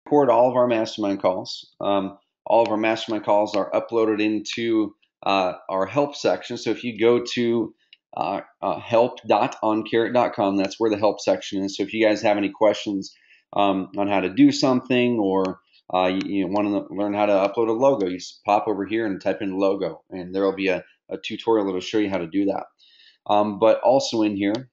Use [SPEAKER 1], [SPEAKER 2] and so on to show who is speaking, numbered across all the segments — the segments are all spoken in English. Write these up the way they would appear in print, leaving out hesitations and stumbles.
[SPEAKER 1] record all of our mastermind calls. All of our mastermind calls are uploaded into our help section. So if you go to help.oncarrot.com, that's where the help section is. So if you guys have any questions on how to do something, or you want to learn how to upload a logo, you just pop over here and type in logo, and there will be a tutorial that will show you how to do that. But also in here,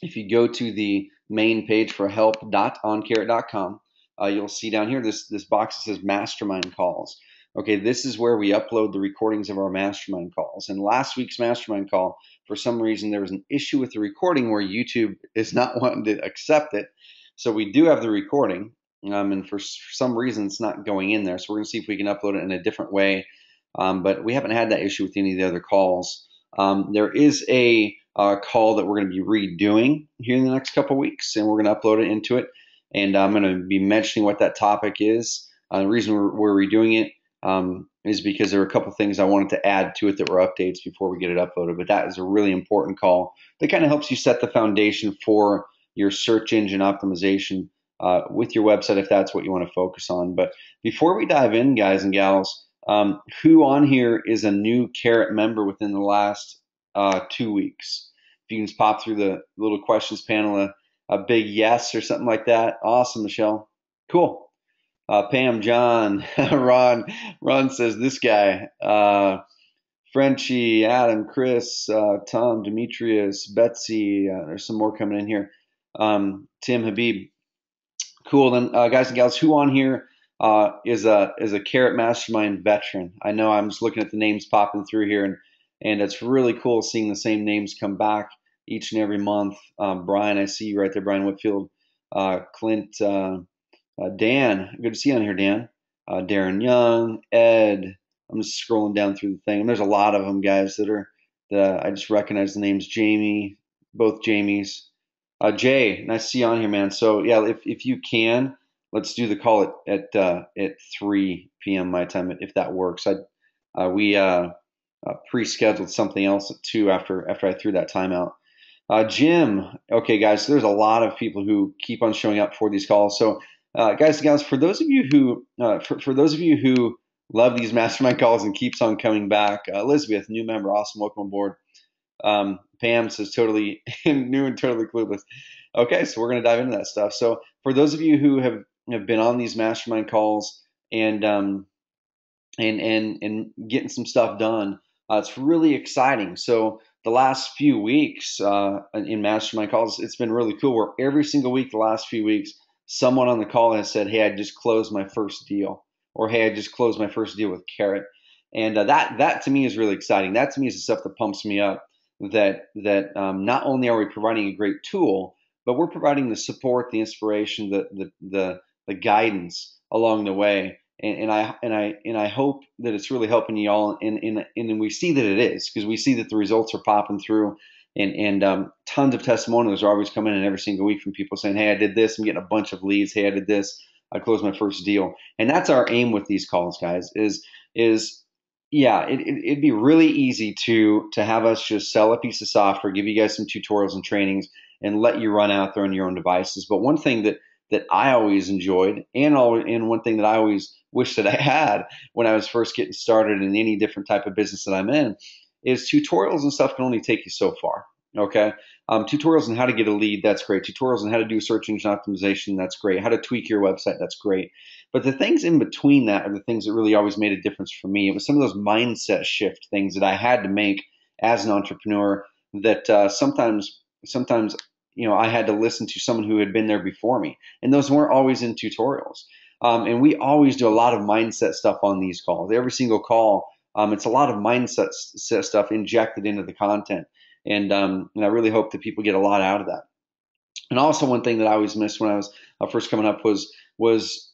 [SPEAKER 1] if you go to the main page for help.oncarrot.com, you'll see down here this box that says Mastermind Calls. Okay, this is where we upload the recordings of our mastermind calls. And last week's mastermind call, for some reason, there was an issue with the recording where YouTube is not wanting to accept it. So we do have the recording, and for some reason, it's not going in there. So we're going to see if we can upload it in a different way. But we haven't had that issue with any of the other calls. There is a call that we're going to be redoing here in the next couple weeks, and we're going to upload it into it. And I'm going to be mentioning what that topic is. The reason we're redoing it is because there are a couple things I wanted to add to it that were updates before we get it uploaded. But that is a really important call that kind of helps you set the foundation for your search engine optimization with your website, if that's what you want to focus on. But before we dive in, guys and gals, who on here is a new Carrot member within the last 2 weeks? If you can just pop through the little questions panel, a big yes or something like that. Awesome, Michelle. Cool. Pam, John, Ron says this guy. Frenchie, Adam, Chris, Tom, Demetrius, Betsy. There's some more coming in here. Tim, Habib. Cool. Then, guys and gals, who on here is a Carrot Mastermind veteran? I know I'm just looking at the names popping through here, and it's really cool seeing the same names come back each and every month. Brian, I see you right there, Brian Whitfield, Clint, Dan, good to see you on here, Dan. Darren Young, Ed. I'm just scrolling down through the thing, and there's a lot of them, guys, that I just recognize the names. Jamie, both Jamies. Jay, nice to see you on here, man. So yeah, if you can, let's do the call at 3 p.m. my time, if that works. We pre-scheduled something else at 2 after I threw that time out. Jim, okay, guys, so there's a lot of people who keep on showing up for these calls. So, guys and gals, for those of you who love these mastermind calls and keeps on coming back, Elizabeth, new member, awesome, welcome aboard. Pam says totally new and totally clueless. Okay, so we're going to dive into that stuff. So, for those of you who have been on these mastermind calls and getting some stuff done, it's really exciting. So the last few weeks in mastermind calls, it's been really cool where every single week the last few weeks, someone on the call has said, hey, I just closed my first deal, or hey, I just closed my first deal with Carrot. And that to me is really exciting. That to me is the stuff that pumps me up, that not only are we providing a great tool, but we're providing the support, the inspiration, the guidance along the way. And I hope that it's really helping you all, and we see that it is, because we see that the results are popping through, and tons of testimonials are always coming in every single week from people saying, hey, I did this, I'm getting a bunch of leads, hey, I did this, I closed my first deal. And that's our aim with these calls, guys, is yeah, it'd be really easy to have us just sell a piece of software, give you guys some tutorials and trainings, and let you run out there on your own devices. But one thing that I always enjoyed, and one thing that I always wish that I had when I was first getting started in any different type of business that I'm in, is tutorials and stuff can only take you so far. Okay, tutorials on how to get a lead, that's great. Tutorials on how to do search engine optimization, that's great. How to tweak your website, that's great. But the things in between that are the things that really always made a difference for me. It was some of those mindset shift things that I had to make as an entrepreneur that sometimes I had to listen to someone who had been there before me, and those weren't always in tutorials. And we always do a lot of mindset stuff on these calls. Every single call, it's a lot of mindset stuff injected into the content. And I really hope that people get a lot out of that. And also, one thing that I always missed when I was first coming up was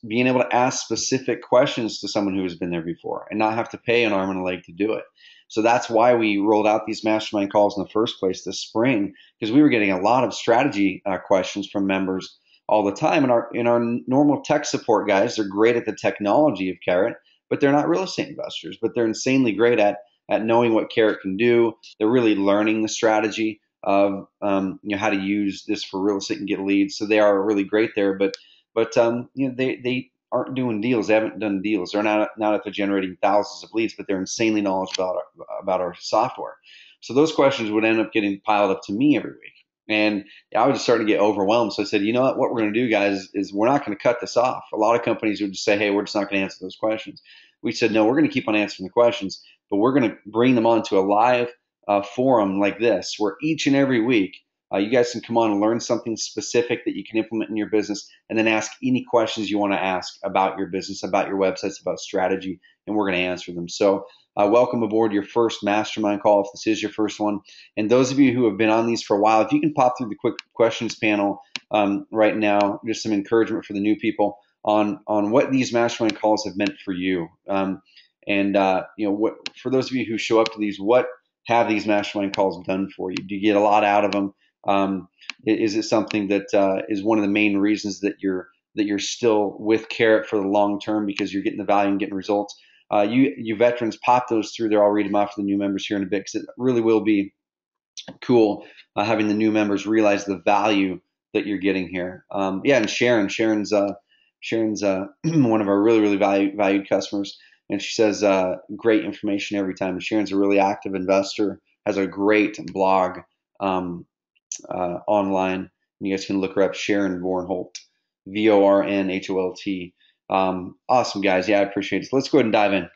[SPEAKER 1] being able to ask specific questions to someone who has been there before and not have to pay an arm and a leg to do it. So that's why we rolled out these mastermind calls in the first place this spring, because we were getting a lot of strategy questions from members all the time. And our normal tech support guys, they're great at the technology of Carrot, but they're not real estate investors. But they're insanely great at knowing what Carrot can do. They're really learning the strategy of how to use this for real estate and get leads. So they are really great there. But but they aren't doing deals. They haven't done deals. They're not that they're generating thousands of leads, but they're insanely knowledgeable about our software. So those questions would end up getting piled up to me every week. And I was just starting to get overwhelmed. So I said, you know what we're going to do, guys, is we're not going to cut this off. A lot of companies would just say, hey, we're just not going to answer those questions. We said, no, we're going to keep on answering the questions, but we're going to bring them onto a live forum like this, where each and every week you guys can come on and learn something specific that you can implement in your business, and then ask any questions you want to ask about your business, about your websites, about strategy, and we're going to answer them. So welcome aboard your first mastermind call, if this is your first one. And those of you who have been on these for a while, if you can pop through the quick questions panel right now, just some encouragement for the new people on what these mastermind calls have meant for you. What, for those of you who show up to these, what have these mastermind calls done for you? Do you get a lot out of them? Is it something that is one of the main reasons that you're still with Carrot for the long term, because you're getting the value and getting results? You veterans, pop those through there. I'll read them off for the new members here in a bit, because it really will be cool having the new members realize the value that you're getting here. And Sharon's one of our really valued customers, and she says great information every time. And Sharon's a really active investor, has a great blog online. You guys can look her up, Sharon Vornholt, Vornholt. Awesome, guys. Yeah, I appreciate it. So let's go ahead and dive in.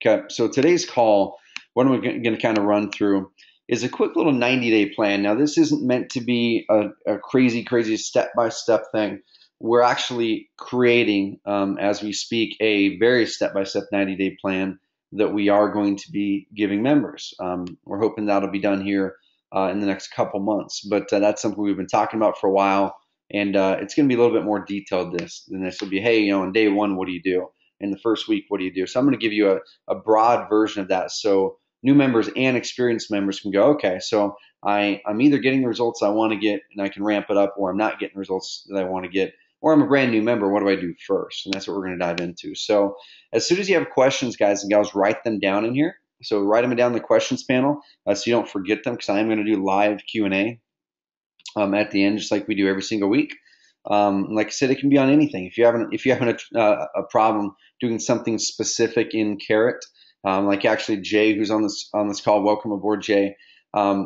[SPEAKER 1] Okay, so today's call, what I'm going to kind of run through is a quick little 90-day plan. Now, this isn't meant to be a crazy step-by-step thing. We're actually creating, as we speak, a very step-by-step 90-day plan that we are going to be giving members. We're hoping that'll be done here in the next couple months, but that's something we've been talking about for a while, and it's going to be a little bit more detailed than this. Will be, hey, on day one, what do you do? In the first week, what do you do? So I'm going to give you a broad version of that, so new members and experienced members can go, okay, so I'm either getting the results I want to get and I can ramp it up, or I'm not getting the results that I want to get, or I'm a brand new member. What do I do first? And that's what we're going to dive into. So as soon as you have questions, guys and gals, write them down in here. So write them down in the questions panel so you don't forget them, because I am going to do live Q&A at the end, just like we do every single week. Like I said, it can be on anything. If you're having a problem doing something specific in Carrot, like actually Jay, who's on this call, welcome aboard, Jay.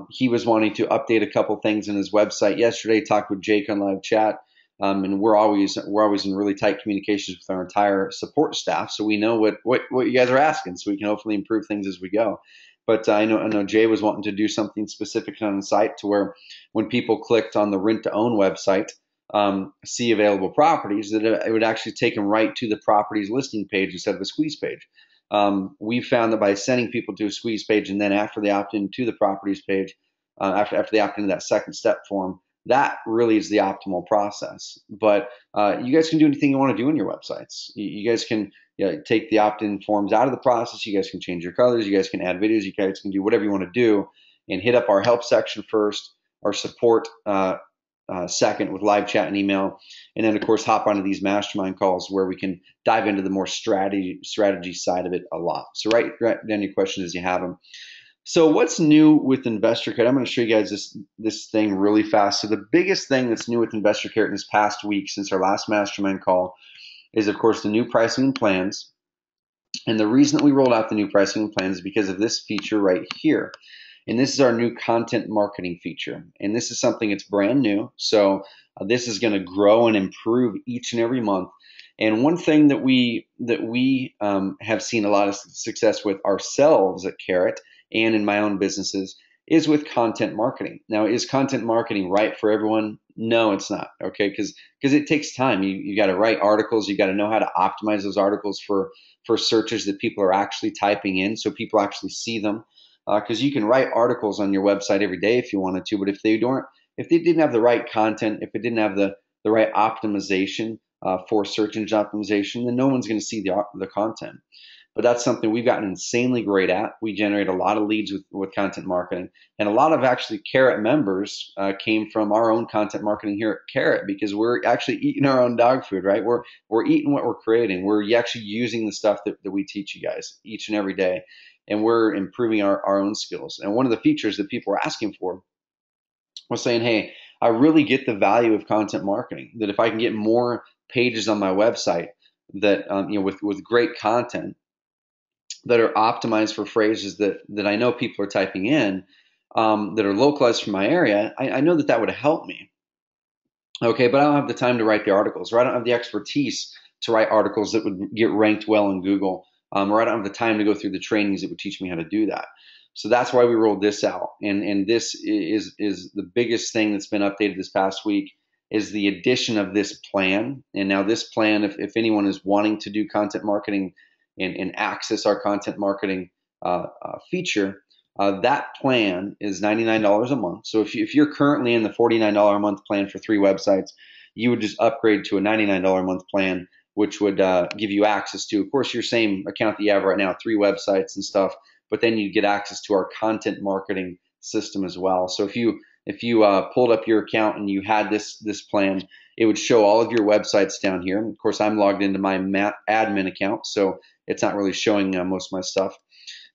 [SPEAKER 1] He was wanting to update a couple things in his website yesterday. Talked with Jake on live chat, and we're always in really tight communications with our entire support staff, so we know what you guys are asking, so we can hopefully improve things as we go. But I know Jay was wanting to do something specific on the site, to where when people clicked on the rent to own website, see available properties, that it would actually take them right to the properties listing page instead of a squeeze page. We found that by sending people to a squeeze page, and then after they opt into the properties page, after they opt into that second step form, that really is the optimal process. But you guys can do anything you want to do in your websites. You guys can take the opt-in forms out of the process. You guys can change your colors. You guys can add videos. You guys can do whatever you want to do, and hit up our help section first, our support second with live chat and email, and then of course hop onto these mastermind calls where we can dive into the more strategy side of it a lot. So write down your questions as you have them. So what's new with Investor Carrot? I'm going to show you guys this thing really fast. So the biggest thing that's new with Investor Carrot in this past week since our last mastermind call is, of course, the new pricing and plans. And the reason that we rolled out the new pricing and plans is because of this feature right here. And this is our new content marketing feature. And this is something that's brand new. So this is going to grow and improve each and every month. And one thing that we have seen a lot of success with ourselves at Carrot and in my own businesses is with content marketing. Now, is content marketing right for everyone? No, it's not. Okay, because it takes time. You got to write articles. You got to know how to optimize those articles for searches that people are actually typing in, so people actually see them. Because you can write articles on your website every day if you wanted to, but if they didn't have the right content, if it didn't have the right optimization for search engine optimization, then no one's going to see the content. But that's something we've gotten insanely great at. We generate a lot of leads with content marketing, and a lot of actually Carrot members came from our own content marketing here at Carrot, because we're actually eating our own dog food, right? We're eating what we're creating. We're actually using the stuff that we teach you guys each and every day, and we're improving our own skills. And one of the features that people were asking for was saying, hey, I really get the value of content marketing, that if I can get more pages on my website that with great content that are optimized for phrases that I know people are typing in, that are localized for my area, I know that that would help me. Okay, but I don't have the time to write the articles, or I don't have the expertise to write articles that would get ranked well in Google, or I don't have the time to go through the trainings that would teach me how to do that. So that's why we rolled this out, and this is the biggest thing that's been updated this past week is the addition of this plan. And now this plan, if anyone is wanting to do content marketing and access our content marketing feature, that plan is $99 a month. So if you're currently in the $49 a month plan for 3 websites, you would just upgrade to a $99 a month plan, which would give you access to, of course, your same account that you have right now, 3 websites and stuff, but then you get access to our content marketing system as well. So if you pulled up your account and you had this plan, it would show all of your websites down here. And of course, I'm logged into my admin account, so it's not really showing most of my stuff.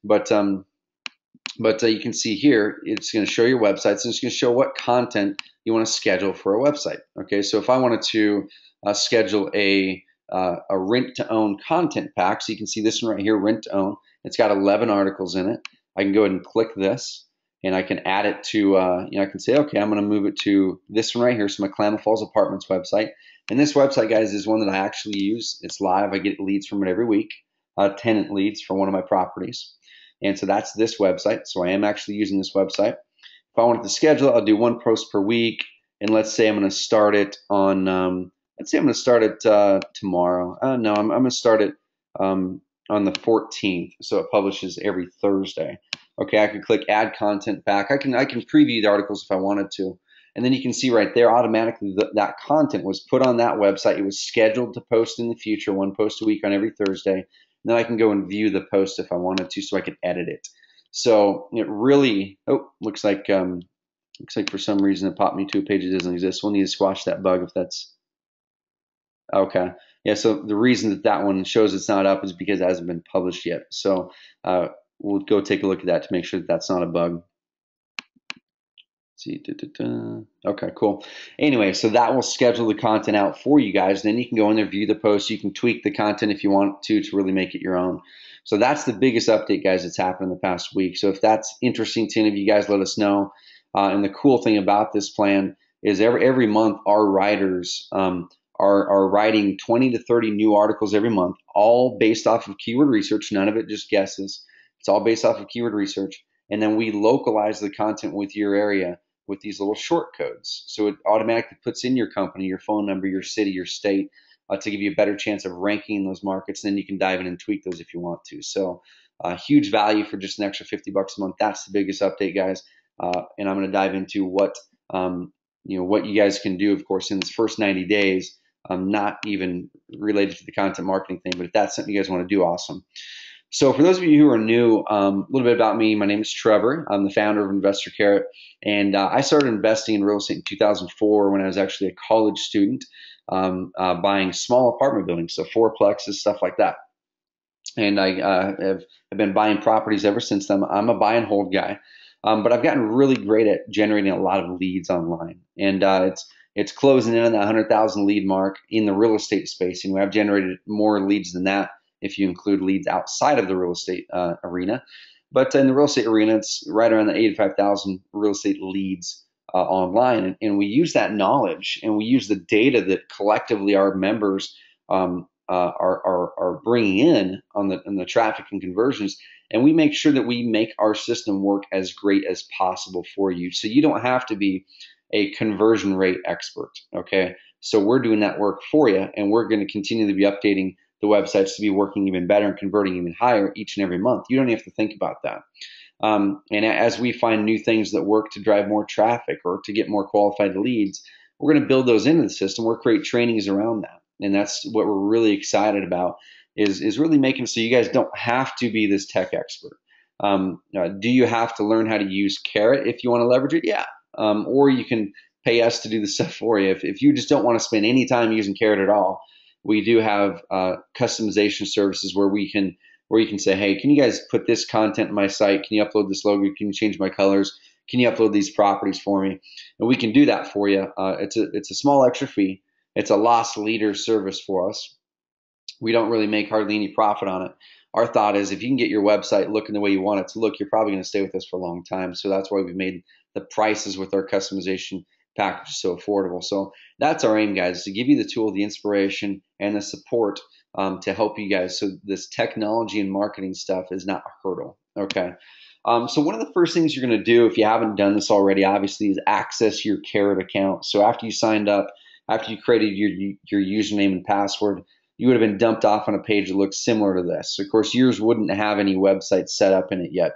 [SPEAKER 1] But you can see here, it's going to show your websites, and it's going to show what content you want to schedule for a website. Okay, so if I wanted to schedule a rent-to-own content pack, so you can see this one right here, rent-to-own. It's got 11 articles in it. I can go ahead and click this, and I can add it to, I can say, okay, I'm going to move it to this one right here, so my Klamath Falls Apartments website. And this website, guys, is one that I actually use. It's live. I get leads from it every week, tenant leads for one of my properties. And so that's this website. So I am actually using this website. If I wanted to schedule it, I'll do 1 post per week. And let's say I'm going to start it on, tomorrow. No, I'm going to start it on the 14th. So it publishes every Thursday. Okay, I can click add content back. I can preview the articles if I wanted to. And then you can see right there automatically that content was put on that website. It was scheduled to post in the future, 1 post a week on every Thursday. Then I can go and view the post if I wanted to, so I could edit it. So it really, looks like for some reason it popped me to a page that doesn't exist. We'll need to squash that bug if that's okay. Yeah. So the reason that one shows it's not up is because it hasn't been published yet. So we'll go take a look at that to make sure that that's not a bug. See, okay, cool. Anyway, so that will schedule the content out for you guys. Then you can go in there, view the post. You can tweak the content if you want to really make it your own. So that's the biggest update, guys, that's happened in the past week. So if that's interesting to any of you guys, let us know. And the cool thing about this plan is every month our writers are writing 20 to 30 new articles every month, all based off of keyword research. None of it just guesses. It's all based off of keyword research. And then we localize the content with your area with these little short codes. So it automatically puts in your company, your phone number, your city, your state, to give you a better chance of ranking in those markets. And then you can dive in and tweak those if you want to. So huge value for just an extra $50 a month. That's the biggest update, guys. And I'm going to dive into what you guys can do, of course, in this first 90 days, not even related to the content marketing thing, but if that's something you guys want to do, awesome. So for those of you who are new, a little bit about me. My name is Trevor. I'm the founder of Investor Carrot, and I started investing in real estate in 2004 when I was actually a college student, buying small apartment buildings, so fourplexes, stuff like that. And I have been buying properties ever since then. I'm a buy and hold guy, but I've gotten really great at generating a lot of leads online, and it's closing in on that 100,000 lead mark in the real estate space. And I've generated more leads than that if you include leads outside of the real estate arena. But in the real estate arena, it's right around the 85,000 real estate leads online. And we use that knowledge and we use the data that collectively our members are bringing in on the traffic and conversions. And we make sure that we make our system work as great as possible for you. So you don't have to be a conversion rate expert, okay? So we're doing that work for you, and we're going to continue to be updating the websites to be working even better and converting even higher each and every month. You don't have to think about that. And as we find new things that work to drive more traffic or to get more qualified leads, we're going to build those into the system. We'll create trainings around that. And that's what we're really excited about is really making so you guys don't have to be this tech expert. Do you have to learn how to use Carrot if you want to leverage it? Yeah. Or you can pay us to do the stuff for you. If you just don't want to spend any time using Carrot at all, we do have customization services where you can say, hey, can you guys put this content in my site? Can you upload this logo? Can you change my colors? Can you upload these properties for me? And we can do that for you. It's a small extra fee. It's a lost leader service for us. We don't really make hardly any profit on it. Our thought is if you can get your website looking the way you want it to look, you're probably going to stay with us for a long time. So that's why we've made the prices with our customization package so affordable. So that's our aim, guys, to give you the tool, the inspiration, and the support to help you guys. So this technology and marketing stuff is not a hurdle. Okay. So one of the first things you're going to do, if you haven't done this already, obviously, is access your Carrot account. So after you signed up, after you created your username and password, you would have been dumped off on a page that looks similar to this. Of course, yours wouldn't have any website set up in it yet,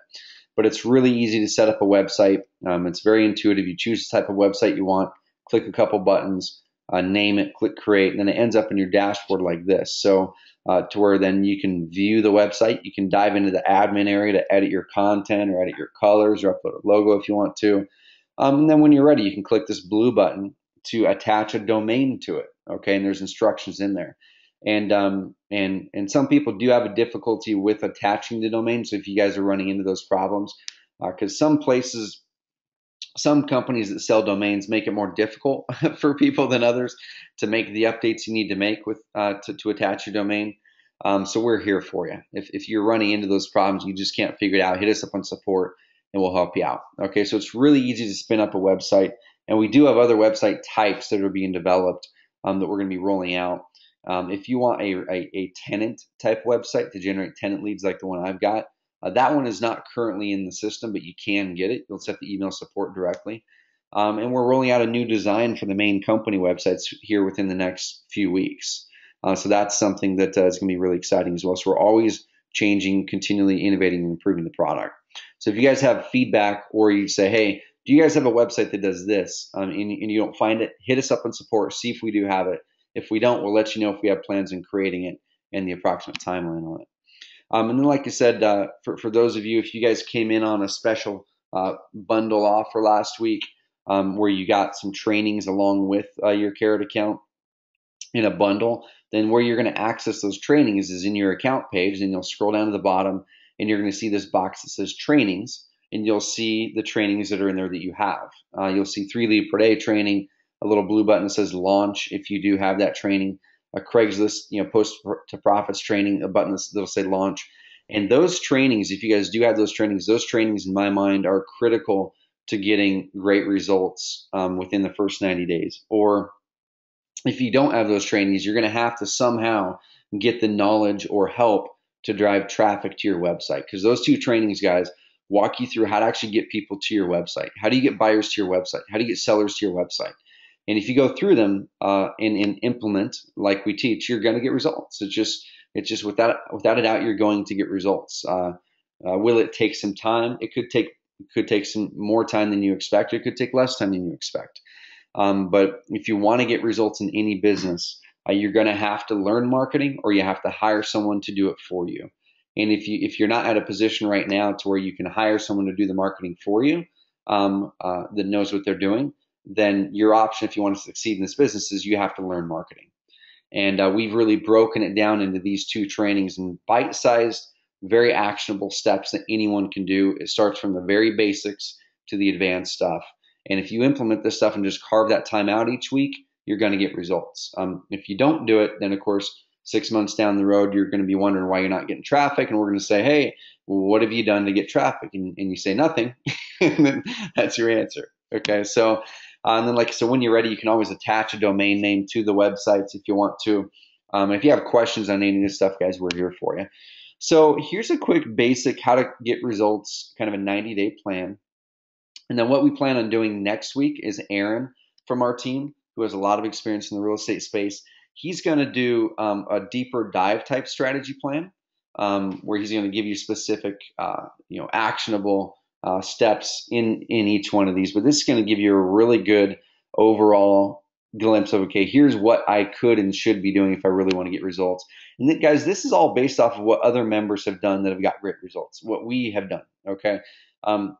[SPEAKER 1] but it's really easy to set up a website. It's very intuitive. You choose the type of website you want, click a couple buttons, name it, click create, and then it ends up in your dashboard like this. So to where then you can view the website. You can dive into the admin area to edit your content or edit your colors or upload a logo if you want to. And then when you're ready, you can click this blue button to attach a domain to it. Okay, and there's instructions in there. And some people do have a difficulty with attaching the domain. So if you guys are running into those problems, because some places, some companies that sell domains make it more difficult for people than others to make the updates you need to make with to attach your domain. So we're here for you. If you're running into those problems, you just can't figure it out, hit us up on support and we'll help you out. Okay, so it's really easy to spin up a website. And we do have other website types that are being developed that we're going to be rolling out. If you want a tenant type website to generate tenant leads like the one I've got, that one is not currently in the system, but you can get it. You'll just have to email support directly. And we're rolling out a new design for the main company websites here within the next few weeks. So that's something that is going to be really exciting as well. So we're always changing, continually innovating, and improving the product. So if you guys have feedback or you say, hey, do you guys have a website that does this and you don't find it, hit us up on support, see if we do have it. If we don't, we'll let you know if we have plans in creating it and the approximate timeline on it. And then, like I said, for those of you, if you guys came in on a special bundle offer last week where you got some trainings along with your Carrot account in a bundle, then where you're going to access those trainings is in your account page, and you'll scroll down to the bottom, and you're going to see this box that says trainings, and you'll see the trainings that are in there that you have. You'll see 3 lead per day training, a little blue button that says launch if you do have that training, a Craigslist, post to profits training, a button that'll say launch. And those trainings, if you guys do have those trainings in my mind are critical to getting great results within the first 90 days. Or if you don't have those trainings, you're going to have to somehow get the knowledge or help to drive traffic to your website. Because those 2 trainings, guys, walk you through how to actually get people to your website. How do you get buyers to your website? How do you get sellers to your website? And if you go through them and implement like we teach, you're going to get results. It's just without a doubt, you're going to get results. Will it take some time? It could take some more time than you expect. It could take less time than you expect. But if you want to get results in any business, you're going to have to learn marketing, or you have to hire someone to do it for you. And if you're not at a position right now to where you can hire someone to do the marketing for you that knows what they're doing, then your option, if you want to succeed in this business, is you have to learn marketing. And we've really broken it down into these 2 trainings and bite-sized, very actionable steps that anyone can do. It starts from the very basics to the advanced stuff. And if you implement this stuff and just carve that time out each week, you're going to get results. If you don't do it, then of course, 6 months down the road, you're going to be wondering why you're not getting traffic. And we're going to say, hey, well, what have you done to get traffic? And you say nothing. And then that's your answer. Okay, so and then so when you're ready, you can always attach a domain name to the websites if you want to. If you have questions on any of this stuff, guys, we're here for you. So here's a quick basic how to get results, kind of a 90-day plan. And then what we plan on doing next week is Aaron from our team, who has a lot of experience in the real estate space. He's going to do a deeper dive type strategy plan where he's going to give you specific, actionable steps in each one of these. But this is going to give you a really good overall glimpse of, okay, here's what I could and should be doing if I really want to get results. And then, guys, this is all based off of what other members have done that have got great results, what we have done, okay?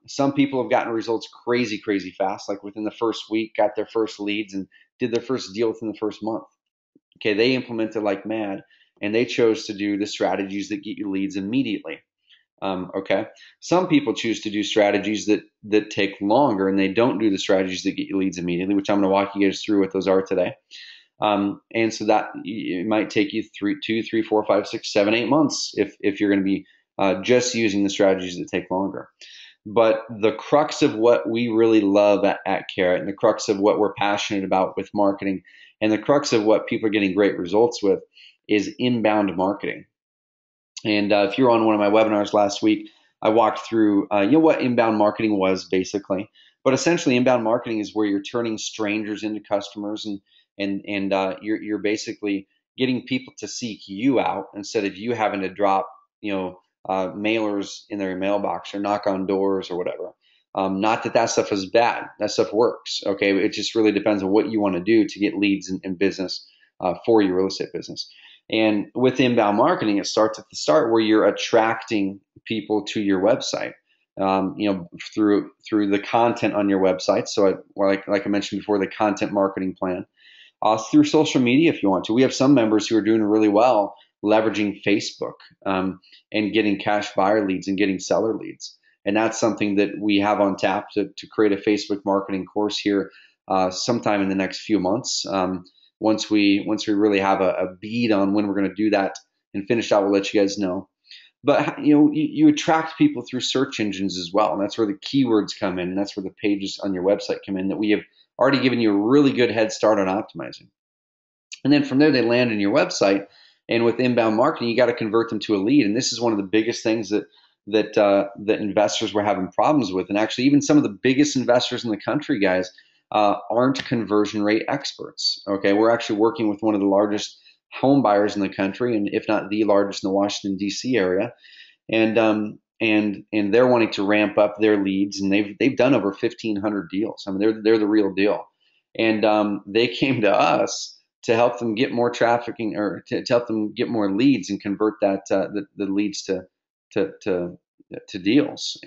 [SPEAKER 1] Some people have gotten results crazy fast, like within the first week, got their first leads and did their first deal within the first month. Okay, they implemented like mad, and they chose to do the strategies that get you leads immediately. Okay, some people choose to do strategies that take longer, and they don't do the strategies that get you leads immediately, which I'm going to walk you guys through what those are today. And so that it might take you 2, 3, 4, 5, 6, 7, 8 months if you're going to be just using the strategies that take longer. But the crux of what we really love at Carrot, and the crux of what we're passionate about with marketing, and the crux of what people are getting great results with, is inbound marketing. And if you're on one of my webinars last week, I walked through what inbound marketing was basically. But essentially, inbound marketing is where you're turning strangers into customers, and you're basically getting people to seek you out instead of you having to drop mailers in their mailbox or knock on doors or whatever. Not that that stuff is bad. That stuff works. Okay, it just really depends on what you want to do to get leads in business for your real estate business. And with inbound marketing, it starts at the start where you're attracting people to your website, through the content on your website. So, like I mentioned before, the content marketing plan, through social media if you want to. We have some members who are doing really well leveraging Facebook, and getting cash buyer leads and getting seller leads. And that's something that we have on tap to create a Facebook marketing course here sometime in the next few months. Once we really have a bead on when we're going to do that and finish out, we'll let you guys know. But you attract people through search engines as well, and that's where the keywords come in, and that's where the pages on your website come in that we have already given you a really good head start on optimizing. And then from there, they land on your website, and with inbound marketing, you got to convert them to a lead. And this is one of the biggest things that investors were having problems with, and actually even some of the biggest investors in the country, guys, aren't conversion rate experts. Okay, we're actually working with one of the largest home buyers in the country, and if not the largest in the Washington D.C. area, and they're wanting to ramp up their leads, and they've done over 1,500 deals. I mean, they're the real deal, and they came to us to help them get more trafficking, or to help them get more leads and convert that the leads to deals.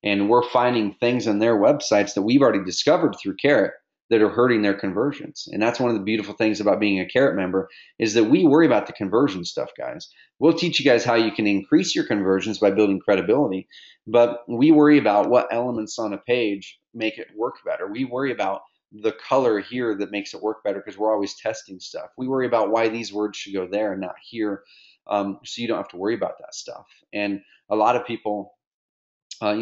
[SPEAKER 1] And we're finding things on their websites that we've already discovered through Carrot that are hurting their conversions. And that's one of the beautiful things about being a Carrot member, is that we worry about the conversion stuff, guys. We'll teach you guys how you can increase your conversions by building credibility, but we worry about what elements on a page make it work better. We worry about the color here that makes it work better, because we're always testing stuff. We worry about why these words should go there and not here, so you don't have to worry about that stuff. And a lot of people,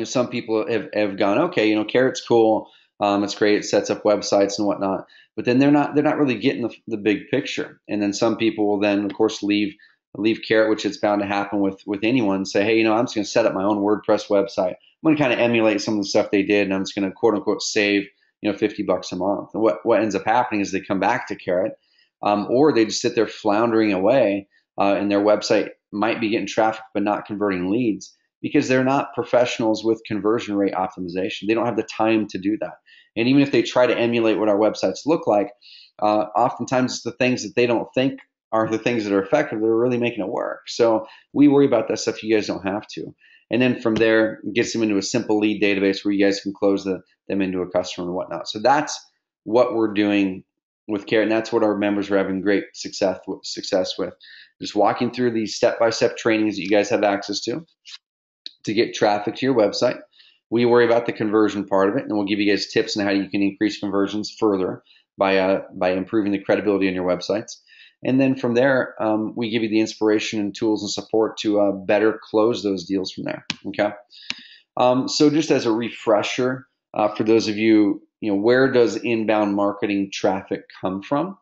[SPEAKER 1] some people have gone, okay, Carrot's cool, it's great, it sets up websites and whatnot, but then they're not really getting the big picture. And then some people will then, of course, leave Carrot, which is bound to happen with anyone, and say, hey, I'm just going to set up my own WordPress website. I'm going to kind of emulate some of the stuff they did, and I'm just going to quote unquote save $50 a month. And what ends up happening is they come back to Carrot, or they just sit there floundering away, and their website might be getting traffic but not converting leads, because they're not professionals with conversion rate optimization. They don't have the time to do that. And even if they try to emulate what our websites look like, oftentimes it's the things that they don't think are the things that are effective that are really making it work. So we worry about that stuff. You guys don't have to. And then from there, it gets them into a simple lead database where you guys can close them into a customer and whatnot. So that's what we're doing with Carrot, and that's what our members are having great success with. Just walking through these step-by-step trainings that you guys have access to get traffic to your website. We worry about the conversion part of it, and we'll give you guys tips on how you can increase conversions further by improving the credibility on your websites. And then from there, we give you the inspiration and tools and support to better close those deals from there. Okay. So just as a refresher, for those of you, where does inbound marketing traffic come from?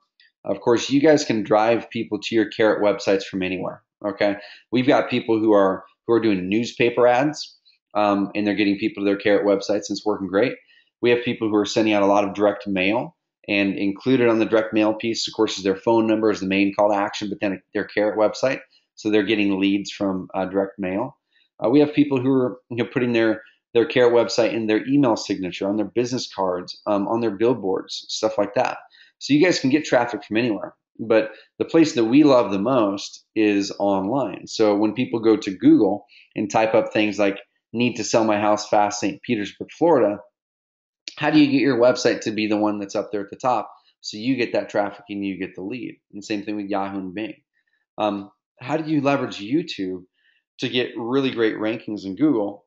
[SPEAKER 1] Of course, you guys can drive people to your Carrot websites from anywhere. Okay. We've got people who are doing newspaper ads, and they're getting people to their Carrot websites, and it's working great. We have people who are sending out a lot of direct mail, and included on the direct mail piece, of course, is their phone number as the main call to action, but then their Carrot website. So they're getting leads from direct mail. We have people who are putting their Carrot website in their email signature, on their business cards, on their billboards, stuff like that. So you guys can get traffic from anywhere. But the place that we love the most is online. So when people go to Google and type up things like "need to sell my house fast, St. Petersburg, Florida," how do you get your website to be the one that's up there at the top, so you get that traffic and you get the lead? And same thing with Yahoo and Bing. How do you leverage YouTube to get really great rankings in Google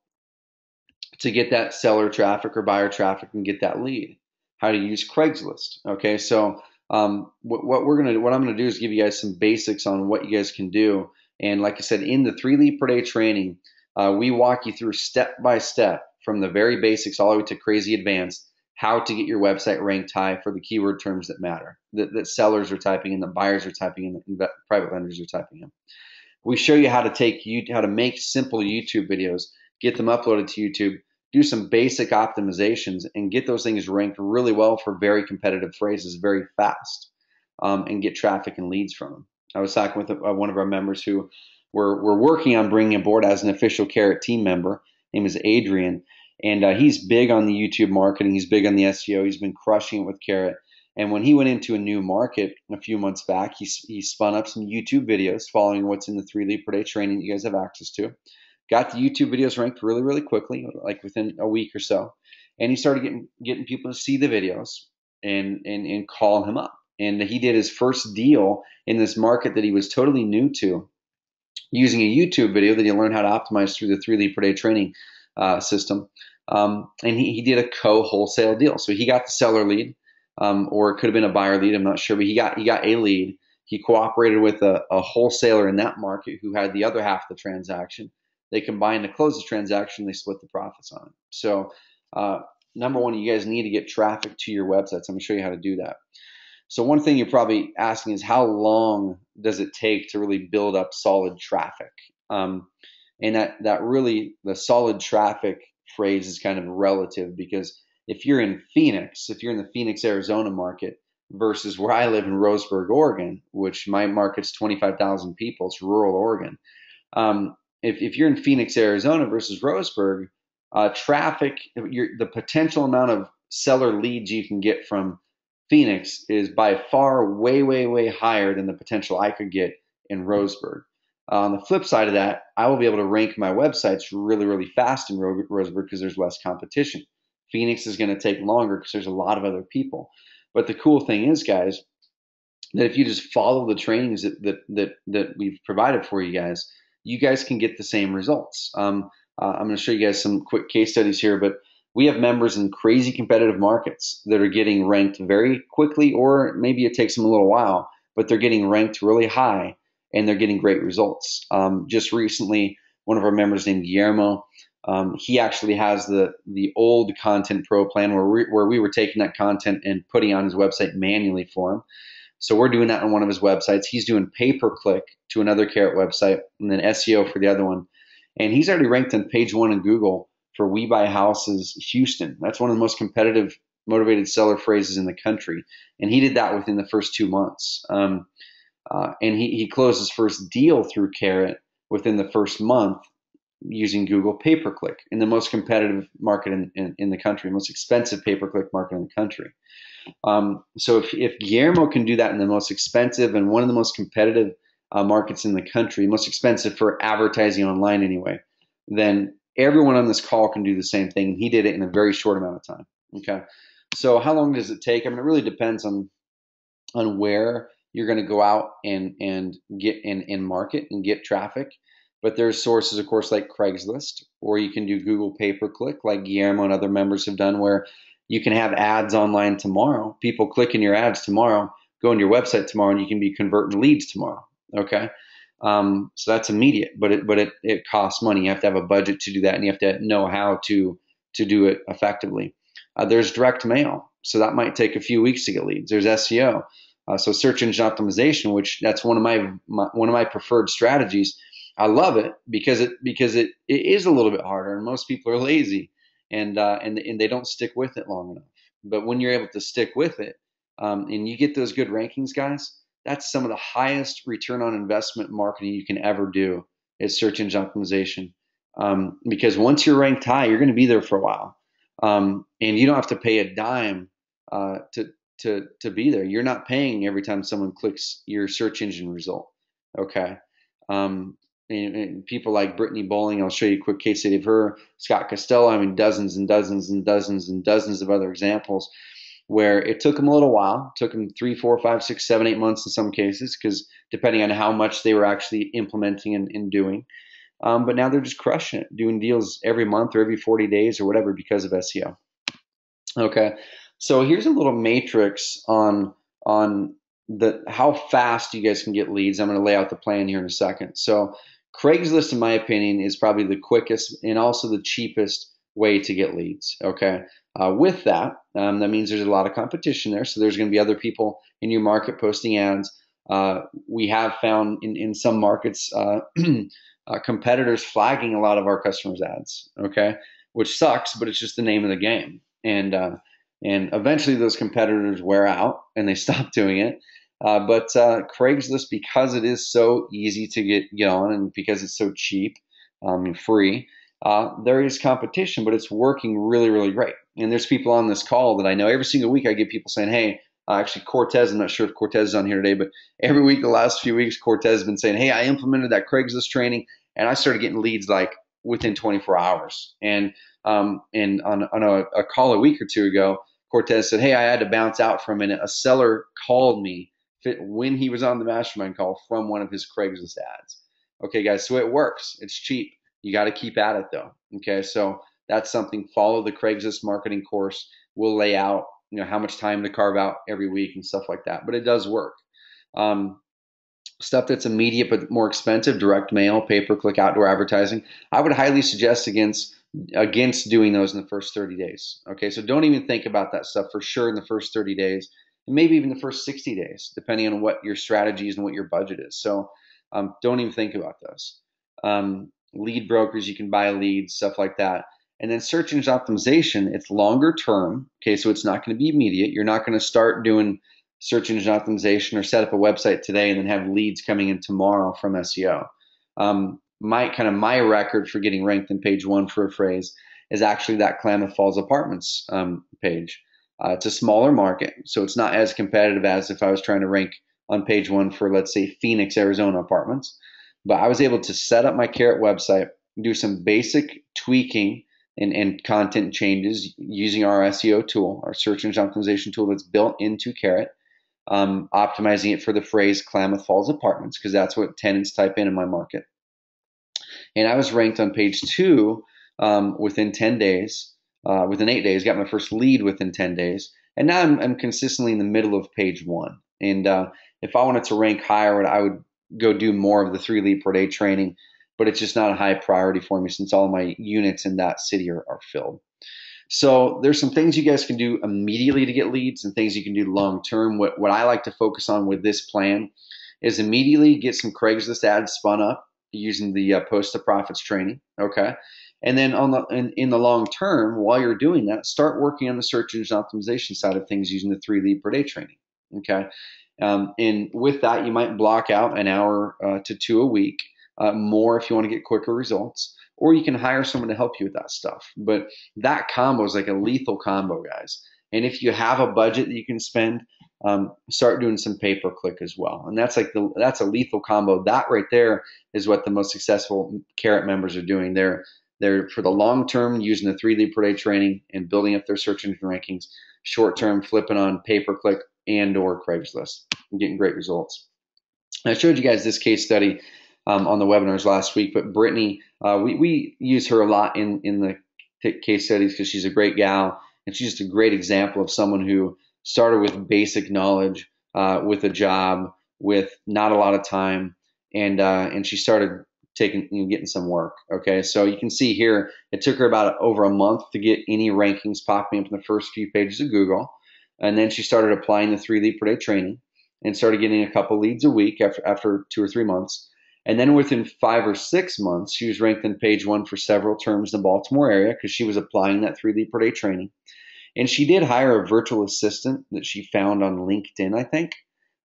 [SPEAKER 1] to get that seller traffic or buyer traffic and get that lead? How do you use Craigslist? Okay, so What I'm gonna do is give you guys some basics on what you guys can do. And like I said, in the 3 lead per day training, we walk you through step by step from the very basics all the way to crazy advanced, how to get your website ranked high for the keyword terms that matter, that sellers are typing in, that buyers are typing in, that private lenders are typing in. We show you how to make simple YouTube videos, get them uploaded to YouTube, do some basic optimizations, and get those things ranked really well for very competitive phrases very fast, and get traffic and leads from them. I was talking with one of our members who we're working on bringing aboard as an official Carrot team member. His name is Adrian, and he's big on the YouTube marketing. He's big on the SEO. He's been crushing it with Carrot. And when he went into a new market a few months back, he spun up some YouTube videos following what's in the 3 lead per day training that you guys have access to. Got the YouTube videos ranked really, really quickly, like within a week or so. And he started getting people to see the videos and call him up. And he did his first deal in this market that he was totally new to, using a YouTube video that he learned how to optimize through the 3 lead per day training system. And he did a co-wholesale deal. So he got the seller lead. Or it could have been a buyer lead, I'm not sure, but he got a lead. He cooperated with a wholesaler in that market who had the other half of the transaction. They combined to close the transaction. They split the profits on it. So number one, you guys need to get traffic to your websites. I'm going to show you how to do that. So one thing you're probably asking is, how long does it take to really build up solid traffic? And that really, the solid traffic phrase is kind of relative, because if you're in Phoenix, if you're in the Phoenix, Arizona market versus where I live in Roseburg, Oregon, which my market's 25,000 people, it's rural Oregon. If you're in Phoenix, Arizona versus Roseburg, traffic, the potential amount of seller leads you can get from Phoenix is by far way, way, way higher than the potential I could get in Roseburg. On the flip side of that, I will be able to rank my websites really, really fast in Roseburg because there's less competition. Phoenix is going to take longer because there's a lot of other people. But the cool thing is, guys, that if you just follow the trainings that we've provided for you guys can get the same results. I'm going to show you guys some quick case studies here, but we have members in crazy competitive markets that are getting ranked very quickly, or maybe it takes them a little while, but they're getting ranked really high and they're getting great results. Just recently, one of our members named Guillermo, he actually has the old Content Pro plan where we were taking that content and putting on his website manually for him. So we're doing that on one of his websites. He's doing pay-per-click to another Carrot website and then SEO for the other one. And he's already ranked on page 1 in Google for We Buy Houses Houston. That's one of the most competitive motivated seller phrases in the country. And he did that within the first 2 months. And he closed his first deal through Carrot within the first month, using Google pay-per-click in the most competitive market in the country, most expensive pay-per-click market in the country. So if Guillermo can do that in the most expensive and one of the most competitive markets in the country, most expensive for advertising online anyway, then everyone on this call can do the same thing. And he did it in a very short amount of time. Okay. So how long does it take? I mean, it really depends on where you're going to go out and get in market and get traffic. But there's sources, of course, like Craigslist, or you can do Google pay-per-click like Guillermo and other members have done, where you can have ads online tomorrow. People click in your ads tomorrow, go on your website tomorrow, and you can be converting leads tomorrow. Okay. So that's immediate, but it costs money. You have to have a budget to do that, and you have to know how to do it effectively. There's direct mail. So that might take a few weeks to get leads. There's SEO. So search engine optimization, which that's one of my preferred strategies. I love it because it is a little bit harder, and most people are lazy and they don't stick with it long enough. But when you're able to stick with it, and you get those good rankings, guys, that's some of the highest return on investment marketing you can ever do is search engine optimization. Because once you're ranked high, you're going to be there for a while, and you don't have to pay a dime to be there. You're not paying every time someone clicks your search engine result. Okay. And people like Brittany Bowling, I'll show you a quick case study of her, Scott Costello, I mean, dozens and dozens and dozens and dozens of other examples where it took them a little while, took them 3, 4, 5, 6, 7, 8 months in some cases, because depending on how much they were actually implementing and doing. But now they're just crushing it, doing deals every month or every 40 days or whatever because of SEO. Okay. So here's a little matrix on how fast you guys can get leads. I'm going to lay out the plan here in a second. So Craigslist, in my opinion, is probably the quickest and also the cheapest way to get leads. Okay. With that, that means there's a lot of competition there. So there's going to be other people in your market posting ads. We have found in some markets competitors flagging a lot of our customers' ads. Okay, which sucks, but it's just the name of the game. And eventually those competitors wear out and they stop doing it. But Craigslist, because it is so easy to get on and because it's so cheap and free, there is competition, but it's working really, really great. And there's people on this call that I know every single week. I get people saying, "Hey, actually Cortez, I'm not sure if Cortez is on here today, but every week the last few weeks, Cortez has been saying, 'Hey, I implemented that Craigslist training and I started getting leads like within 24 hours.'" And on a call a week or two ago, Cortez said, "Hey, I had to bounce out for a minute. A seller called me when he was on the Mastermind call from one of his Craigslist ads." Okay, guys, so it works. It's cheap. You got to keep at it though. Okay, so that's something. Follow the Craigslist marketing course. We'll lay out, how much time to carve out every week and stuff like that. But it does work. Stuff that's immediate but more expensive, direct mail, pay-per-click, outdoor advertising, I would highly suggest against doing those in the first 30 days. Okay, so don't even think about that stuff for sure in the first 30 days, and maybe even the first 60 days, depending on what your strategy is and what your budget is. So don't even think about those. Lead brokers, you can buy leads, stuff like that. And then search engine optimization, it's longer term. Okay, so it's not going to be immediate. You're not going to start doing search engine optimization or set up a website today and then have leads coming in tomorrow from SEO. My record for getting ranked in page one for a phrase is actually that Klamath Falls Apartments page. It's a smaller market, so it's not as competitive as if I was trying to rank on page one for, let's say, Phoenix, Arizona apartments. But I was able to set up my Carrot website, do some basic tweaking and content changes using our SEO tool, our search engine optimization tool that's built into Carrot, optimizing it for the phrase Klamath Falls Apartments, because that's what tenants type in my market. And I was ranked on page two within 10 days, within 8 days, got my first lead within 10 days. And now I'm consistently in the middle of page one. And if I wanted to rank higher, I would go do more of the 3 lead per day training, but it's just not a high priority for me since all my units in that city are filled. So there's some things you guys can do immediately to get leads and things you can do long term. What I like to focus on with this plan is immediately get some Craigslist ads spun up using the Post to Profits training. Okay. And then in the long term, while you're doing that, start working on the search engine optimization side of things using the 3 lead per day training. Okay. And with that, you might block out an hour to 2 a week, more if you want to get quicker results, or you can hire someone to help you with that stuff. But that combo is like a lethal combo, guys. And if you have a budget that you can spend, start doing some pay-per-click as well. And that's a lethal combo. That right there is what the most successful Carrot members are doing. They're for the long term using the 3 lead per day training and building up their search engine rankings. Short term, flipping on pay-per-click and or Craigslist and getting great results. I showed you guys this case study on the webinars last week, but Brittany, we use her a lot in the case studies because she's a great gal and she's just a great example of someone who started with basic knowledge, with a job, with not a lot of time, and she started getting some work. Okay, so you can see here it took her about over a month to get any rankings popping up in the first few pages of Google. And then she started applying the 3 lead per day training and started getting a couple leads a week after 2 or 3 months. And then within 5 or 6 months, she was ranked on page one for several terms in the Baltimore area because she was applying that 3 lead per day training. And she did hire a virtual assistant that she found on LinkedIn, I think.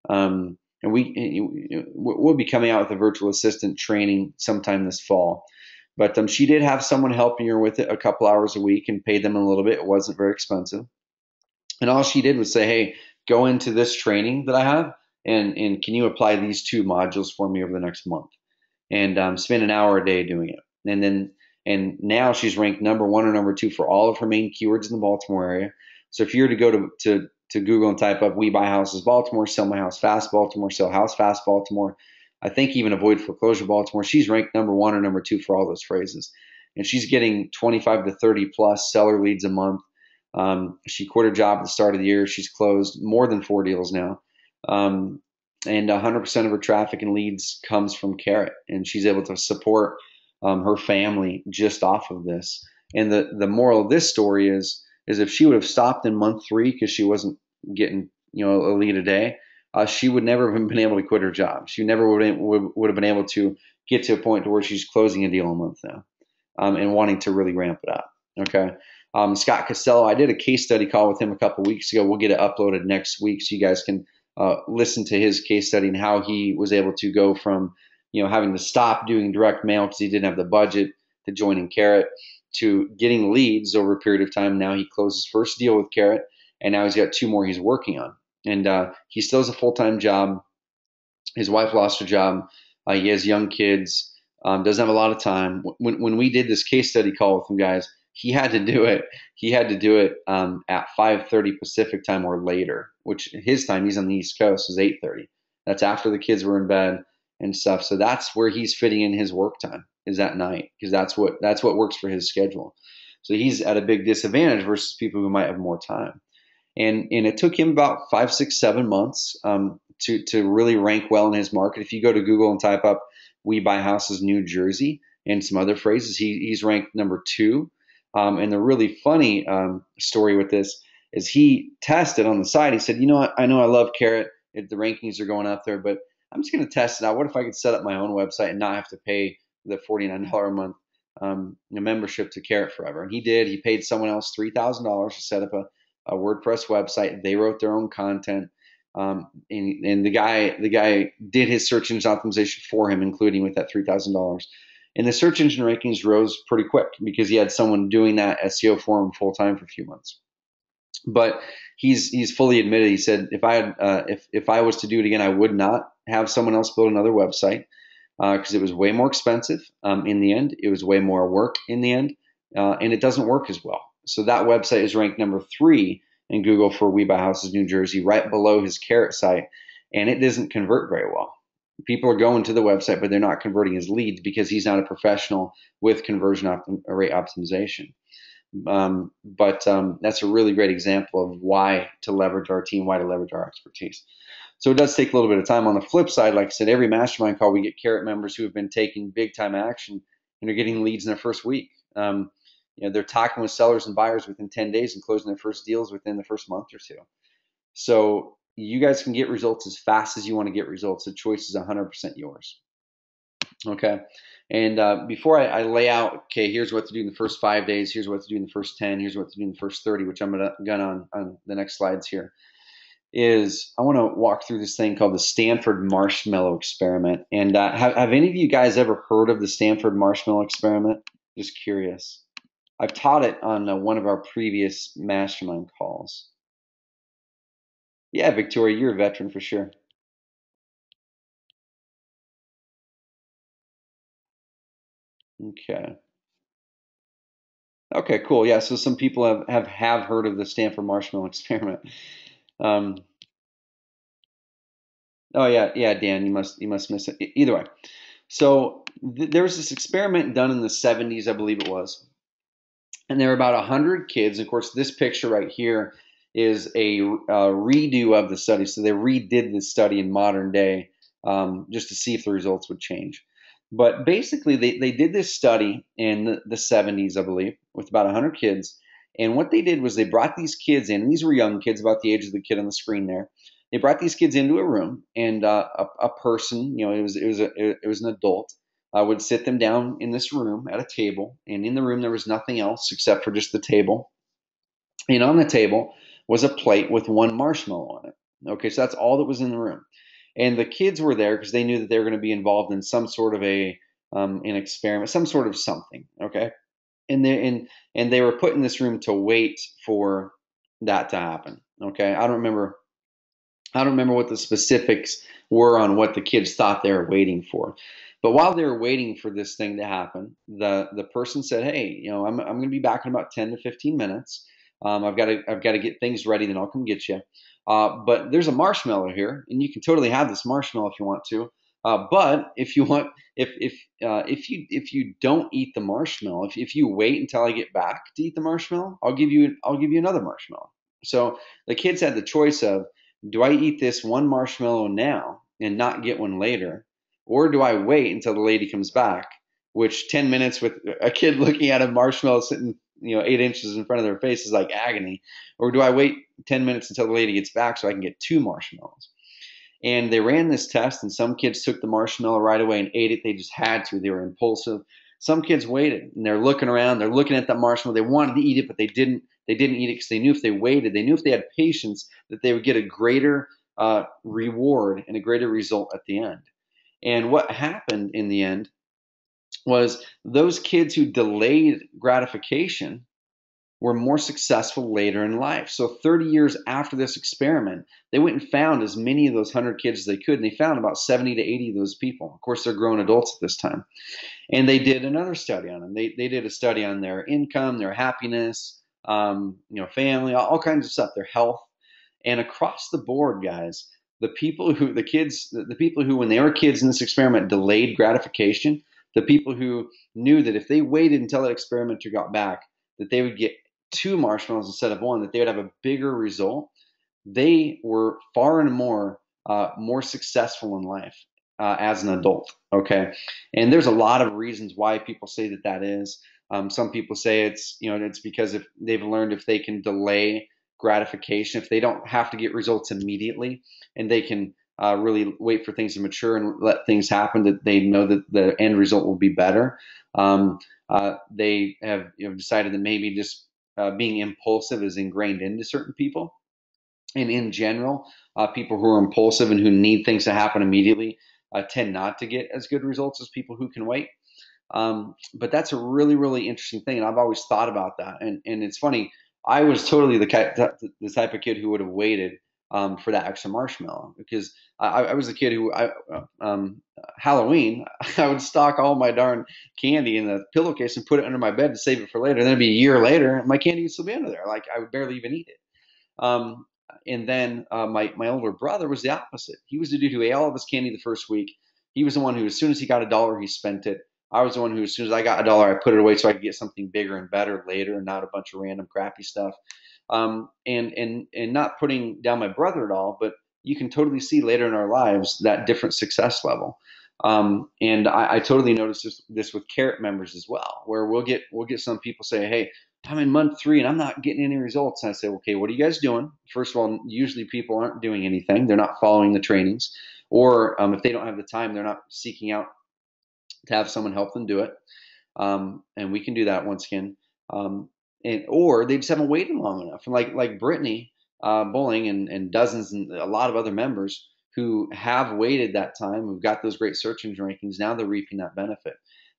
[SPEAKER 1] And we'll be coming out with a virtual assistant training sometime this fall. But she did have someone helping her with it a couple hours a week and paid them a little bit. It wasn't very expensive. And all she did was say, "Hey, go into this training that I have, and can you apply these 2 modules for me over the next month?" And spend an hour a day doing it. And now she's ranked number 1 or number 2 for all of her main keywords in the Baltimore area. So if you were to go to Google and type up "We Buy Houses Baltimore," "Sell My House Fast Baltimore," "Sell House Fast Baltimore," I think even "Avoid Foreclosure Baltimore," she's ranked number 1 or number 2 for all those phrases. And she's getting 25 to 30 plus seller leads a month. She quit her job at the start of the year. She's closed more than 4 deals now. And 100% of her traffic and leads comes from Carrot, and she's able to support her family just off of this. And the moral of this story is if she would have stopped in month 3 because she wasn't getting a lead a day, she would never have been able to quit her job. She never would have been able to get to a point to where she's closing a deal a month now, and wanting to really ramp it up. Okay. Scott Costello, I did a case study call with him a couple weeks ago. We'll get it uploaded next week so you guys can listen to his case study and how he was able to go from having to stop doing direct mail because he didn't have the budget to joining Carrot to getting leads over a period of time. Now he closed his first deal with Carrot, and now he's got 2 more he's working on. And he still has a full-time job. His wife lost her job. He has young kids. Doesn't have a lot of time. When we did this case study call with him, guys, he had to do it. He had to do it at 5:30 Pacific time or later, which his time, he's on the East Coast, is 8:30. That's after the kids were in bed and stuff. So that's where he's fitting in his work time, is at night, because that's what works for his schedule. So he's at a big disadvantage versus people who might have more time. And it took him about 5, 6, 7 months to really rank well in his market. If you go to Google and type up "We Buy Houses New Jersey" and some other phrases, he's ranked number 2. And the really funny story with this is he tested on the side. He said, I know I love Carrot. The rankings are going up there, but I'm just going to test it out. What if I could set up my own website and not have to pay the $49 a month membership to Carrot forever? And he did. He paid someone else $3,000 to set up a WordPress website. They wrote their own content. And the guy did his search engine optimization for him, including with that $3,000. And the search engine rankings rose pretty quick because he had someone doing that SEO for him full time for a few months. But he's fully admitted. He said, if I was to do it again, I would not have someone else build another website because it was way more expensive in the end. It was way more work in the end, and it doesn't work as well. So that website is ranked number 3 in Google for We Buy Houses New Jersey, right below his Carrot site, and it doesn't convert very well. People are going to the website, but they're not converting his leads because he's not a professional with conversion rate optimization. But that's a really great example of why to leverage our team, why to leverage our expertise. So it does take a little bit of time. On the flip side, like I said, every mastermind call, we get Carrot members who have been taking big time action and are getting leads in their first week. They're talking with sellers and buyers within 10 days and closing their first deals within the first month or 2. So you guys can get results as fast as you want to get results. The choice is 100% yours. Okay. And before I lay out, okay, here's what to do in the first 5 days. Here's what to do in the first 10. Here's what to do in the first 30, which I'm going to gun on the next slides here, is I want to walk through this thing called the Stanford Marshmallow Experiment. And have any of you guys ever heard of the Stanford Marshmallow Experiment? Just curious. I've taught it on one of our previous mastermind calls. Yeah, Victoria, you're a veteran for sure. Okay. Okay, cool. Yeah, so some people have heard of the Stanford Marshmallow Experiment. Oh yeah, Dan, you must miss it. Either way, so there was this experiment done in the 70s, I believe it was, and there were about 100 kids. Of course, this picture right here is a redo of the study. So they redid the study in modern day just to see if the results would change. But basically, they did this study in the 70s, I believe, with about 100 kids. And what they did was they brought these kids in, and these were young kids, about the age of the kid on the screen there. They brought these kids into a room, and a person, it was an adult, would sit them down in this room at a table, and in the room there was nothing else except for just the table. And on the table was a plate with 1 marshmallow on it. Okay, so that's all that was in the room. And the kids were there because they knew that they were going to be involved in some sort of an experiment, some sort of something. Okay, and they were put in this room to wait for that to happen. Okay, I don't remember what the specifics were on what the kids thought they were waiting for. But while they were waiting for this thing to happen, the person said, "Hey, I'm going to be back in about 10 to 15 minutes. I've got to get things ready, then I'll come get you. But there's a marshmallow here, and you can totally have this marshmallow if you want to. But if you want, if you don't eat the marshmallow, if you wait until I get back to eat the marshmallow, I'll give you another marshmallow." So the kids had the choice of, do I eat this one marshmallow now and not get one later? Or do I wait until the lady comes back, which 10 minutes with a kid looking at a marshmallow sitting, 8 inches in front of their face is like agony. Or do I wait 10 minutes until the lady gets back so I can get two marshmallows? And they ran this test, and some kids took the marshmallow right away and ate it. They just had to. They were impulsive. Some kids waited, and they're looking around. They're looking at that marshmallow. They wanted to eat it, but they didn't. They didn't eat it because they knew if they waited, they knew if they had patience, that they would get a greater reward and a greater result at the end. And what happened in the end was those kids who delayed gratification were more successful later in life. So 30 years after this experiment, they went and found as many of those 100 kids as they could, and they found about 70 to 80 of those people. Of course, they're grown adults at this time. And they did another study on them. They did a study on their income, their happiness, family, all kinds of stuff, their health. And across the board, guys, the people who, when they were kids in this experiment, delayed gratification, the people who knew that if they waited until that experimenter got back, that they would get two marshmallows instead of one, that they would have a bigger result, they were far and more successful in life as an adult. Okay, and there's a lot of reasons why people say that is. Some people say it's because if they've learned if they can delay gratification, if they don't have to get results immediately, and they can really wait for things to mature and let things happen, that they know that the end result will be better. They have decided that maybe just being impulsive is ingrained into certain people. And in general, people who are impulsive and who need things to happen immediately tend not to get as good results as people who can wait. But that's a really, really interesting thing. And I've always thought about that. And it's funny, I was totally the type of kid who would have waited for that extra marshmallow, because I was a kid who, Halloween, I would stock all my darn candy in the pillowcase and put it under my bed to save it for later. And then it'd be a year later, and my candy would still be under there. Like, I would barely even eat it. And then my older brother was the opposite. He was the dude who ate all of his candy the first week. He was the one who, as soon as he got $1, he spent it. I was the one who, as soon as I got $1, I put it away so I could get something bigger and better later, and not a bunch of random crappy stuff. And not putting down my brother at all, but you can totally see later in our lives that different success level. And I totally noticed this with Carrot members as well, where we'll get some people say, "Hey, I'm in month 3 and I'm not getting any results." And I say, "Okay, what are you guys doing?" First of all, usually people aren't doing anything. They're not following the trainings, or if they don't have the time, they're not seeking out to have someone help them do it. And we can do that once again. Or they just haven't waited long enough. And like Brittany Bowling and dozens and a lot of other members who have waited that time, who've got those great search engine rankings, now they're reaping that benefit.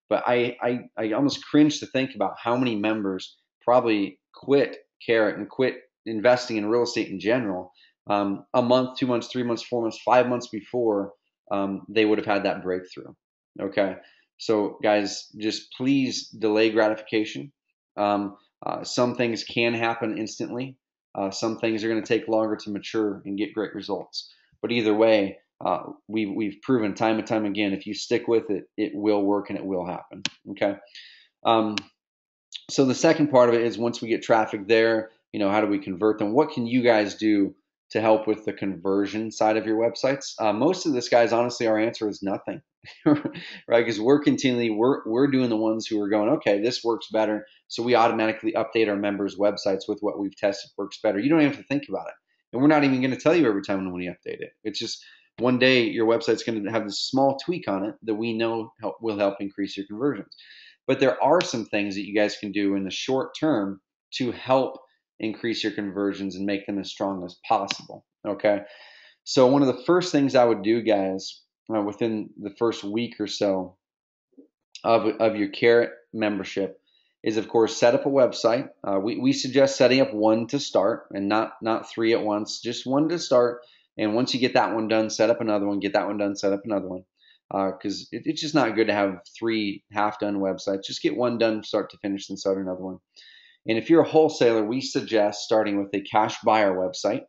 [SPEAKER 1] But I almost cringe to think about how many members probably quit Carrot and quit investing in real estate in general a month, 2 months, 3 months, 4 months, 5 months before they would have had that breakthrough. Okay. So guys, just please delay gratification. Some things can happen instantly. Some things are going to take longer to mature and get great results. But either way, we've proven time and time again, if you stick with it, it will work and it will happen. Okay. So the second part of it is, once we get traffic there, how do we convert them? What can you guys do to help with the conversion side of your websites? Most of this, guys, honestly, our answer is nothing, right? Because we're doing the ones who are going, okay, this works better. So we automatically update our members' websites with what we've tested works better. You don't even have to think about it. And we're not even going to tell you every time when we update it. It's just one day your website's going to have this small tweak on it that we know will help increase your conversions. But there are some things that you guys can do in the short term to help increase your conversions and make them as strong as possible. Okay. So one of the first things I would do, guys, within the first week or so of your Carrot membership is, of course, set up a website. We suggest setting up one to start, and not 3 at once, just one to start. And once you get that one done, set up another one, get that one done, set up another one. Because it's just not good to have 3 half-done websites. Just get one done start to finish, then start another one. And if you're a wholesaler, we suggest starting with a cash buyer website.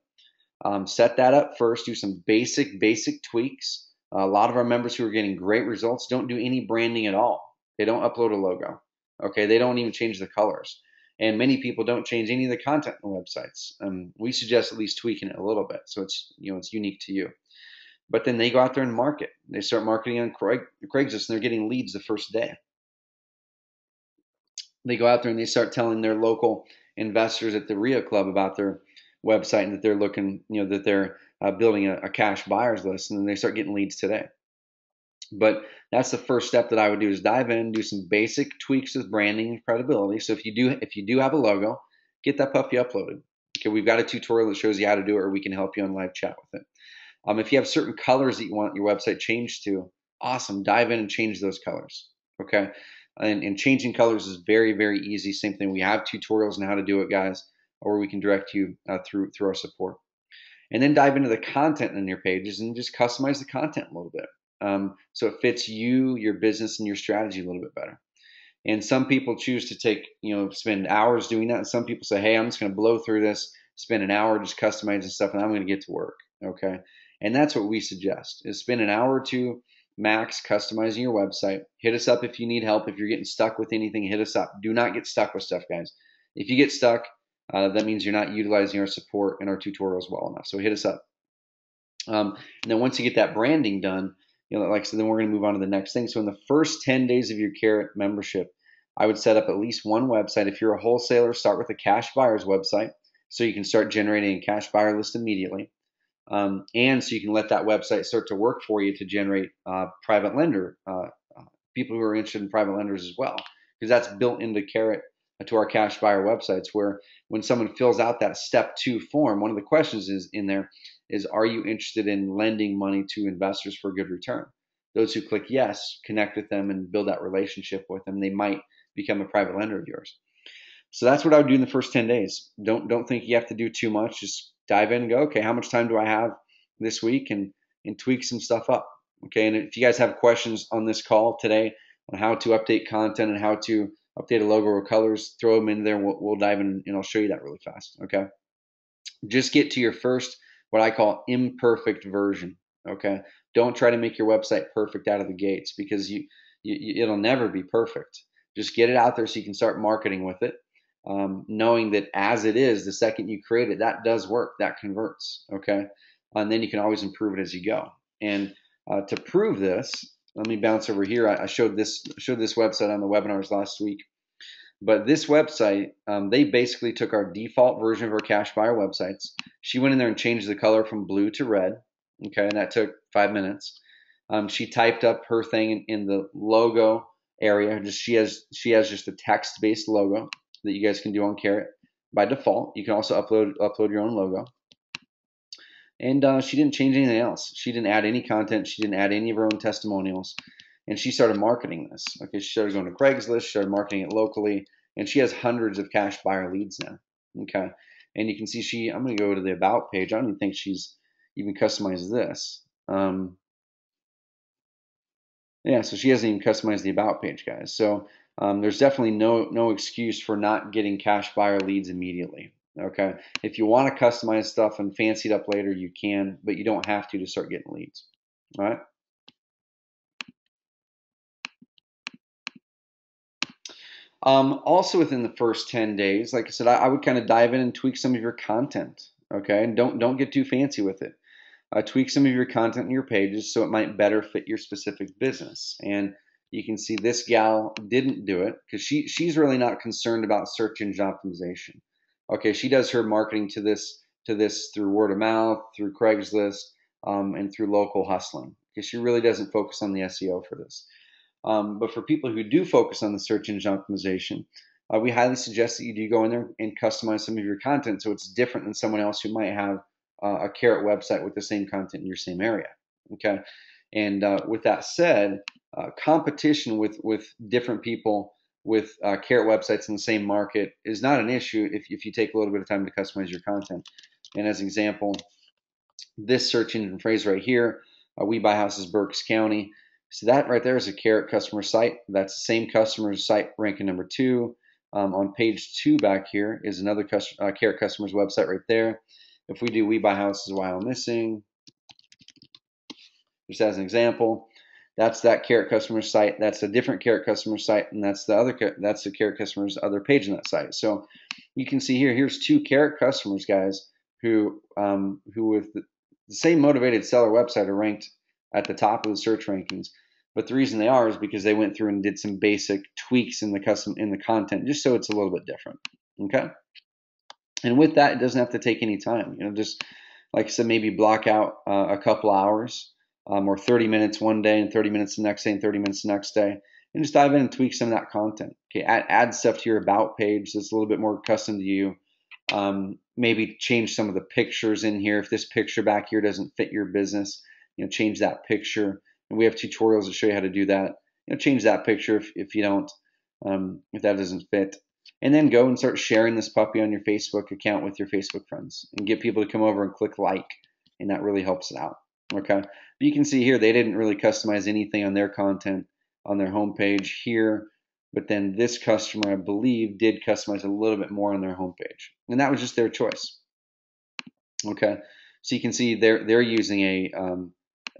[SPEAKER 1] Set that up first. Do some basic tweaks. A lot of our members who are getting great results don't do any branding at all. They don't upload a logo. Okay, they don't even change the colors. And many people don't change any of the content on the websites. We suggest at least tweaking it a little bit so it's unique to you. But then they go out there and market. They start marketing on Craigslist, and they're getting leads the first day. They go out there and they start telling their local investors at the RIA Club about their website and that they're looking, that they're building a cash buyers list, and then they start getting leads today. But that's the first step that I would do, is dive in, do some basic tweaks with branding and credibility. So if you do have a logo, get that puppy uploaded. Okay, we've got a tutorial that shows you how to do it, or we can help you on live chat with it. If you have certain colors that you want your website changed to, awesome. Dive in and change those colors. Okay. And changing colors is very, very easy. Same thing. We have tutorials on how to do it, guys, or we can direct you through our support. And then dive into the content in your pages and just customize the content a little bit. So it fits you, your business, and your strategy a little bit better. And some people choose to spend hours doing that. And some people say, hey, I'm just going to blow through this, spend an hour just customizing stuff, and I'm going to get to work. Okay. And that's what we suggest, is spend an hour or two max customizing your website. Hit us up if you need help. If you're getting stuck with anything, hit us up. Do not get stuck with stuff, guys. If you get stuck, that means you're not utilizing our support and our tutorials well enough. So hit us up. And then once you get that branding done, like I said, then we're going to move on to the next thing. So in the first 10 days of your Carrot membership, I would set up at least one website. If you're a wholesaler, start with a cash buyer's website so you can start generating a cash buyer list immediately. And so you can let that website start to work for you to generate private lender, people who are interested in private lenders as well, because that's built into Carrot, to our cash buyer websites, where when someone fills out that step 2 form, one of the questions is in there is, are you interested in lending money to investors for a good return? Those who click yes, connect with them and build that relationship with them. They might become a private lender of yours. So that's what I would do in the first 10 days. Don't think you have to do too much. Just dive in and go, okay, how much time do I have this week, and tweak some stuff up. Okay. And if you guys have questions on this call today on how to update content and how to update a logo or colors, throw them in there. We'll dive in and I'll show you that really fast. Okay. Just get to your first, what I call imperfect version. Okay. Don't try to make your website perfect out of the gates, because it'll never be perfect. Just get it out there so you can start marketing with it. Knowing that as it is, the second you create it, that does work, that converts. Okay. And then you can always improve it as you go. And to prove this, let me bounce over here. I showed this website on the webinars last week. But this website, they basically took our default version of our cash buyer websites. She went in there and changed the color from blue to red. Okay, and that took 5 minutes. She typed up her thing in the logo area. She has just a text-based logo that you guys can do on Carrot by default. You can also upload your own logo. And she didn't change anything else. She didn't add any content. She didn't add any of her own testimonials. And she started marketing this. Okay, she started going to Craigslist, started marketing it locally, and she has hundreds of cash buyer leads now. Okay, and you can see I'm going to go to the About page. I don't even think she's even customized this. Yeah, so she hasn't even customized the About page, guys. So there's definitely no excuse for not getting cash buyer leads immediately. Okay, if you want to customize stuff and fancy it up later, you can, but you don't have to start getting leads. All right. Also within the first 10 days, like I said, I would kind of dive in and tweak some of your content. Okay, and don't get too fancy with it. Tweak some of your content in your pages so it might better fit your specific business. And you can see this gal didn't do it because she's really not concerned about search engine optimization. Okay, she does her marketing to this through word of mouth, through Craigslist, and through local hustling, because she really doesn't focus on the SEO for this. But for people who do focus on the search engine optimization, we highly suggest that you do go in there and customize some of your content so it's different than someone else who might have a Carrot website with the same content in your same area. Okay, and with that said, competition with different people with Carrot websites in the same market is not an issue if you take a little bit of time to customize your content. And as an example, this search engine phrase right here, we buy houses Berks County. So that right there is a Carrot customer site. That's the same customer's site ranking number 2. On page 2 back here is another Carrot customer's website right there. If we do we buy houses while missing, just as an example, That's that carrot customer site. That's a different carrot customer site, and that's the carrot customer's other page on that site. So you can see here. Here's 2 carrot customers, guys, who with the same motivated seller website are ranked at the top of the search rankings. But the reason they are is because they went through and did some basic tweaks in the content, just so it's a little bit different. Okay. And with that, it doesn't have to take any time. Just like I said, maybe block out a couple hours, or 30 minutes one day and 30 minutes the next day and 30 minutes the next day, and just dive in and tweak some of that content. Okay, add stuff to your about page that's a little bit more custom to you. Maybe change some of the pictures in here. If this picture back here doesn't fit your business, change that picture. And we have tutorials that show you how to do that. Change that picture if you don't, if that doesn't fit. And then go and start sharing this puppy on your Facebook account with your Facebook friends and get people to come over and click like, and that really helps it out. Okay, but you can see here they didn't really customize anything on their content on their homepage here, but then this customer, I believe, did customize a little bit more on their homepage, and that was just their choice. Okay, so you can see they're using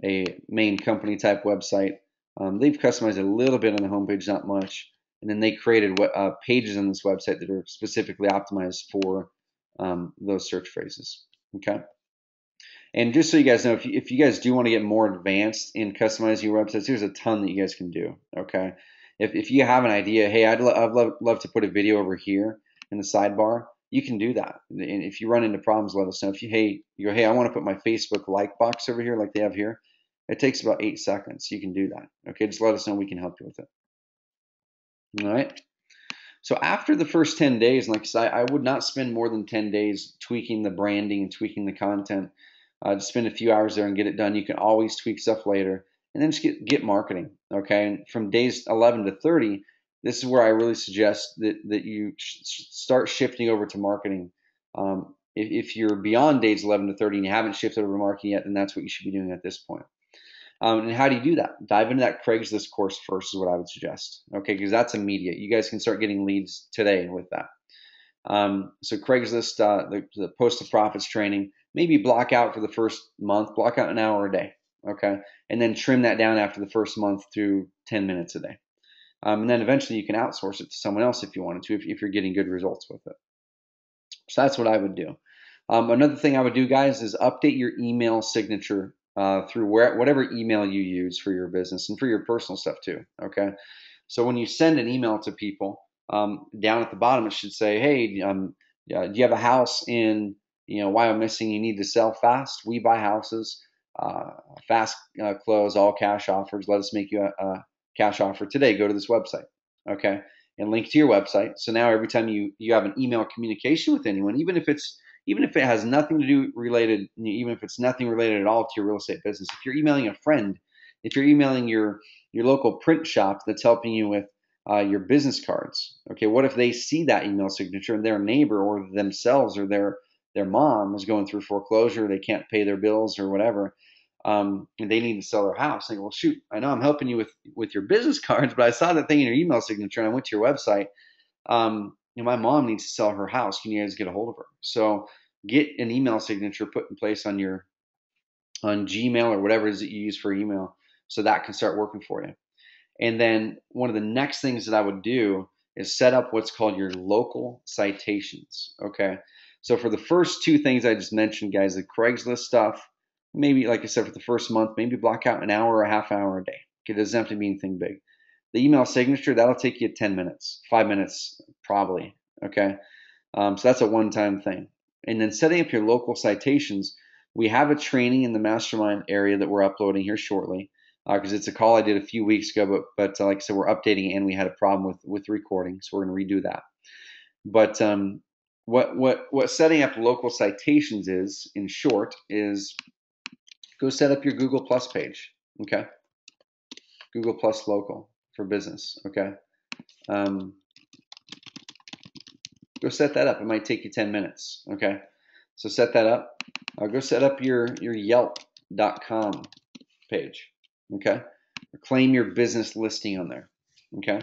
[SPEAKER 1] a main company type website. They've customized a little bit on the homepage, not much. And then they created pages on this website that are specifically optimized for those search phrases. Okay. And just so you guys know, if you guys do want to get more advanced in customizing your websites, there's a ton that you guys can do. Okay. If you have an idea, hey, I'd love to put a video over here in the sidebar, you can do that. And if you run into problems, let us know. If you go, hey, I want to put my Facebook like box over here like they have here. It takes about 8 seconds. You can do that. Okay. Just let us know. We can help you with it. All right. So after the first 10 days, like I said, I would not spend more than 10 days tweaking the branding and tweaking the content. Just spend a few hours there and get it done. You can always tweak stuff later, and then just get marketing. Okay. And from days 11 to 30, this is where I really suggest that you start shifting over to marketing. If you're beyond days 11 to 30 and you haven't shifted over to marketing yet, then that's what you should be doing at this point. And how do you do that? Dive into that Craigslist course first is what I would suggest. Okay, because that's immediate. You guys can start getting leads today with that. So Craigslist, the Post to Profits training, maybe block out for the first month, block out an hour a day. Okay, and then trim that down after the first month to 10 minutes a day. And then eventually you can outsource it to someone else if you wanted to, if you're getting good results with it. So that's what I would do. Another thing I would do, guys, is update your email signature through whatever email you use for your business and for your personal stuff too. Okay, so when you send an email to people, down at the bottom it should say, "Hey, do you have a house in Wyomissing you need to sell fast? We buy houses, fast close, all cash offers. Let us make you a cash offer today. Go to this website." Okay, and link to your website. So now every time you have an email communication with anyone, even if it has nothing to do related, even if it's nothing related at all to your real estate business, if you're emailing a friend, if you're emailing your local print shop that's helping you with your business cards, okay, what if they see that email signature and their neighbor or themselves or their mom is going through foreclosure, they can't pay their bills or whatever, and they need to sell their house? They go, well, shoot, I know I'm helping you with your business cards, but I saw that thing in your email signature and I went to your website. My mom needs to sell her house. Can you guys get a hold of her? So get an email signature put in place on Gmail or whatever it is that you use for email, so that can start working for you. And then one of the next things that I would do is set up what's called your local citations. Okay. So for the first 2 things I just mentioned, guys, the Craigslist stuff, maybe, like I said, for the first month, maybe block out an hour or a half hour a day. It doesn't have to be anything big. The email signature, that'll take you 10 minutes, 5 minutes probably. Okay. So that's a one-time thing. And then setting up your local citations, we have a training in the Mastermind area that we're uploading here shortly, because it's a call I did a few weeks ago, but like I said, we're updating it and we had a problem with recording, so we're going to redo that. But what setting up local citations is, in short, is go set up your Google Plus page. Okay, Google Plus local for business. Okay, go set that up. It might take you 10 minutes. Okay, so set that up. Go set up your Yelp.com page. Okay, claim your business listing on there. Okay,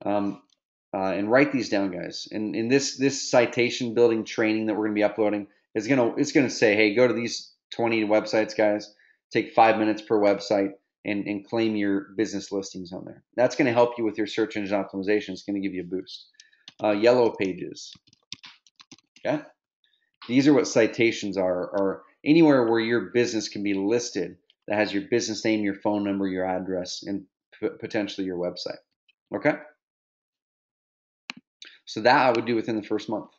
[SPEAKER 1] and write these down, guys. And in this citation building training that we're going to be uploading, it's gonna say, hey, go to these 20 websites, guys. Take 5 minutes per website. and claim your business listings on there. That's going to help you with your search engine optimization. It's going to give you a boost. Yellow pages. Okay. These are what citations are, or anywhere where your business can be listed that has your business name, your phone number, your address, and potentially your website. Okay. So that I would do within the first month.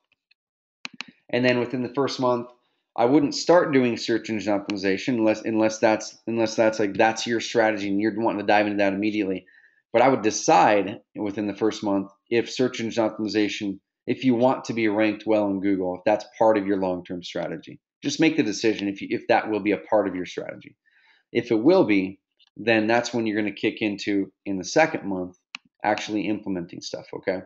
[SPEAKER 1] And then within the first month, I wouldn't start doing search engine optimization unless that's your strategy and you're wanting to dive into that immediately. But I would decide within the first month if search engine optimization, if you want to be ranked well in Google, if that's part of your long-term strategy. Just make the decision if that will be a part of your strategy. If it will be, then that's when you're going to kick into, in the second month, actually implementing stuff, okay?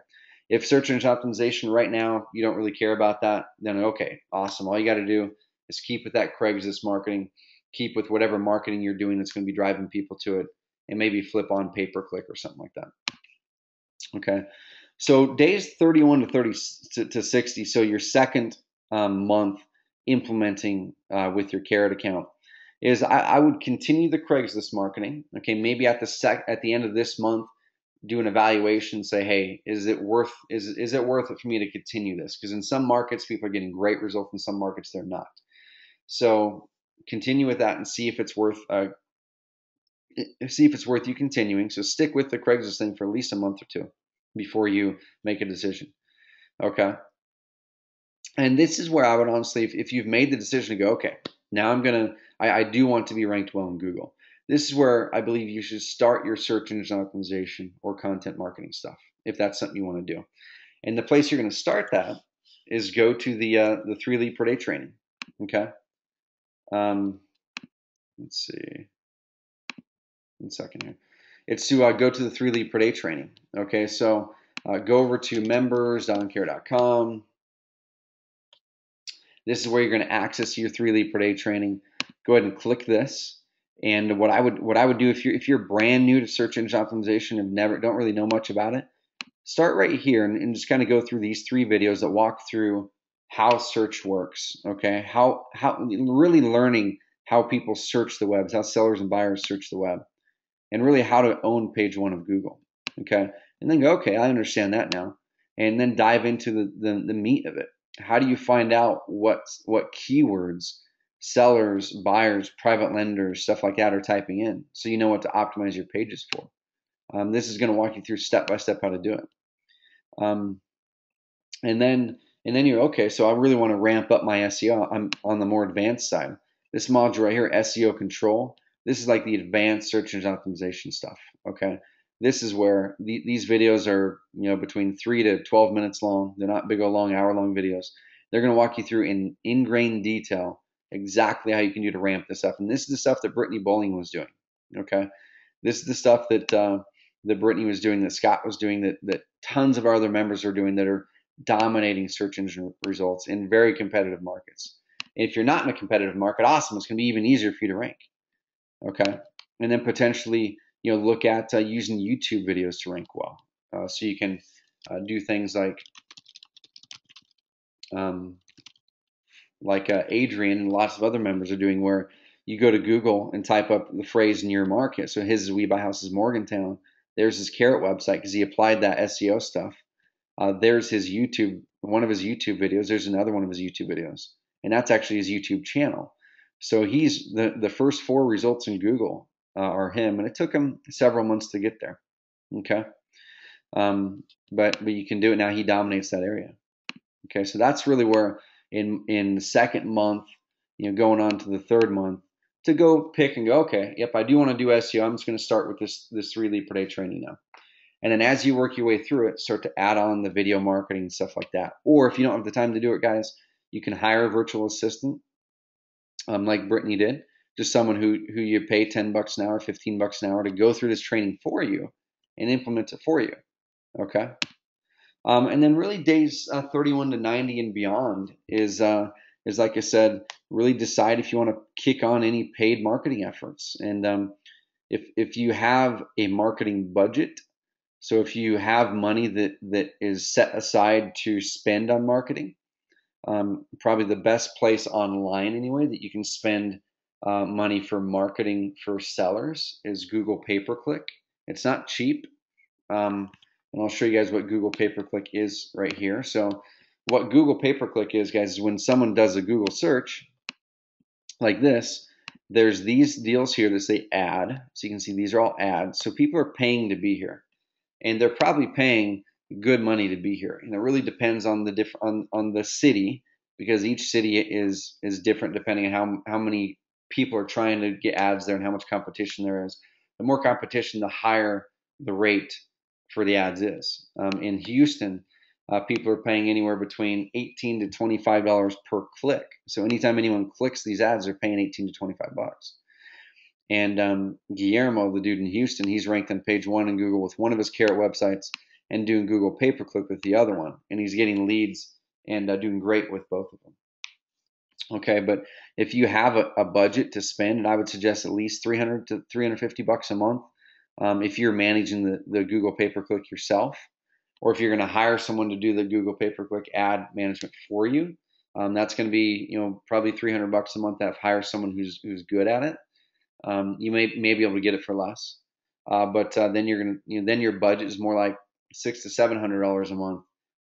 [SPEAKER 1] If search engine optimization right now, you don't really care about that, then okay, awesome. All you got to do is keep with that Craigslist marketing, keep with whatever marketing you're doing that's going to be driving people to it, and maybe flip on pay-per-click or something like that. Okay, so days 31 to 60, so your second month implementing with your Carrot account, is I would continue the Craigslist marketing. Okay, maybe at the end of this month, do an evaluation, say, hey, is it worth it for me to continue this? Because in some markets, people are getting great results. In some markets, they're not. So continue with that and see if it's worth you continuing. So stick with the Craigslist thing for at least a month or two before you make a decision. Okay. And this is where I would honestly, if you've made the decision to go, okay, now I do want to be ranked well in Google. This is where I believe you should start your search engine optimization or content marketing stuff, if that's something you want to do. And the place you're going to start that is go to the 3 lead per day training. Okay. Let's see. 1 second here. It's to go to the 3 lead per day training. Okay. So go over to members.carrot.com. This is where you're going to access your 3 lead per day training. Go ahead and click this. And what I would do if you're brand new to search engine optimization and don't really know much about it, start right here and just kind of go through these 3 videos that walk through how search works. Okay, how really learning how people search the web, how sellers and buyers search the web, and really how to own page 1 of Google. Okay, and then go, okay, I understand that now, and then dive into the meat of it. How do you find out what keywords sellers, buyers, private lenders, stuff like that are typing in, so you know what to optimize your pages for? This is going to walk you through step by step how to do it. And then you're okay. So I really want to ramp up my SEO. I'm on the more advanced side. This module right here, SEO control. This is like the advanced search engine optimization stuff. Okay, this is where these videos are between 3 to 12 minutes long. They're not big old long hour-long videos. They're going to walk you through in ingrained detail exactly how you can do to ramp this up. And this is the stuff that Brittany Bowling was doing. Okay, this is the stuff that Brittany was doing, that Scott was doing, that tons of our other members are doing, that are dominating search engine results in very competitive markets. And if you're not in a competitive market, awesome, it's going to be even easier for you to rank. Okay, and then potentially look at using YouTube videos to rank well. So you can do things like Adrian and lots of other members are doing, where you go to Google and type up the phrase in your market. So his is We Buy Houses Morgantown. There's his Carrot website because he applied that SEO stuff. There's his YouTube, one of his YouTube videos. There's another one of his YouTube videos, and that's actually his YouTube channel. So he's the first 4 results in Google are him, and it took him several months to get there. Okay, but you can do it now. He dominates that area. Okay, so that's really where in the second month, going on to the third month, to go pick and go, okay, if I do want to do SEO, I'm just going to start with this 3 lead per day training now. And then as you work your way through it, start to add on the video marketing and stuff like that. Or if you don't have the time to do it, guys, you can hire a virtual assistant, like Brittany did, just someone who you pay $10 an hour, $15 an hour to go through this training for you and implement it for you. Okay. And then really days 31 to 90 and beyond is like I said, really decide if you want to kick on any paid marketing efforts. And if you have a marketing budget, so if you have money that is set aside to spend on marketing, probably the best place online anyway that you can spend money for marketing for sellers is Google pay-per-click. It's not cheap. And I'll show you guys what Google pay-per-click is right here. So what Google pay-per-click is, guys, is when someone does a Google search like this, there's these deals here that say ad. So you can see these are all ads. So people are paying to be here, and they're probably paying good money to be here. And it really depends on the on the city, because each city is different depending on how many people are trying to get ads there and how much competition there is. The more competition, the higher the rate for the ads is. In Houston, people are paying anywhere between $18 to $25 per click. So anytime anyone clicks these ads, they're paying 18 to 25 bucks. And Guillermo, the dude in Houston, he's ranked on page 1 in Google with one of his carrot websites and doing Google pay-per-click with the other one. And he's getting leads and doing great with both of them. Okay, but if you have a budget to spend, and I would suggest at least 300 to 350 bucks a month, if you're managing the Google pay-per-click yourself, or if you're going to hire someone to do the Google pay-per-click ad management for you, that's going to be probably 300 bucks a month to hire someone who's good at it. You may be able to get it for less, but then you're gonna then your budget is more like $600 to $700 a month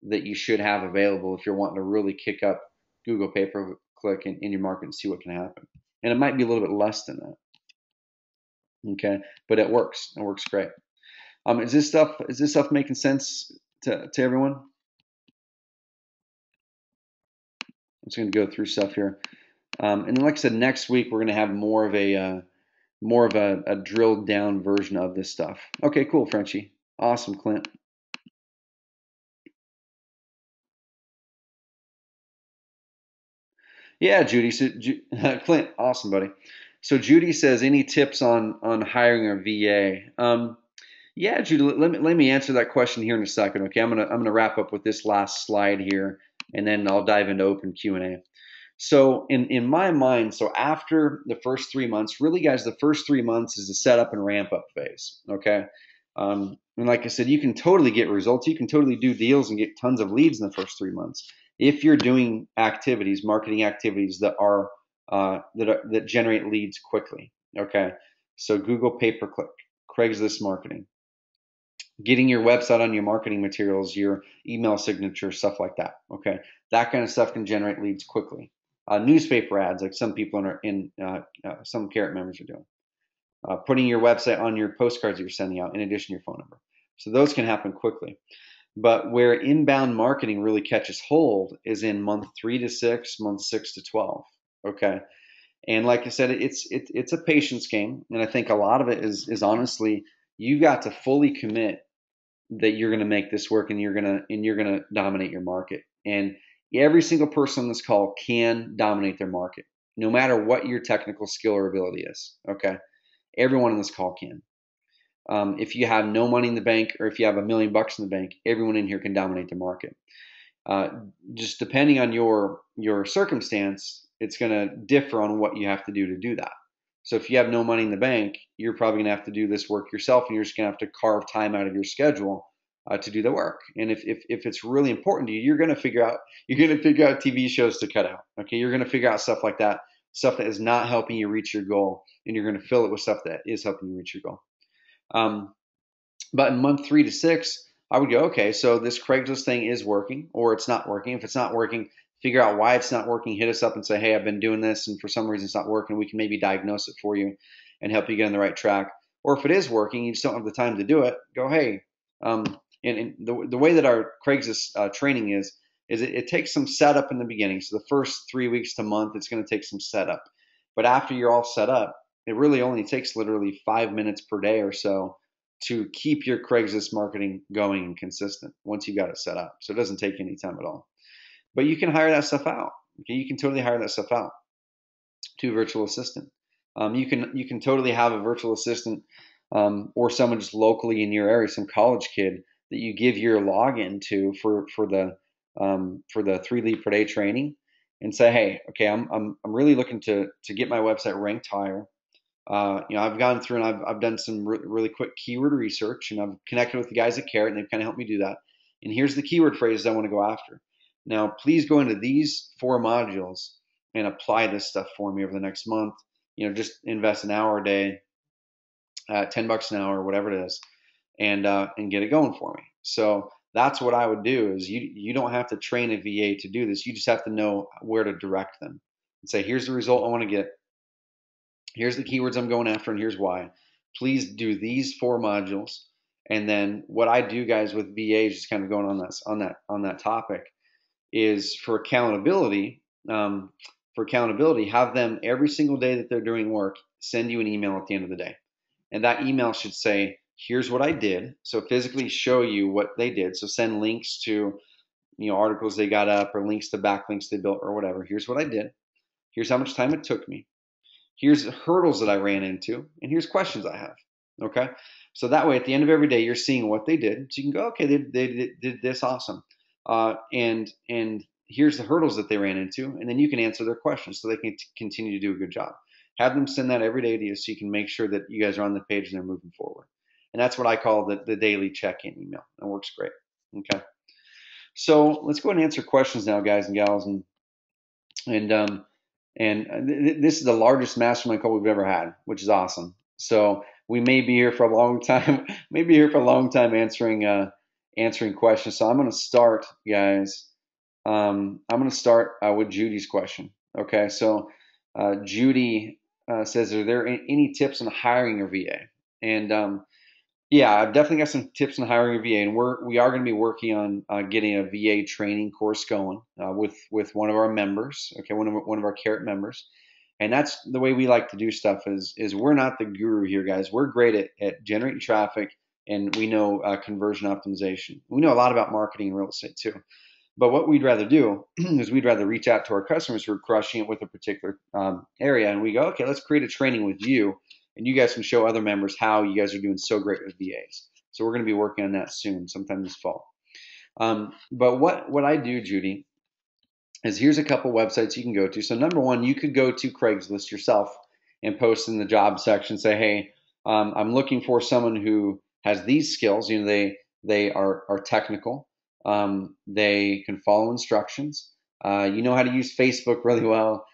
[SPEAKER 1] that you should have available if you're wanting to really kick up Google pay-per-click in your market and see what can happen. And it might be a little bit less than that. Okay, but it works. It works great. Is this stuff making sense to everyone? I'm just going to go through stuff here, and then like I said, next week we're going to have more of a drilled down version of this stuff. Okay, cool, Frenchie. Awesome, Clint. Yeah, Judy. So, Clint, awesome, buddy. So Judy says, any tips on hiring a VA? Yeah, Judy. Let me answer that question here in a second. Okay, I'm gonna wrap up with this last slide here, and then I'll dive into open Q&A. So in my mind, so after the first 3 months, really, guys, the first 3 months is the setup and ramp up phase. Okay. And like I said, you can totally get results. You can totally do deals and get tons of leads in the first 3 months if you're doing activities, marketing activities that that generate leads quickly. Okay. So Google pay-per-click, Craigslist marketing, getting your website on your marketing materials, your email signature, stuff like that. Okay. That kind of stuff can generate leads quickly. Newspaper ads, like some people some Carrot members are doing. Putting your website on your postcards that you're sending out in addition to your phone number. So those can happen quickly. But where inbound marketing really catches hold is in month 3 to 6, month 6 to 12. Okay. And like I said, it's a patience game. And I think a lot of it is honestly, you got to fully commit that you're going to make this work, and you're going to dominate your market. And every single person on this call can dominate their market, no matter what your technical skill or ability is. Okay. Everyone on this call can. If you have no money in the bank, or if you have $1 million in the bank, everyone in here can dominate the market. Just depending on your circumstance, it's going to differ on what you have to do that. So if you have no money in the bank, you're probably going to have to do this work yourself, and you're just going to have to carve time out of your schedule to do the work. And if it's really important to you, you're going to figure out TV shows to cut out. Okay, you're going to figure out stuff like that, stuff that is not helping you reach your goal, and you're going to fill it with stuff that is helping you reach your goal. But in month 3 to 6, I would go, okay, so this Craigslist thing is working, or it's not working. If it's not working, figure out why it's not working. Hit us up and say, hey, I've been doing this, and for some reason it's not working. We can maybe diagnose it for you and help you get on the right track. Or if it is working, you just don't have the time to do it, go, hey, and the way that our Craigslist training is it takes some setup in the beginning. So the first 3 weeks to month, it's going to take some setup. But after you're all set up, it really only takes literally 5 minutes per day or so to keep your Craigslist marketing going and consistent once you got it set up. So it doesn't take any time at all. But you can hire that stuff out. Okay, you can totally hire that stuff out to a virtual assistant. You can totally have a virtual assistant or someone just locally in your area, some college kid that you give your login to for the 3 lead per day training, and say, hey, okay, I'm really looking to get my website ranked higher. I've gone through and I've done some really quick keyword research, and I've connected with the guys at Carrot, and they've kind of helped me do that. And here's the keyword phrases I want to go after. Now, please go into these 4 modules and apply this stuff for me over the next month. just invest an hour a day, $10 an hour, whatever it is, and get it going for me. So that's what I would do. Is you don't have to train a VA to do this. You just have to know where to direct them and say, here's the result I want to get. Here's the keywords I'm going after, and here's why. Please do these 4 modules. And then what I do, guys, with VAs, just kind of going on that topic, is for accountability. Have them every single day that they're doing work send you an email at the end of the day, and that email should say, "Here's what I did." So physically show you what they did. So send links to articles they got up, or links to backlinks they built, or whatever. Here's what I did. Here's how much time it took me. Here's hurdles that I ran into, and here's questions I have. Okay, so that way at the end of every day you're seeing what they did, so you can go, okay, they did this, awesome, and here's the hurdles that they ran into, and then you can answer their questions so they can continue to do a good job. Have them send that every day to you so you can make sure that you guys are on the page and they're moving forward. And that's what I call the daily check-in email. It works great. Okay, so let's go ahead and answer questions now, guys and gals, and this is the largest mastermind call we've ever had, which is awesome. So we may be here for a long time, answering questions. So I'm going to start, guys. I'm going to start with Judy's question. Okay, so Judy says, "Are there any tips on hiring a VA?" And yeah, I've definitely got some tips on hiring a VA, and we are going to be working on getting a VA training course going with one of our members. Okay, one of our Carrot members, and that's the way we like to do stuff. Is we're not the guru here, guys. We're great at generating traffic, and we know conversion optimization. We know a lot about marketing and real estate too. But what we'd rather do is we'd rather reach out to our customers who are crushing it with a particular area, and we go, okay, let's create a training with you, and you guys can show other members how you guys are doing so great with VAs. So we're going to be working on that soon, sometime this fall. But what I do, Judy, is here's a couple websites you can go to. So number one, you could go to Craigslist yourself and post in the job section, say, hey, I'm looking for someone who has these skills. They are technical. They can follow instructions. You know how to use Facebook really well.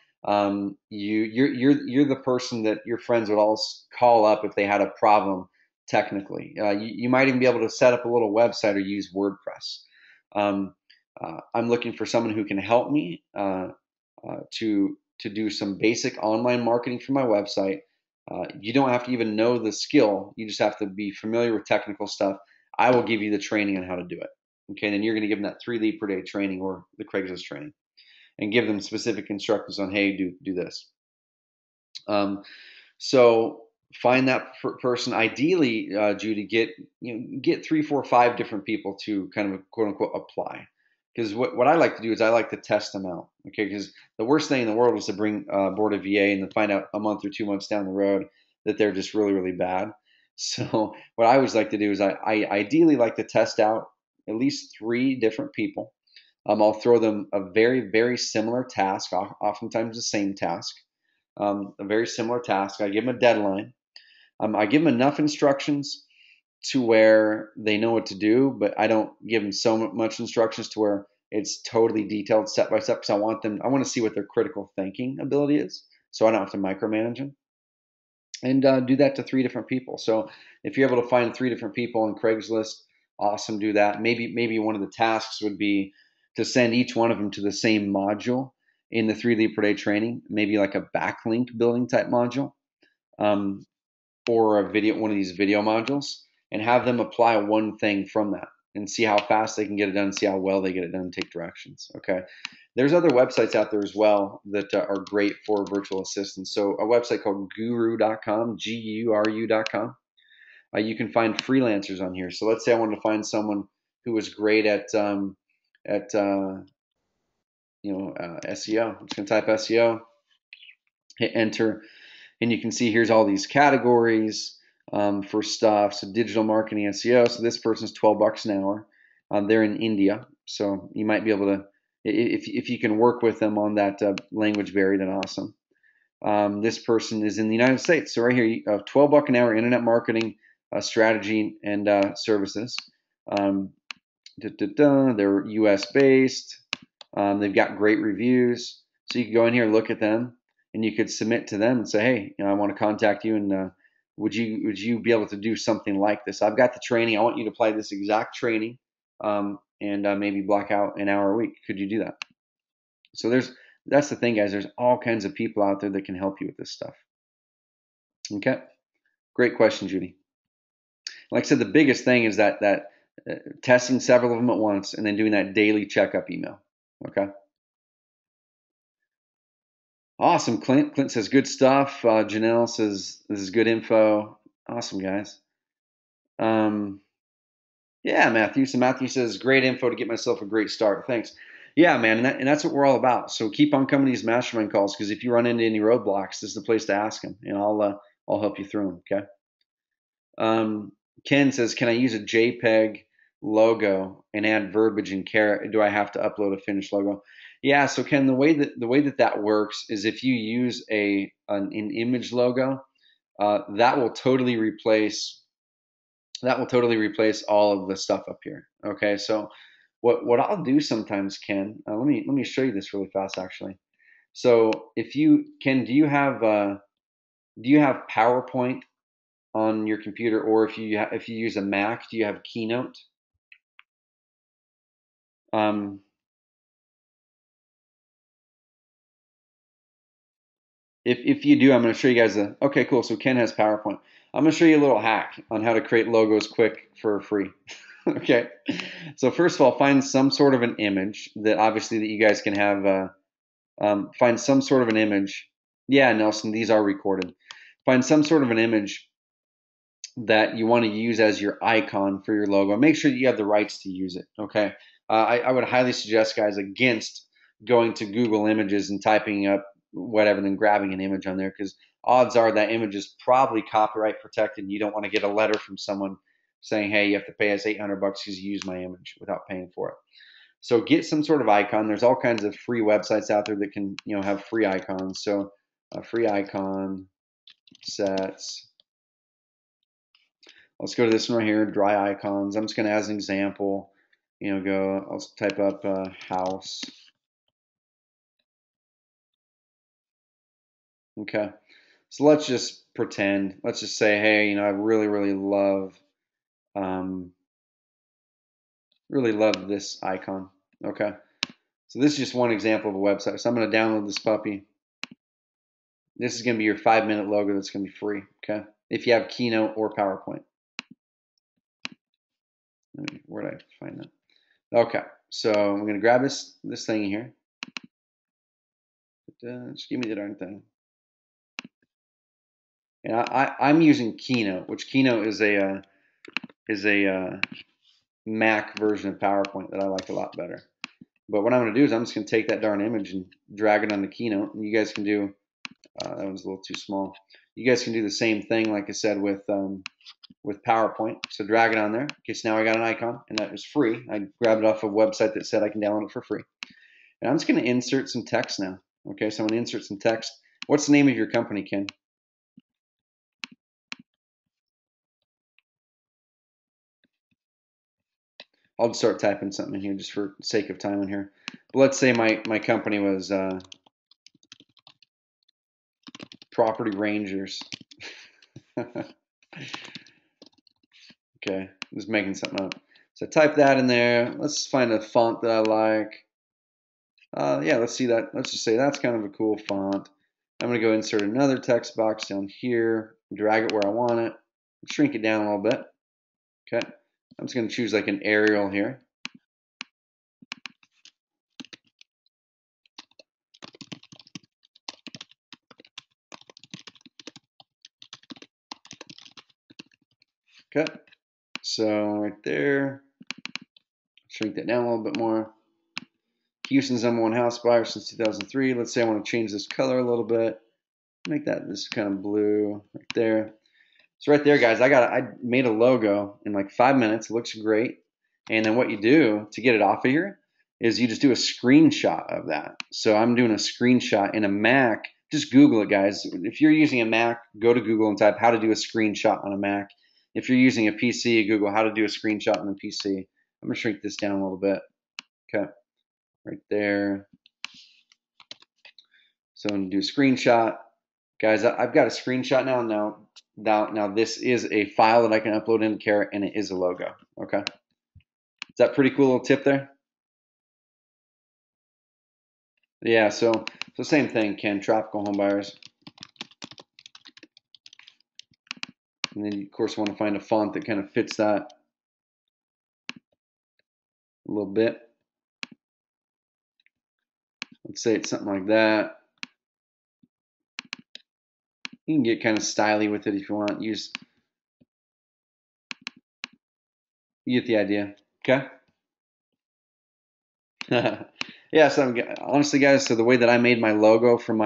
[SPEAKER 1] You're the person that your friends would all call up if they had a problem technically. You might even be able to set up a little website or use WordPress. I'm looking for someone who can help me to do some basic online marketing for my website. You don't have to even know the skill. You just have to be familiar with technical stuff. I will give you the training on how to do it. Okay, then you're going to give them that 3 lead per day training or the Craigslist training, and give them specific instructions on, hey, do this. So find that person. Ideally, Judy, get 3, 4, 5 different people to kind of quote unquote apply. Because what I like to do is I like to test them out. Okay, because the worst thing in the world is to bring aboard a VA and then find out a month or 2 months down the road that they're just really, really bad. So what I always like to do is I ideally like to test out at least 3 different people. I'll throw them a very, very similar task, oftentimes the same task, a very similar task. I give them a deadline. I give them enough instructions to where they know what to do, but I don't give them so much instructions to where it's totally detailed step by step, because I want to see what their critical thinking ability is, so I don't have to micromanage them. And do that to 3 different people. So if you're able to find 3 different people on Craigslist, awesome, do that. Maybe one of the tasks would be to send each one of them to the same module in the 3 lead per day training, maybe like a backlink building type module, or one of these video modules, and have them apply one thing from that and see how fast they can get it done, see how well they get it done, and take directions. Okay. There's other websites out there as well that are great for virtual assistants. So a website called guru.com, GURU.com. You can find freelancers on here. So let's say I wanted to find someone who was great at SEO. I'm just going to type SEO, hit enter, and you can see here's all these categories for stuff. So digital marketing, SEO. So this person's $12 an hour. They're in India, so you might be able to, if you can work with them on that language barrier, then awesome. This person is in the United States. So right here, $12 an hour internet marketing strategy and services. They're US based. They've got great reviews. So you can go in here, look at them, and you could submit to them and say, hey, I want to contact you, and would you be able to do something like this? I've got the training. I want you to apply this exact training, and maybe block out an hour a week. Could you do that? So that's the thing, guys. There's all kinds of people out there that can help you with this stuff. Okay, great question, Judy. Like I said, the biggest thing is that testing several of them at once, and then doing that daily checkup email. Okay. Awesome, Clint. Clint says good stuff. Janelle says this is good info. Awesome, guys. Yeah, Matthew. So Matthew says great info to get myself a great start. Thanks. Yeah, man, and that's what we're all about. So keep on coming to these mastermind calls, because if you run into any roadblocks, this is the place to ask them, and I'll help you through them. Okay. Ken says, can I use a JPEG logo and add verbiage in Carrot? Do I have to upload a finished logo? Yeah. So Ken, the way that works is if you use an image logo, that will totally replace all of the stuff up here. Okay. So what I'll do sometimes, Ken, let me show you this really fast, actually. So if you, Ken, do you have PowerPoint on your computer, or if you use a Mac, do you have Keynote? If you do, I'm going to show you guys okay, cool. So Ken has PowerPoint. I'm going to show you a little hack on how to create logos quick for free. Okay. So first of all, find some sort of an image that obviously that you guys can have. Find some sort of an image. Yeah, Nelson, these are recorded. Find some sort of an image that you want to use as your icon for your logo. Make sure that you have the rights to use it. Okay. I would highly suggest, guys, against going to Google Images and typing up whatever, then grabbing an image on there, because odds are that image is probably copyright protected, and you don't want to get a letter from someone saying, hey, you have to pay us $800 because you use my image, without paying for it. So get some sort of icon. There's all kinds of free websites out there that can have free icons. So free icon sets. Let's go to this one right here, dry icons. I'm just going to, as an example, I'll type up house. Okay. So let's just pretend, let's just say, hey, I really, really love this icon. Okay. So this is just one example of a website. So I'm going to download this puppy. This is going to be your 5-minute logo that's going to be free. Okay. If you have Keynote or PowerPoint. Where did I find that? Okay. So I'm going to grab this thing here. Just give me the darn thing. And I'm using Keynote, which Keynote is a Mac version of PowerPoint that I like a lot better. But what I'm going to do is I'm just going to take that darn image and drag it onto Keynote, and you guys can do. That one's a little too small. You guys can do the same thing, like I said, with PowerPoint. So drag it on there. Okay, so now I got an icon, and that is free. I grabbed it off a website that said I can download it for free. And I'm just going to insert some text now. Okay, so I'm going to insert some text. What's the name of your company, Ken? I'll just start typing something in here just for sake of time in here. But let's say my company was Property Rangers. Okay, just making something up. So type that in there. Let's find a font that I like. Yeah, let's see that. Let's just say that's kind of a cool font. I'm going to go insert another text box down here, drag it where I want it, shrink it down a little bit. Okay, I'm just going to choose like an Arial here. Okay, so right there, shrink that down a little bit more. Houston's #1 house buyer since 2003. Let's say I want to change this color a little bit. Make that this kind of blue right there. So right there, guys, I made a logo in like 5 minutes. It looks great. And then what you do to get it off of here is you just do a screenshot of that. So I'm doing a screenshot in a Mac. Just Google it, guys. If you're using a Mac, go to Google and type how to do a screenshot on a Mac. If you're using a PC, Google how to do a screenshot on a PC. I'm going to shrink this down a little bit. Okay, right there. So I'm going to do a screenshot. Guys, I've got a screenshot now. Now this is a file that I can upload into Carrot, and it is a logo. Okay. Is that pretty cool little tip there? Yeah, so same thing, Ken, tropical home buyers. And then you, of course, want to find a font that kind of fits that a little bit. Let's say it's something like that. You can get kind of styly with it if you want. You get the idea. Okay? Yeah, so honestly, guys, so the way that I made my logo for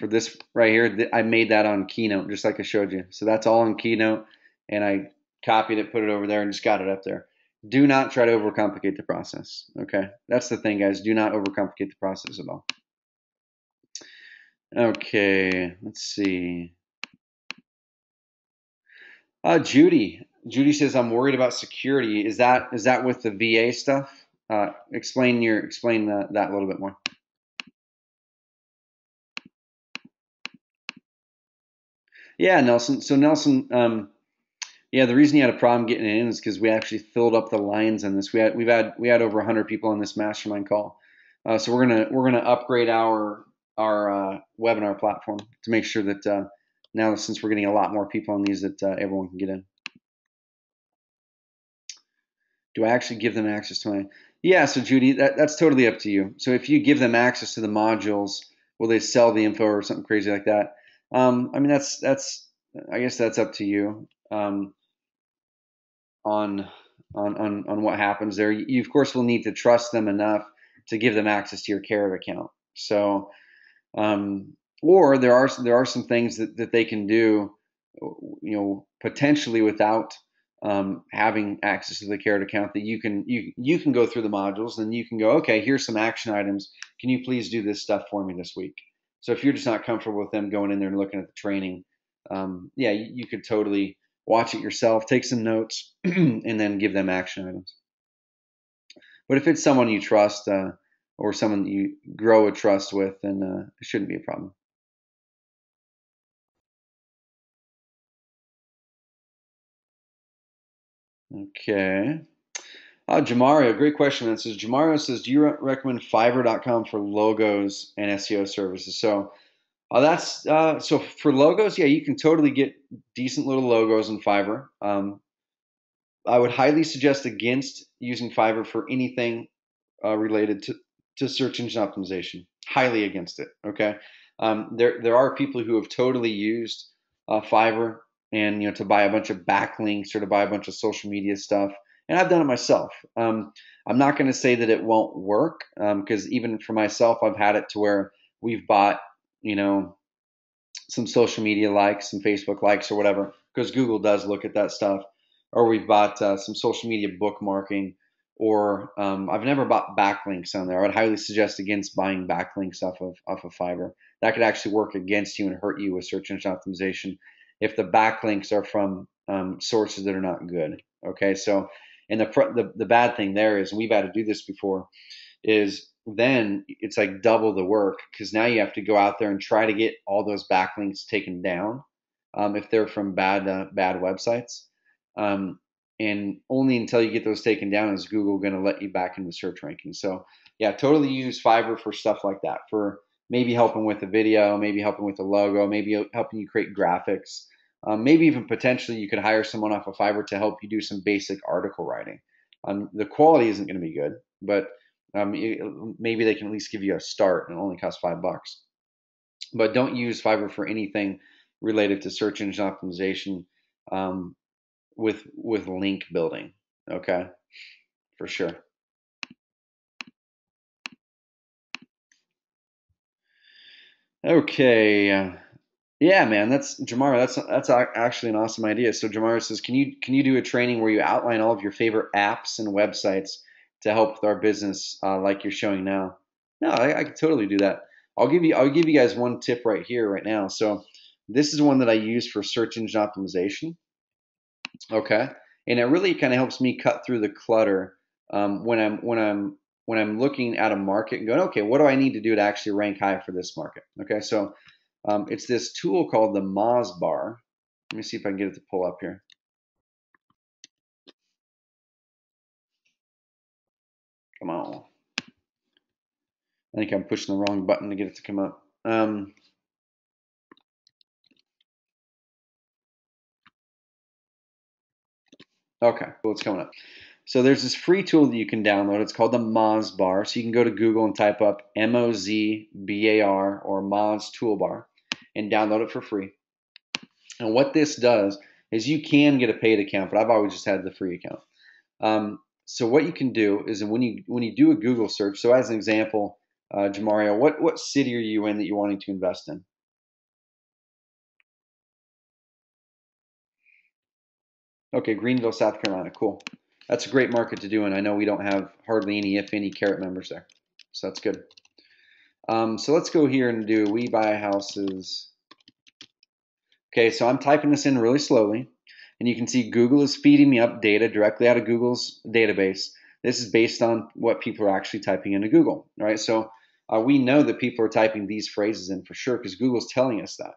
[SPEAKER 1] this right here, I made that on Keynote, just like I showed you. So that's all in Keynote, and I copied it, put it over there, and just got it up there. Do not try to overcomplicate the process. Okay, that's the thing, guys. Do not overcomplicate the process at all. Okay, let's see. Judy says, I'm worried about security. Is that with the VA stuff? Explain that a little bit more. Yeah, Nelson. So Nelson, yeah, the reason you had a problem getting it in is because we actually filled up the lines on this. We had over 100 people on this mastermind call. So we're gonna upgrade our webinar platform to make sure that now, since we're getting a lot more people on these, that everyone can get in. Do I actually give them access to my? Yeah, so Judy, that's totally up to you. So if you give them access to the modules, will they sell the info or something crazy like that? I mean, that's I guess that's up to you on what happens there. You of course will need to trust them enough to give them access to your Carrot account. So, or there are some things that they can do, potentially without having access to the Carrot account, that you can go through the modules and you can go, okay, here's some action items. Can you please do this stuff for me this week? So if you're just not comfortable with them going in there and looking at the training, yeah, you could totally watch it yourself, take some notes, and then give them action items. But if it's someone you trust or someone you grow a trust with, then it shouldn't be a problem. Okay. Jamario, great question. It says, Jamario says, do you recommend Fiverr.com for logos and SEO services? So so for logos, yeah, you can totally get decent little logos in Fiverr. I would highly suggest against using Fiverr for anything related to search engine optimization. Highly against it. Okay. There are people who have totally used Fiverr and to buy a bunch of backlinks or to buy a bunch of social media stuff, and I've done it myself. I'm not going to say that it won't work because even for myself, I've had it to where we've bought some social media likes, some Facebook likes or whatever, because Google does look at that stuff. Or we've bought some social media bookmarking, or I've never bought backlinks on there. I would highly suggest against buying backlinks off of Fiverr. That could actually work against you and hurt you with search engine optimization if the backlinks are from sources that are not good. Okay, so and the bad thing there is, and we've had to do this before, is then it's like double the work because now you have to go out there and try to get all those backlinks taken down if they're from bad websites. And only until you get those taken down is Google going to let you back in the search rankings. So yeah, totally use Fiverr for stuff like that, for maybe helping with a video, maybe helping with a logo, maybe helping you create graphics. Maybe even potentially you could hire someone off of Fiverr to help you do some basic article writing. The quality isn't going to be good, but maybe they can at least give you a start, and it only costs $5. But don't use Fiverr for anything related to search engine optimization with link building. Okay, for sure. Okay. Yeah, man, that's Jamar. That's actually an awesome idea. So Jamar says, can you do a training where you outline all of your favorite apps and websites to help with our business, like you're showing now? No, I could totally do that. I'll give you guys one tip right here, right now. So this is one that I use for search engine optimization. Okay, and it really kind of helps me cut through the clutter when I'm when I'm looking at a market and going, okay, what do I need to do to actually rank high for this market? Okay, so it's this tool called the Moz bar. Let me see if I can get it to pull up here. Come on. I think I'm pushing the wrong button to get it to come up. Okay, well, it's coming up. So there's this free tool that you can download. It's called the Moz bar. So you can go to Google and type up MOZBAR or Moz toolbar and download it for free. And what this does is you can get a paid account, but I've always just had the free account. So what you can do is when you do a Google search, so as an example, Jamario, what city are you in that you're wanting to invest in? Okay, Greenville, South Carolina. Cool. That's a great market to do, and I know we don't have hardly any, if any, Carrot members there. So that's good. So let's go here and do we buy houses. Okay, so I'm typing this in really slowly, and you can see Google is feeding me up data directly out of Google's database. This is based on what people are actually typing into Google, right? So we know that people are typing these phrases in for sure because Google's telling us that.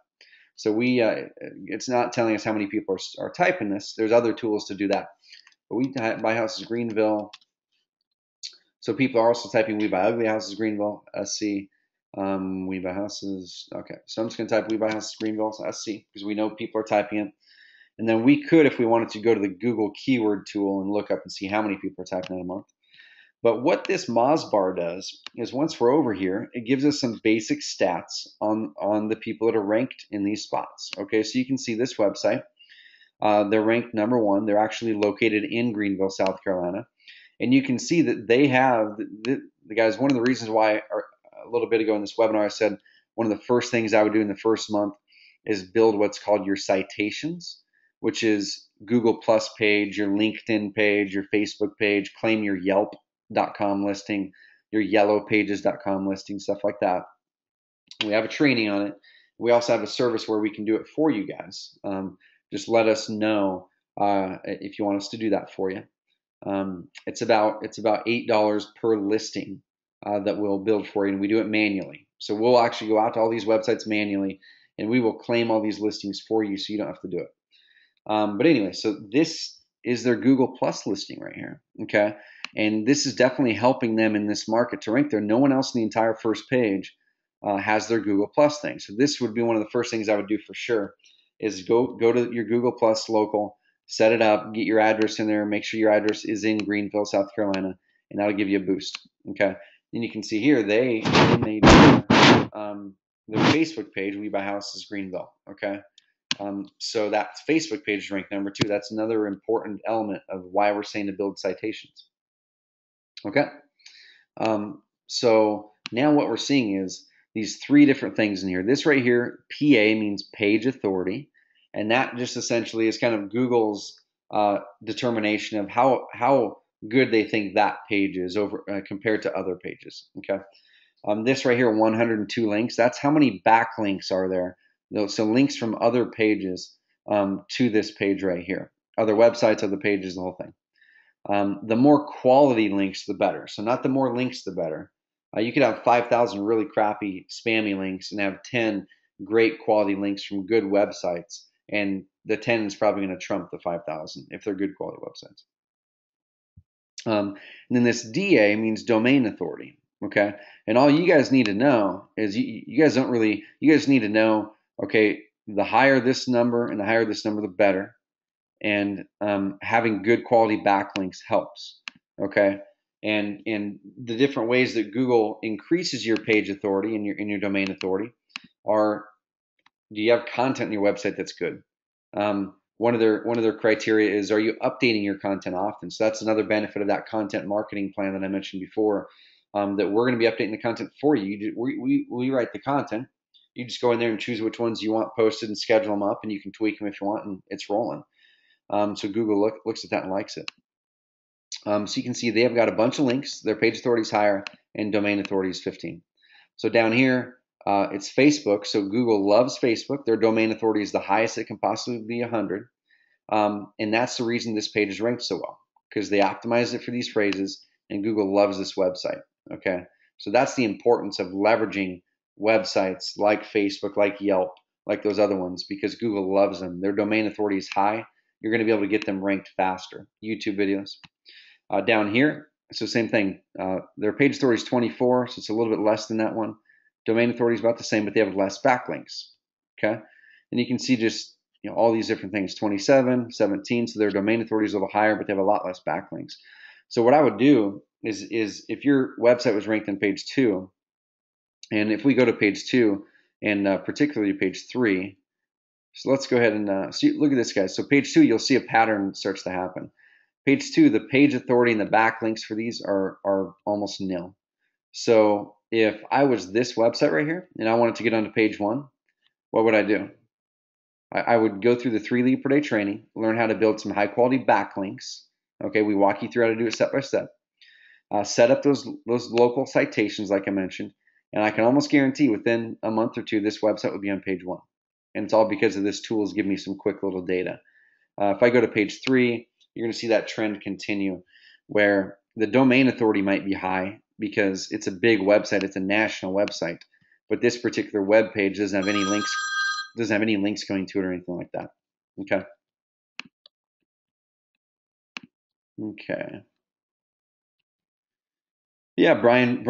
[SPEAKER 1] So it's not telling us how many people are typing this. There's other tools to do that. But we buy houses Greenville. So people are also typing we buy ugly houses Greenville, SC. We buy houses. Okay, so I'm just going to type we buy houses Greenville, SC, because we know people are typing it. And then we could, if we wanted to, go to the Google keyword tool and look up and see how many people are typing in a month. But what this Moz bar does is once we're over here, it gives us some basic stats on the people that are ranked in these spots. Okay, so you can see this website. They're ranked #1. They're actually located in Greenville, South Carolina. And you can see that they have, the guys, one of the reasons why a little bit ago in this webinar, I said one of the first things I would do in the first month is build what's called your citations, which is Google Plus page, your LinkedIn page, your Facebook page, claim your Yelp.com listing, your yellowpages.com listing, stuff like that. We have a training on it. We also have a service where we can do it for you guys. Just let us know if you want us to do that for you. It's about $8 per listing that we'll build for you, and we do it manually. So we'll actually go out to all these websites manually, and we will claim all these listings for you, so you don't have to do it. But anyway, so this is their Google Plus listing right here. Okay, and this is definitely helping them in this market to rank there. No one else in the entire first page has their Google Plus thing. So this would be one of the first things I would do for sure. Is go to your Google Plus local, set it up, get your address in there, make sure your address is in Greenville, South Carolina, and that'll give you a boost. Okay. Then you can see here they made their Facebook page, We Buy Houses Greenville. Okay. So that Facebook page is ranked #2. That's another important element of why we're saying to build citations. Okay. So now what we're seeing is these 3 different things in here. This right here, PA, means page authority. And that just essentially is kind of Google's determination of how good they think that page is over compared to other pages. Okay. This right here, 102 links. That's how many backlinks are there. So links from other pages to this page right here. Other websites, other pages, the whole thing. The more quality links, the better. So not the more links, the better. You could have 5,000 really crappy, spammy links and have 10 great quality links from good websites. And the 10 is probably going to trump the 5,000 if they're good quality websites. And then this DA means domain authority. Okay. And all you guys need to know is you guys need to know, okay, the higher this number and the higher this number, the better. And having good quality backlinks helps. Okay. And the different ways that Google increases your page authority and your domain authority are, do you have content on your website that's good? One of their criteria is, are you updating your content often? So that's another benefit of that content marketing plan that I mentioned before, that we're going to be updating the content for you. We write the content. You just go in there and choose which ones you want posted and schedule them up, and you can tweak them if you want, and it's rolling. So Google looks at that and likes it. So you can see they have got a bunch of links. Their page authority is higher, and domain authority is 15. So down here, it's Facebook. So Google loves Facebook. Their domain authority is the highest it can possibly be, 100. And that's the reason this page is ranked so well, because they optimized it for these phrases. and Google loves this website. Okay, so that's the importance of leveraging websites like Facebook, like Yelp, like those other ones, because Google loves them. Their domain authority is high. You're going to be able to get them ranked faster. YouTube videos. Down here, so same thing. Their page authority is 24, so it's a little bit less than that one. Domain authority is about the same, but they have less backlinks. Okay, and you can see just all these different things. 27, 17, so their domain authority is a little higher, but they have a lot less backlinks. So what I would do is if your website was ranked on page 2, and if we go to page 2 and particularly page 3, so let's go ahead and see, look at this, guys. So page 2, you'll see a pattern starts to happen. Page 2, the page authority and the backlinks for these are almost nil. So if I was this website right here and I wanted to get onto page 1, what would I do? I would go through the 3 lead per day training, learn how to build some high quality backlinks. Okay, we walk you through how to do it step by step. Set up those local citations like I mentioned, and I can almost guarantee within a month or two this website will be on page 1. And it's all because of this tool is giving me some quick little data. If I go to page 3, you're going to see that trend continue where the domain authority might be high because it's a big website, it's a national website, but this particular web page doesn't have any links going to it or anything like that. Okay. Yeah, Brian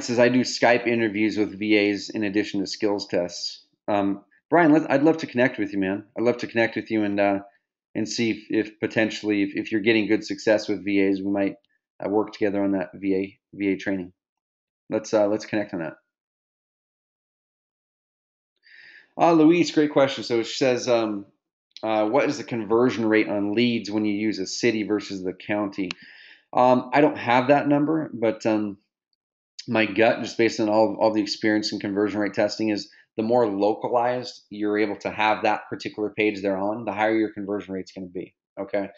[SPEAKER 1] says I do Skype interviews with VAs in addition to skills tests. Brian, I'd love to connect with you, man. I'd love to connect with you and see if potentially if you're getting good success with VAs, we might work together on that VA training. Let's connect on that. Louise, great question. So she says, what is the conversion rate on leads when you use a city versus the county? I don't have that number, but my gut, just based on all the experience in conversion rate testing, is the more localized you're able to have that particular page they're on, the higher your conversion rate's going to be. Okay,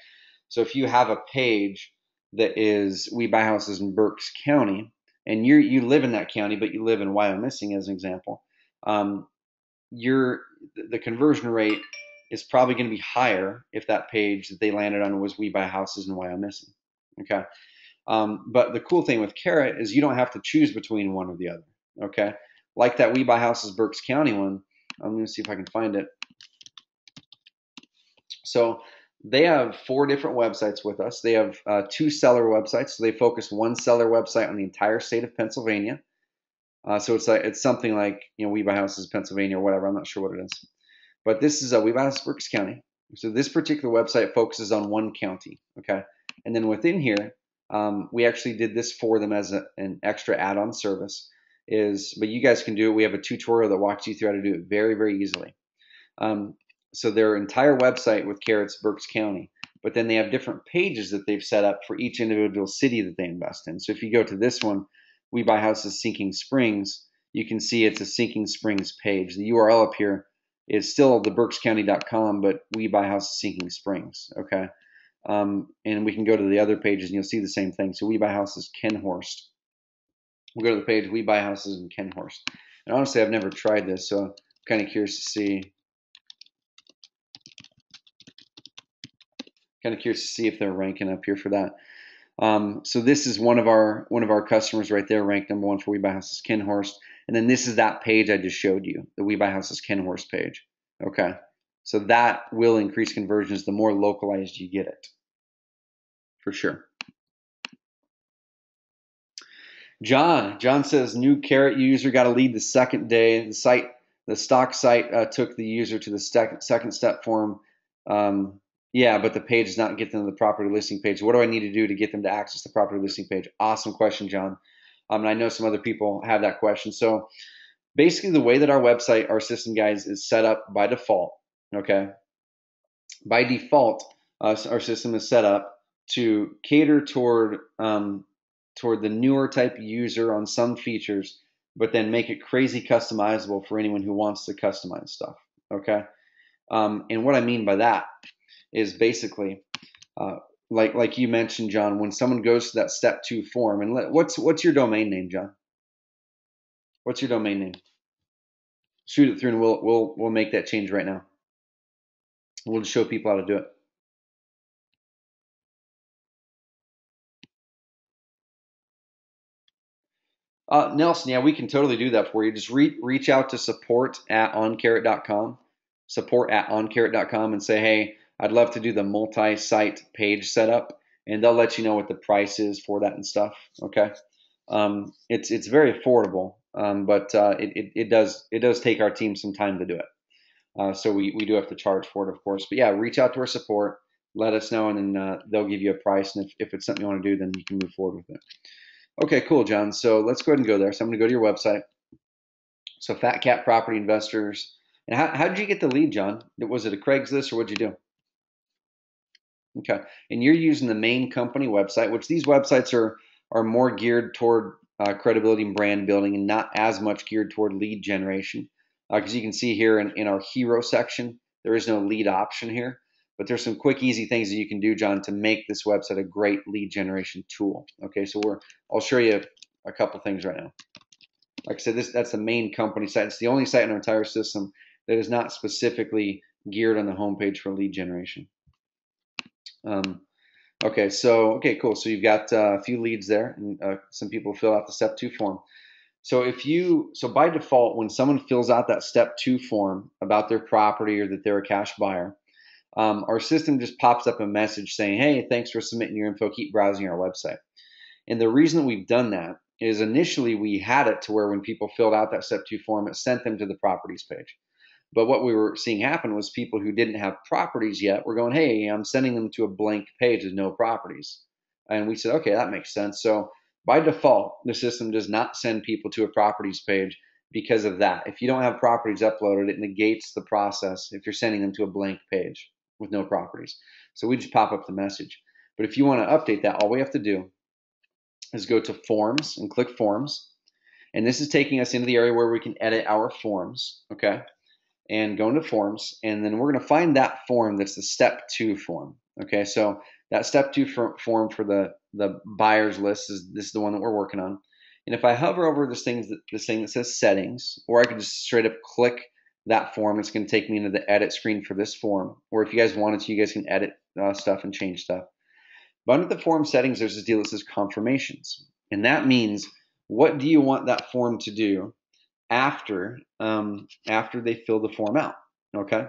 [SPEAKER 1] so if you have a page that is we buy houses in Berks County, and you live in that county, but you live in Wyomissing as an example, the conversion rate is probably going to be higher if that page that they landed on was we buy houses in Wyomissing. Okay. But the cool thing with Carrot is you don't have to choose between one or the other. Okay, like that We Buy Houses Berks County one. I'm going to see if I can find it. So they have 4 different websites with us. They have 2 seller websites. So they focus one seller website on the entire state of Pennsylvania. So it's something like We Buy Houses Pennsylvania or whatever. I'm not sure what it is, but this is We Buy Houses Berks County. So this particular website focuses on one county. Okay, and then within here. We actually did this for them as an extra add-on service. But you guys can do it. We have a tutorial that walks you through how to do it very, very easily. So their entire website with Carrot's Berks County, but then they have different pages that they've set up for each individual city that they invest in. So if you go to this one, We Buy Houses Sinking Springs, you can see it's a Sinking Springs page. The URL up here is still the berkscounty.com, but We Buy Houses Sinking Springs. Okay. And we can go to the other pages and you'll see the same thing. So We Buy Houses Kenhorst. We'll go to the page We Buy Houses in Kenhorst. And honestly, I've never tried this, so I'm kind of curious to see. If they're ranking up here for that. So this is one of our customers right there, ranked number 1 for We Buy Houses Kenhorst. And then this is that page I just showed you, the We Buy Houses Kenhorst page. Okay. So that will increase conversions the more localized you get it, for sure. John says new Carrot user got a lead the second day. The stock site took the user to the second step form. Yeah, but the page does not get them to the property listing page. What do I need to do to get them to access the property listing page? Awesome question, John. And I know some other people have that question. So basically the way that our system, guys, is set up by default. Okay. By default, our system is set up to cater toward the newer type user on some features, but then make it crazy customizable for anyone who wants to customize stuff. Okay. And what I mean by that is basically, like you mentioned, John, when someone goes to that step 2 form, and what's your domain name, John? What's your domain name? Shoot it through, and we'll make that change right now. We'll just show people how to do it. Nelson, yeah, we can totally do that for you. Just reach out to support@oncarrot.com and say, hey, I'd love to do the multi-site page setup, and they'll let you know what the price is for that and stuff. Okay, it's very affordable, but it does take our team some time to do it. So we do have to charge for it, of course. But yeah, reach out to our support, let us know, and then they'll give you a price. And if it's something you want to do, then you can move forward with it. Okay, cool, John. So let's go ahead and go there. So I'm going to go to your website. So Fat Cat Property Investors. And how did you get the lead, John? Was it a Craigslist or what'd you do? Okay. And you're using the main company website, which these websites are more geared toward credibility and brand building and not as much geared toward lead generation. Because you can see here in our hero section, there is no lead option here. But there's some quick, easy things that you can do, John, to make this website a great lead generation tool. Okay, so I'll show you a couple things right now. Like I said, that's the main company site. It's the only site in our entire system that is not specifically geared on the homepage for lead generation. Okay, cool. So you've got a few leads there, and some people fill out the step 2 form. So by default, when someone fills out that step 2 form about their property or that they're a cash buyer, our system just pops up a message saying, hey, thanks for submitting your info. Keep browsing our website. And the reason that we've done that is initially we had it to where when people filled out that step 2 form, it sent them to the properties page. But what we were seeing happen was people who didn't have properties yet were going, hey, I'm sending them to a blank page with no properties. And we said, okay, that makes sense. So by default, the system does not send people to a properties page because of that. If you don't have properties uploaded, it negates the process if you're sending them to a blank page with no properties. So we just pop up the message. But if you want to update that, all we have to do is go to Forms and click Forms. And this is taking us into the area where we can edit our forms, okay? And go into Forms, and then we're going to find that form that's the step 2 form, okay? So that step 2 form for the buyer's list this is the one that we're working on. And if I hover over this thing that says Settings, or I could just straight up click that form, it's going to take me into the edit screen for this form. Or if you guys wanted to, you guys can edit stuff and change stuff. But under the form settings, there's this deal that says confirmations. And that means, what do you want that form to do after they fill the form out? Okay.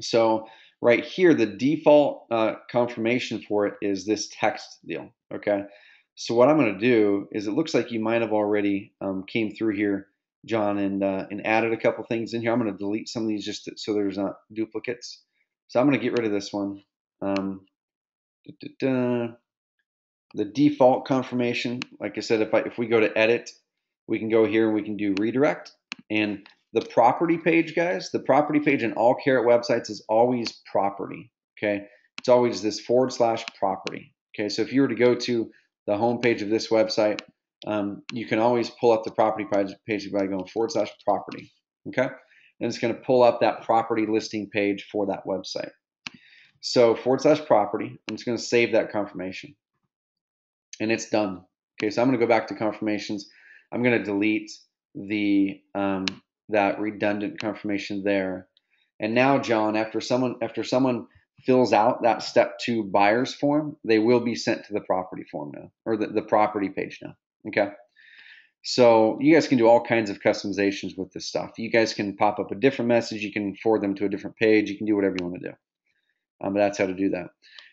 [SPEAKER 1] So right here, the default confirmation for it is this text deal. Okay. So what I'm going to do is, it looks like you might have already came through here, John, and added a couple things in here. I'm going to delete some of these just so there's not duplicates. So I'm going to get rid of this one. The default confirmation, like I said, if we go to edit, we can go here and we can do redirect. And the property page, guys, the property page in all Carrot websites is always property. Okay, it's always this /property. Okay, so if you were to go to the home page of this website, you can always pull up the property page by going /property. Okay, and it's going to pull up that property listing page for that website. So /property, I'm just going to save that confirmation. And it's done. Okay, so I'm going to go back to confirmations. I'm going to delete the that redundant confirmation there. And now, John, after someone fills out that step 2 buyer's form, they will be sent to the property form now, or the property page now. Okay. So you guys can do all kinds of customizations with this stuff. You guys can pop up a different message. You can forward them to a different page. You can do whatever you want to do. But that's how to do that.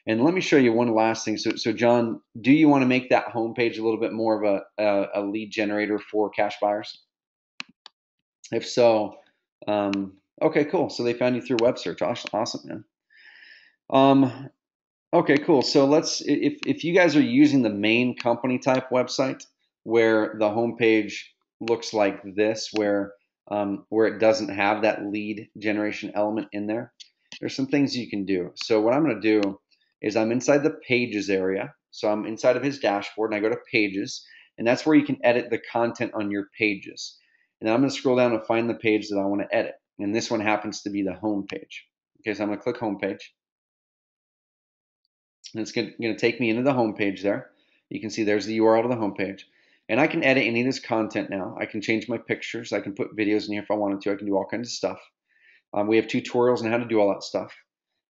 [SPEAKER 1] And let me show you one last thing. So John, do you want to make that homepage a little bit more of a lead generator for cash buyers? If so, okay, cool. So they found you through web search. Awesome, man. Okay, cool. So if you guys are using the main company type website where the homepage looks like this, where it doesn't have that lead generation element in there, there's some things you can do. So what I'm going to do is I'm inside the pages area. So I'm inside of his dashboard, and I go to pages, and that's where you can edit the content on your pages. And then I'm going to scroll down and find the page that I want to edit. And this one happens to be the home page. Okay, so I'm going to click home page. And it's going to take me into the home page there. You can see there's the URL to the home page. And I can edit any of this content now. I can change my pictures. I can put videos in here if I wanted to. I can do all kinds of stuff. We have tutorials on how to do all that stuff.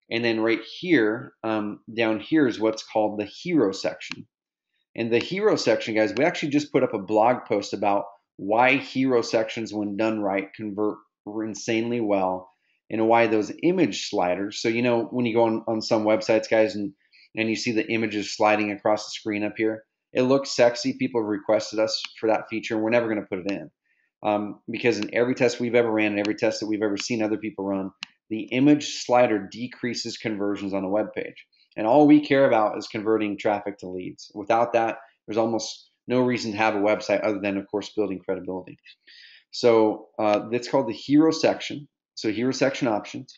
[SPEAKER 1] And then right here, down here is what's called the hero section. And the hero section, guys, we actually just put up a blog post about why hero sections, when done right, convert insanely well, and why those image sliders. So, when you go on some websites, guys, and you see the images sliding across the screen up here, it looks sexy. People have requested us for that feature, and we're never going to put it in. Because in every test we've ever ran and every test that we've ever seen other people run, the image slider decreases conversions on a web page. And all we care about is converting traffic to leads. Without that, there's almost no reason to have a website other than, of course, building credibility. So that's called the hero section. So hero section options.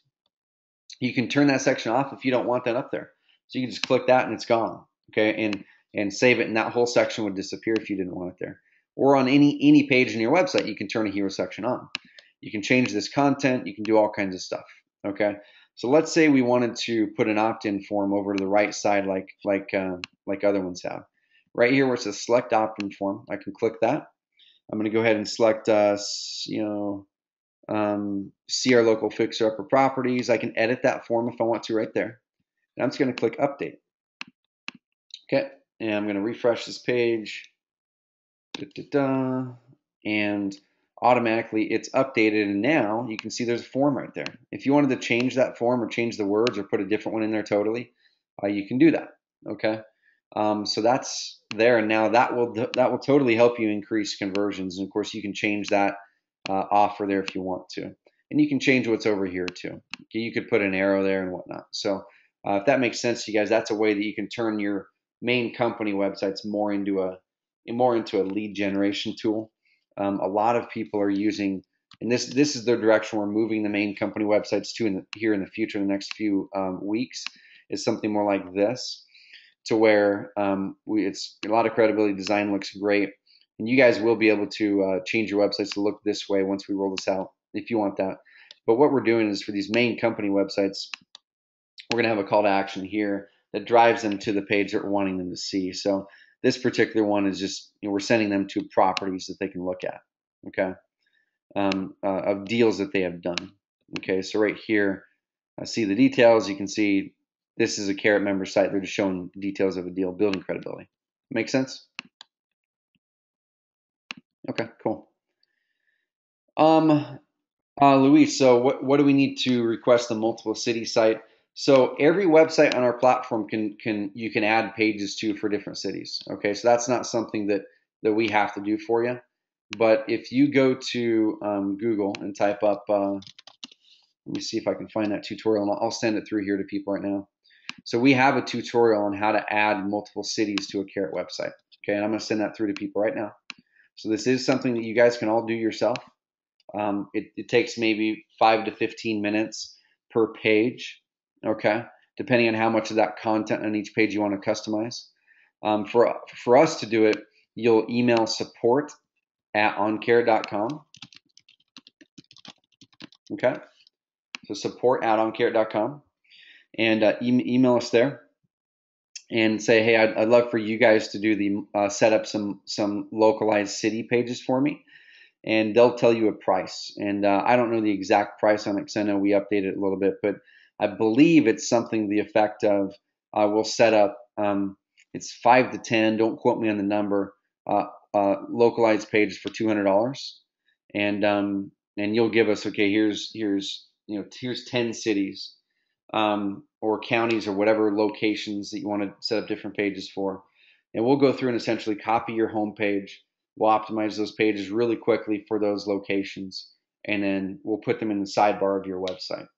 [SPEAKER 1] You can turn that section off if you don't want that up there. So you can just click that and it's gone. Okay, and save it, and that whole section would disappear if you didn't want it there. Or on any page in your website, you can turn a hero section on. You can change this content. You can do all kinds of stuff. Okay, so let's say we wanted to put an opt-in form over to the right side, like other ones have. Right here where it says select opt-in form, I can click that. I'm going to go ahead and select see our local fixer-upper properties. I can edit that form if I want to right there. And I'm just going to click update. Okay, and I'm going to refresh this page. And automatically it's updated, and now you can see there's a form right there. If you wanted to change that form or change the words or put a different one in there totally, you can do that. Okay, so that's there, and now that will totally help you increase conversions. And of course, you can change that offer there if you want to, and you can change what's over here too. Okay, you could put an arrow there and whatnot. So if that makes sense to you guys, that's a way that you can turn your main company websites more into a lead generation tool. A lot of people are using, and this is the direction we're moving the main company websites to here in the future, in the next few weeks, is something more like this, to where it's a lot of credibility. Design looks great, and you guys will be able to change your websites to look this way once we roll this out, if you want that. But what we're doing is, for these main company websites, we're going to have a call to action here that drives them to the page that we're wanting them to see. So this particular one is just, we're sending them to properties that they can look at, okay, of deals that they have done. Okay, so right here, I see the details. You can see this is a Carrot member site. They're just showing details of a deal, building credibility. Make sense? Okay, cool. Luis, so what do we need to request a multiple city site? So every website on our platform you can add pages to for different cities. Okay, so that's not something that we have to do for you. But if you go to Google and type up, let me see if I can find that tutorial, and I'll send it through here to people right now. So we have a tutorial on how to add multiple cities to a Carrot website. Okay, and I'm going to send that through to people right now. So this is something that you guys can all do yourself. It takes maybe 5 to 15 minutes per page, okay, depending on how much of that content on each page you want to customize. For us to do it, you'll email support@oncarrot.com, okay, so support@oncarrot.com, and email us there and say, hey, I'd love for you guys to do the set up some localized city pages for me. And they'll tell you a price. And I don't know the exact price on it, because I know we updated it a little bit, but I believe it's something to the effect of we'll set up, it's 5 to 10, don't quote me on the number, localized pages for $200. And you'll give us, okay, here's 10 cities or counties or whatever locations that you want to set up different pages for. And we'll go through and essentially copy your home page. We'll optimize those pages really quickly for those locations, and then we'll put them in the sidebar of your website.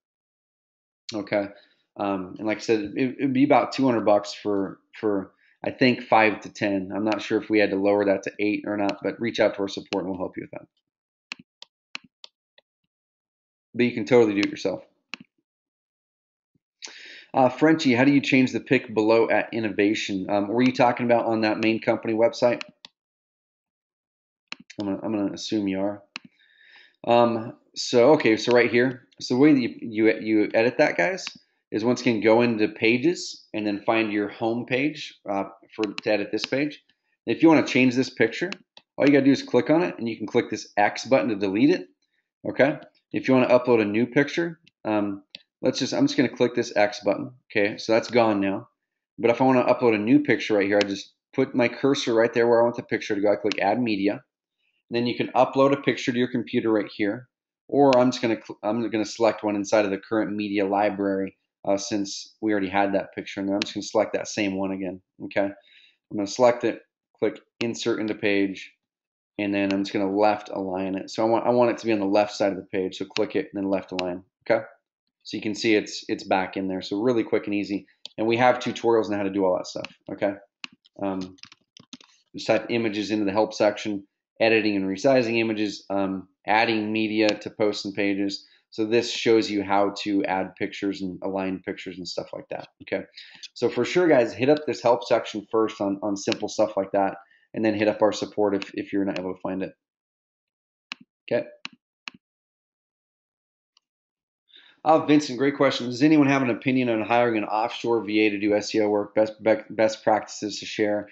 [SPEAKER 1] Okay, and like I said, it'd be about $200 for I think 5 to 10. I'm not sure if we had to lower that to 8 or not, but reach out to our support and we'll help you with that. But you can totally do it yourself. Frenchie, how do you change the pick below at innovation? Were you talking about on that main company website? I'm gonna assume you are. So right here. So the way that you edit that, guys, is once again go into pages and then find your home page to edit this page. And if you want to change this picture, all you gotta do is click on it, and you can click this X button to delete it. Okay. If you want to upload a new picture, I'm just gonna click this X button. Okay, so that's gone now. But if I want to upload a new picture right here, I just put my cursor right there where I want the picture to go. I click Add Media. And then you can upload a picture to your computer right here, or I'm gonna select one inside of the current media library since we already had that picture in there. I'm just gonna select that same one again. Okay, I'm gonna select it, click Insert into Page, and then I'm just gonna left align it. So I want it to be on the left side of the page. So click it and then left align. Okay, so you can see it's back in there. So really quick and easy. And we have tutorials on how to do all that stuff. Okay. Just type images into the help section, editing and resizing images, adding media to posts and pages. So this shows you how to add pictures and align pictures and stuff like that. Okay. So for sure, guys, hit up this help section first on simple stuff like that, and then hit up our support if you're not able to find it. Okay. Vincent, great question. Does anyone have an opinion on hiring an offshore VA to do SEO work? Best practices to share?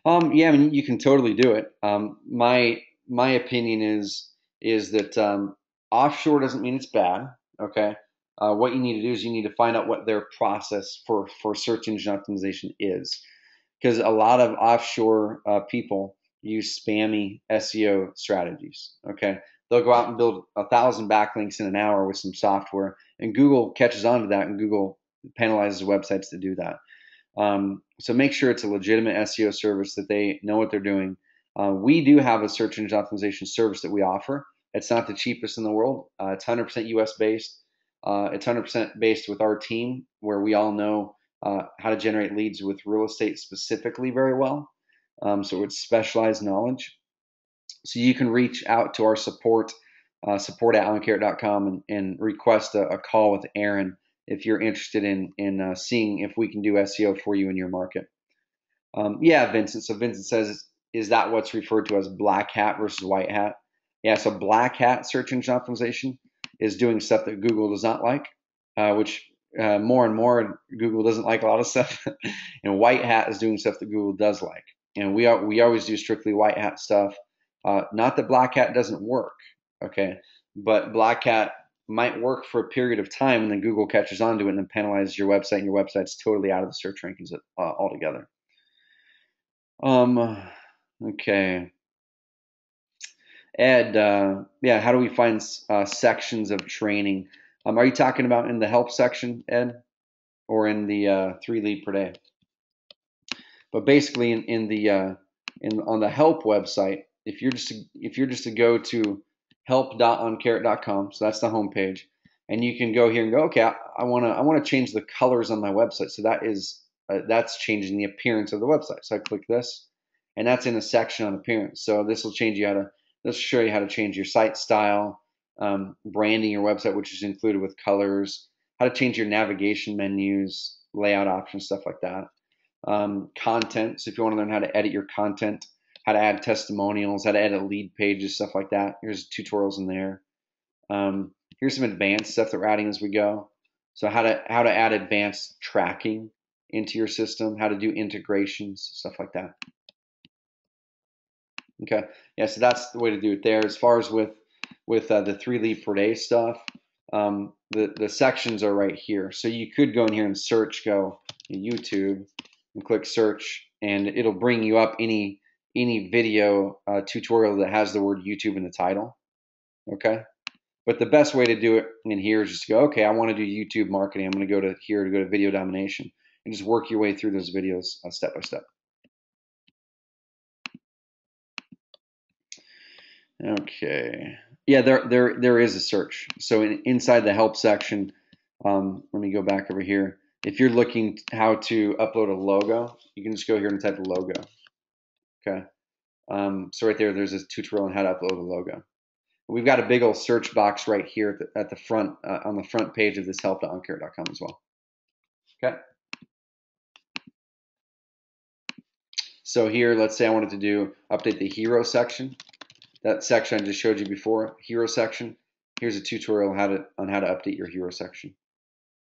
[SPEAKER 1] Yeah, I mean, you can totally do it. My opinion is that offshore doesn't mean it's bad. Okay, what you need to do is you need to find out what their process for search engine optimization is, because a lot of offshore people use spammy SEO strategies. Okay, they'll go out and build 1,000 backlinks in an hour with some software, and Google catches on to that, and Google penalizes websites to do that. So make sure it's a legitimate SEO service, that they know what they're doing. We do have a search engine optimization service that we offer. It's not the cheapest in the world. It's 100% US based. It's 100% based with our team, where we all know how to generate leads with real estate specifically very well. So it's specialized knowledge. So you can reach out to our support at aug6mmCall and request a call with Aaron if you're interested in seeing if we can do SEO for you in your market. Yeah, Vincent. So Vincent says, is that what's referred to as black hat versus white hat? Yeah, so black hat search engine optimization is doing stuff that Google does not like, which more and more Google doesn't like a lot of stuff. And white hat is doing stuff that Google does like. And we always do strictly white hat stuff. Not that black hat doesn't work, okay, but black hat might work for a period of time, and then Google catches on to it and then penalizes your website, and your website's totally out of the search rankings altogether. Okay. Ed, yeah, how do we find sections of training? Are you talking about in the help section, Ed, or in the 3 lead per day? But basically, on the help website, if you're just to go to help.oncarrot.com, so that's the home page, and you can go here and go, okay, I want to change the colors on my website. So that's changing the appearance of the website. So I click this, and that's in a section on appearance. So this will show you how to change your site style, branding your website, which is included with colors, how to change your navigation menus, layout options, stuff like that. Content. So if you want to learn how to edit your content, how to add testimonials, how to edit lead pages, stuff like that, here's tutorials in there. Here's some advanced stuff that we're adding as we go. So how to add advanced tracking into your system, how to do integrations, stuff like that. Okay, yeah, so that's the way to do it there. As far as with the 3 lead per day stuff, the sections are right here. So you could go in here and search, go YouTube, and click search, and it'll bring you up any video tutorial that has the word YouTube in the title. Okay, but the best way to do it in here is just to go, okay, I want to do YouTube marketing. I'm going to go to here to go to video domination, and just work your way through those videos step by step. Okay, yeah, there is a search. So inside the help section, let me go back over here. If you're looking how to upload a logo, you can just go here and type logo. Okay, so right there's a tutorial on how to upload a logo. We've got a big old search box right here at the front on the front page of this help.oncarrot.com as well. Okay. So here, let's say I wanted to update the hero section. That section I just showed you before, hero section. Here's a tutorial on how to update your hero section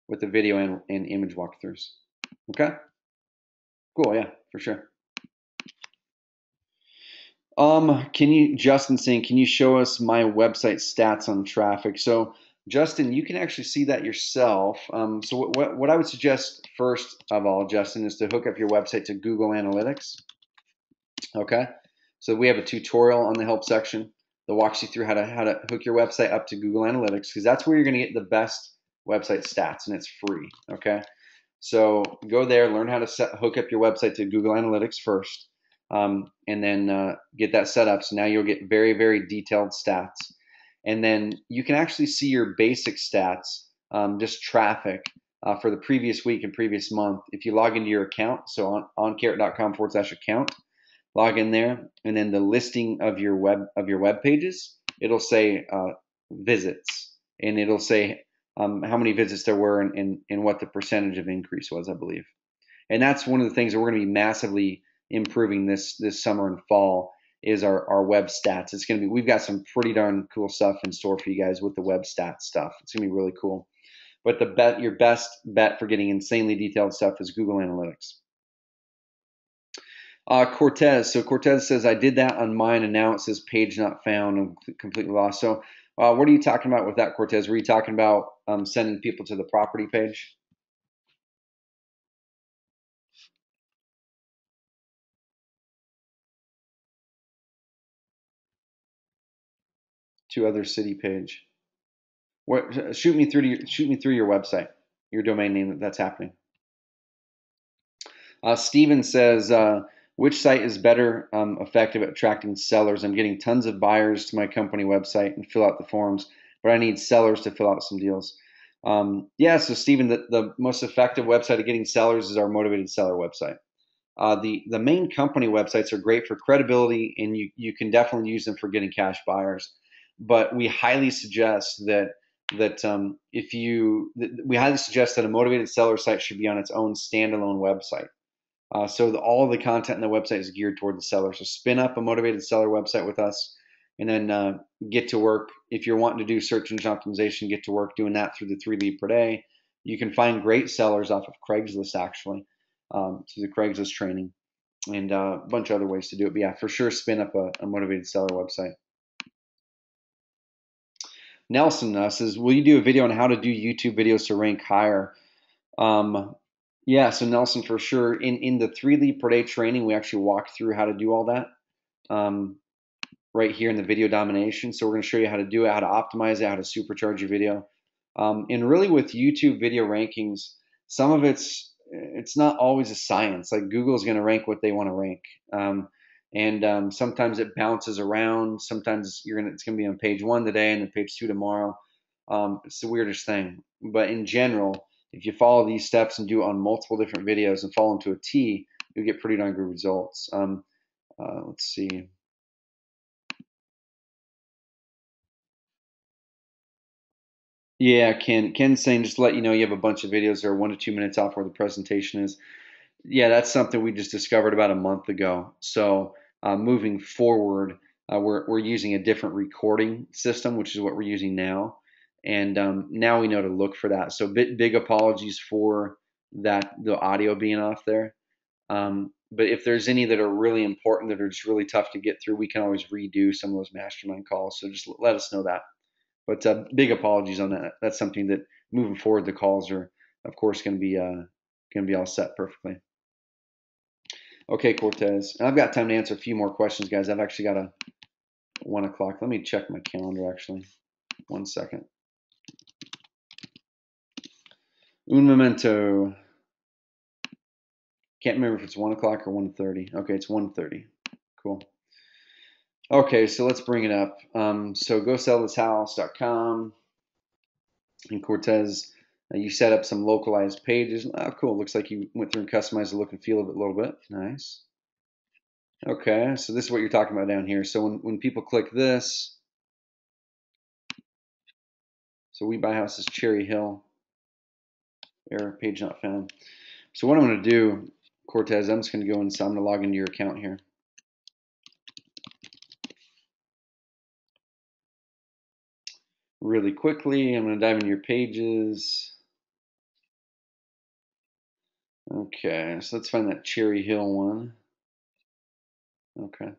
[SPEAKER 1] with the video and image walkthroughs. Okay. Cool. Yeah, for sure. Justin saying, can you show us my website stats on traffic? So Justin, you can actually see that yourself. So what I would suggest first of all, Justin, is to hook up your website to Google Analytics. Okay, so we have a tutorial on the help section that walks you through how to hook your website up to Google Analytics, because that's where you're going to get the best website stats, and it's free. Okay, so go there, learn how to hook up your website to Google Analytics first, and then get that set up. So now you'll get very, very detailed stats, and then you can actually see your basic stats, just traffic for the previous week and previous month. If you log into your account, so on carrot.com/account, log in there, and then the listing of your web pages, it'll say visits, and it'll say how many visits there were and what the percentage of increase was, I believe. And that's one of the things that we're going to be massively improving this summer and fall is our web stats. It's going to be, we've got some pretty darn cool stuff in store for you guys with the web stats stuff. It's going to be really cool. But your best bet for getting insanely detailed stuff is Google Analytics. Cortez. So Cortez says, I did that on mine, and now it says page not found and completely lost. So what are you talking about with that, Cortez? Were you talking about sending people to the property page? To other city page. What? Shoot me through your website, your domain name that's happening. Steven says, which site is better effective at attracting sellers? I'm getting tons of buyers to my company website and fill out the forms, but I need sellers to fill out some deals. Yeah, so Steven, the most effective website of getting sellers is our Motivated Seller website. The main company websites are great for credibility, and you can definitely use them for getting cash buyers. But we highly suggest that we highly suggest that a Motivated Seller site should be on its own standalone website. So all the content on the website is geared toward the seller. So spin up a Motivated Seller website with us, and then get to work. If you're wanting to do search engine optimization, get to work doing that through the 3 lead per day. You can find great sellers off of Craigslist, actually, through the Craigslist training, and a bunch of other ways to do it. But yeah, for sure, spin up a Motivated Seller website. Nelson says, will you do a video on how to do YouTube videos to rank higher? Yeah, so Nelson, for sure. In the 3 lead per day training, we actually walk through how to do all that right here in the video domination. So we're going to show you how to do it, how to optimize it, how to supercharge your video. And really with YouTube video rankings, some of it's not always a science. Like Google's going to rank what they want to rank. And sometimes it bounces around. Sometimes it's going to be on page 1 today and then page 2 tomorrow. It's the weirdest thing. But in general, if you follow these steps and do it on multiple different videos and follow them to a T, you'll get pretty darn good results. Let's see. Yeah, Ken's saying, just to let you know, you have a bunch of videos that are 1 to 2 minutes off where the presentation is. Yeah, that's something we just discovered about a month ago. So moving forward, we're using a different recording system, which is what we're using now. And now we know to look for that. So big apologies for that, the audio being off there. But if there's any that are really important, that are just really tough to get through, we can always redo some of those mastermind calls. So just let us know that. But big apologies on that. That's something that moving forward, the calls are, of course, going to be all set perfectly. Okay, Cortez. And I've got time to answer a few more questions, guys. I've actually got a 1 o'clock. Let me check my calendar, actually. 1 second. Un momento. Can't remember if it's 1 o'clock or 1:30. Okay, it's 1:30. Cool. Okay, so let's bring it up. So GoSellThisHouse.com. And Cortez, you set up some localized pages. Oh, cool. Looks like you went through and customized the look and feel of it a little bit. Nice. Okay, so this is what you're talking about down here. So when people click this, so We Buy Houses Cherry Hill, error, page not found. So what I'm going to do, Cortez, I'm just going to go inside. I'm going to log into your account here. Really quickly, I'm going to dive into your pages. Okay, so let's find that Cherry Hill one. Okay.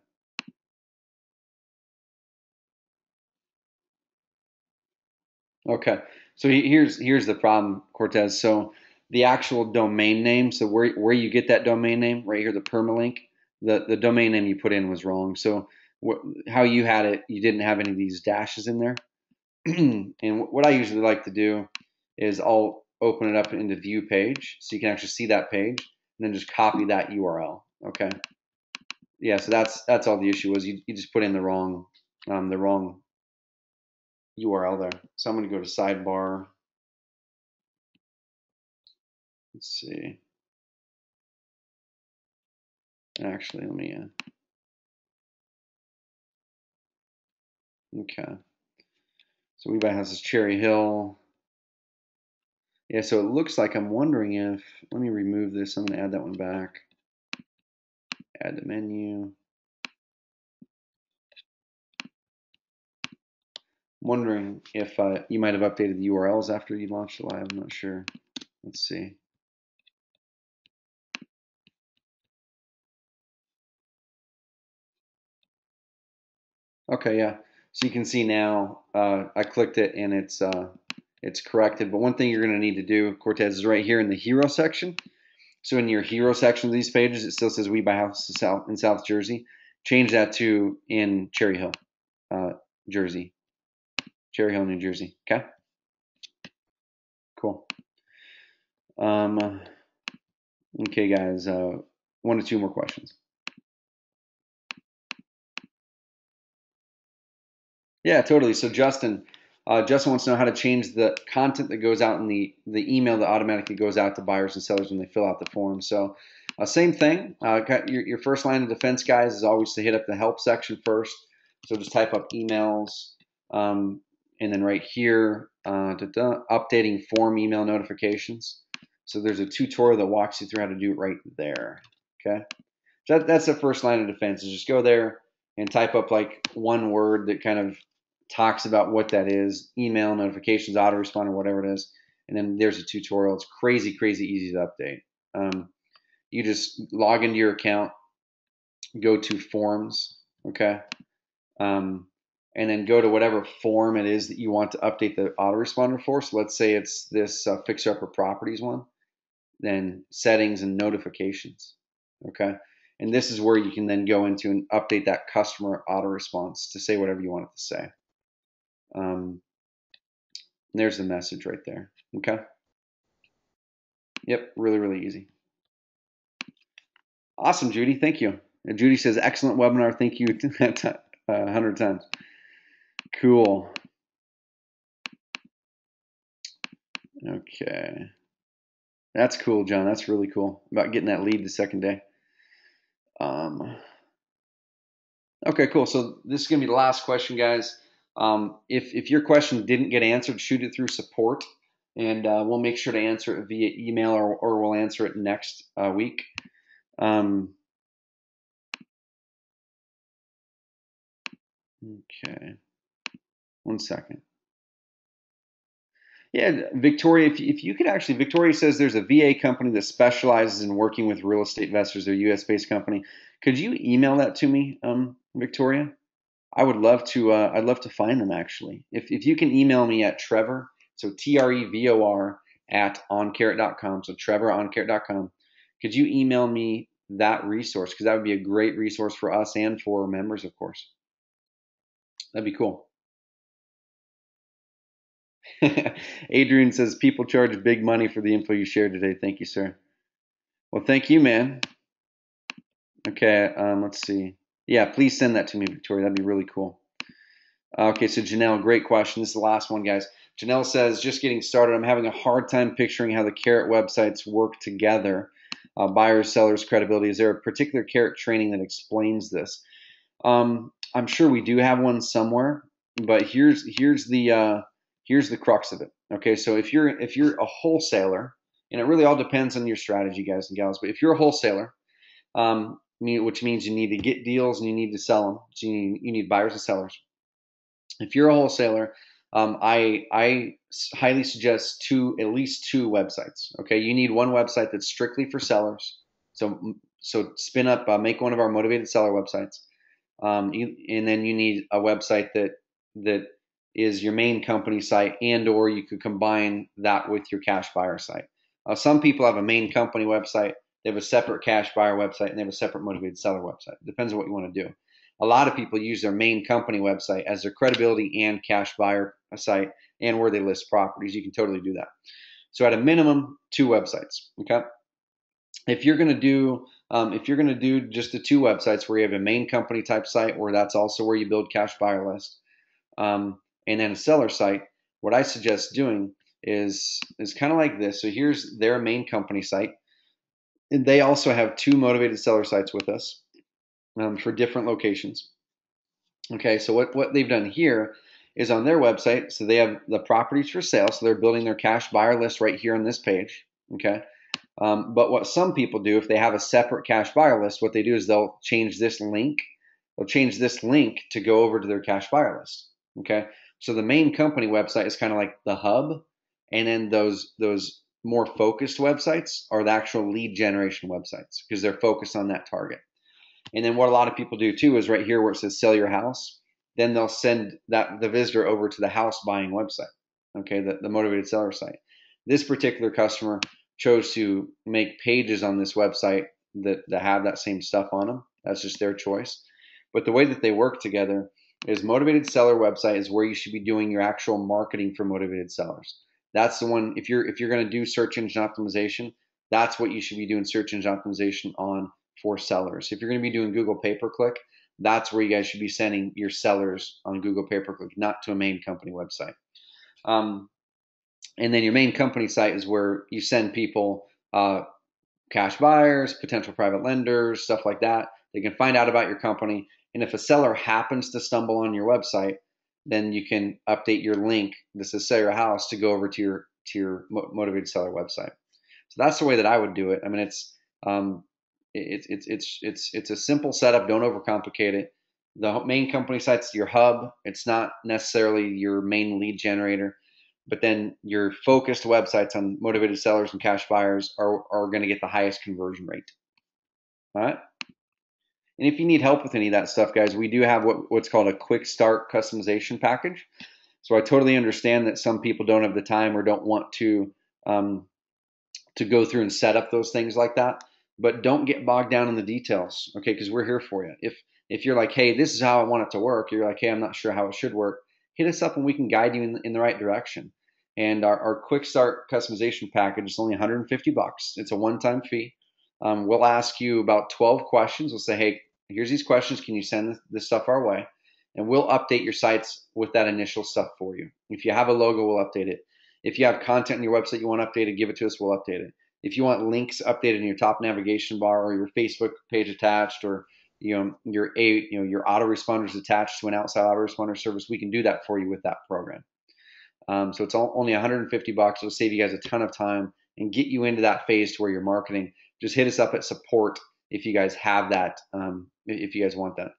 [SPEAKER 1] Okay, so here's the problem, Cortez. So the actual domain name, so where you get that domain name, right here, the permalink, the domain name you put in was wrong. So how you had it, you didn't have any of these dashes in there. And what I usually like to do is I'll open it up into view page so you can actually see that page, and then just copy that URL. Okay. Yeah, so that's all the issue was. You just put in the wrong URL there. So I'm going to go to sidebar. Let's see. Actually, let me. Okay. So we buy houses Cherry Hill. Yeah, so it looks like I'm wondering if, let me remove this. I'm going to add that one back. Add the menu. I'm wondering if you might have updated the URLs after you launched it live. I'm not sure. Let's see. Okay, yeah. So you can see now I clicked it and it's corrected. But one thing you're going to need to do, Cortez, is right here in the hero section. So in your hero section of these pages, it still says We Buy Houses in South Jersey. Change that to in Cherry Hill, Jersey. Cherry Hill, New Jersey. Okay? Cool. Okay, guys. One or two more questions. Yeah, totally. So Justin wants to know how to change the content that goes out in the email that automatically goes out to buyers and sellers when they fill out the form. So same thing. Your first line of defense, guys, is always to hit up the help section first. So just type up emails, and then right here, updating form email notifications. So there's a tutorial that walks you through how to do it right there. Okay. So that's the first line of defense, is just go there and type up like one word that kind of talks about what that is, email, notifications, autoresponder, whatever it is. And then there's a tutorial. It's crazy, crazy easy to update. You just log into your account, go to forms, okay? And then go to whatever form it is that you want to update the autoresponder for. So let's say it's this Fixer Upper Properties one, then settings and notifications, okay? And this is where you can then go into and update that customer auto response to say whatever you want it to say. There's the message right there. Okay. Yep. Really, really easy. Awesome, Judy. Thank you. And Judy says, excellent webinar. Thank you 100 times. Cool. Okay. That's cool, John. That's really cool about getting that lead the second day. Okay, cool. So this is going to be the last question, guys. If your question didn't get answered, shoot it through support, and we'll make sure to answer it via email, or we'll answer it next week. Okay. One second. Yeah, Victoria, if you could actually, Victoria says there's a VA company that specializes in working with real estate investors. They're a US-based company. Could you email that to me, Victoria? I would love to. I'd love to find them actually. If you can email me at Trevor, so TREVOR at oncarrot.com. So Trevor oncarrot.com. Could you email me that resource? Because that would be a great resource for us and for members, of course. That'd be cool. Adrian says people charge big money for the info you shared today. Thank you, sir. Well, thank you, man. Okay, let's see. Yeah, please send that to me, Victoria. That'd be really cool. Okay, so Janelle, great question. This is the last one, guys. Janelle says, just getting started. I'm having a hard time picturing how the Carrot websites work together. Buyers, sellers, credibility. Is there a particular Carrot training that explains this? I'm sure we do have one somewhere, but here's the crux of it. Okay, so if you're a wholesaler, and it really all depends on your strategy, guys and gals, but if you're a wholesaler, which means you need to get deals and you need to sell them, so you need buyers and sellers. If you're a wholesaler, I highly suggest at least two websites. Okay, you need one website that's strictly for sellers. So spin up, make one of our motivated seller websites, and then you need a website that is your main company site, and or you could combine that with your cash buyer site. Some people have a main company website They have a separate cash buyer website, and they have a separate motivated seller website. It depends on what you want to do. A lot of people use their main company website as their credibility and cash buyer site and where they list properties. You can totally do that. So at a minimum, 2 websites. Okay. If you're going to do just the 2 websites where you have a main company type site where that's also where you build cash buyer list, and then a seller site, what I suggest doing is kind of like this. So here's their main company site. And they also have 2 motivated seller sites with us for different locations. Okay, so what they've done here is on their website, so they have the properties for sale, so they're building their cash buyer list right here on this page. Okay, but what some people do, if they have a separate cash buyer list, what they do is they'll change this link. They'll change this link to go over to their cash buyer list. Okay, so the main company website is kind of like the hub, and then those more focused websites are the actual lead generation websites because they're focused on that target. And then what a lot of people do too is right here where it says sell your house, then they'll send the visitor over to the house buying website, okay, the motivated seller site. This particular customer chose to make pages on this website that have that same stuff on them. That's just their choice. But the way that they work together is motivated seller website is where you should be doing your actual marketing for motivated sellers. That's the one, if you're going to do search engine optimization, that's what you should be doing search engine optimization on for sellers. If you're going to be doing Google pay-per-click, that's where you guys should be sending your sellers on Google pay-per-click, not to a main company website. And then your main company site is where you send people, cash buyers, potential private lenders, stuff like that. They can find out about your company. And if a seller happens to stumble on your website, then you can update your link. This is sell your house to go over to your motivated seller website. So that's the way that I would do it. I mean, it's a simple setup. Don't overcomplicate it. The main company site's your hub. It's not necessarily your main lead generator, but then your focused websites on motivated sellers and cash buyers are going to get the highest conversion rate. All right. And if you need help with any of that stuff, guys, we do have what's called a quick start customization package. So I totally understand that some people don't have the time or don't want to go through and set up those things like that. But don't get bogged down in the details, okay? Because we're here for you. If you're like, hey, this is how I want it to work, you're like, hey, I'm not sure how it should work, hit us up and we can guide you in the right direction. And our quick start customization package is only 150 bucks. It's a one-time fee. We'll ask you about 12 questions. We'll say, hey, here's these questions. Can you send this stuff our way? And we'll update your sites with that initial stuff for you. If you have a logo, we'll update it. If you have content on your website you want updated, give it to us. We'll update it. If you want links updated in your top navigation bar or your Facebook page attached, or your autoresponders attached to an outside autoresponder service, we can do that for you with that program. So it's only 150 bucks. It'll save you guys a ton of time and get you into that phase to where you're marketing. Just hit us up at support if you guys have that, if you guys want that.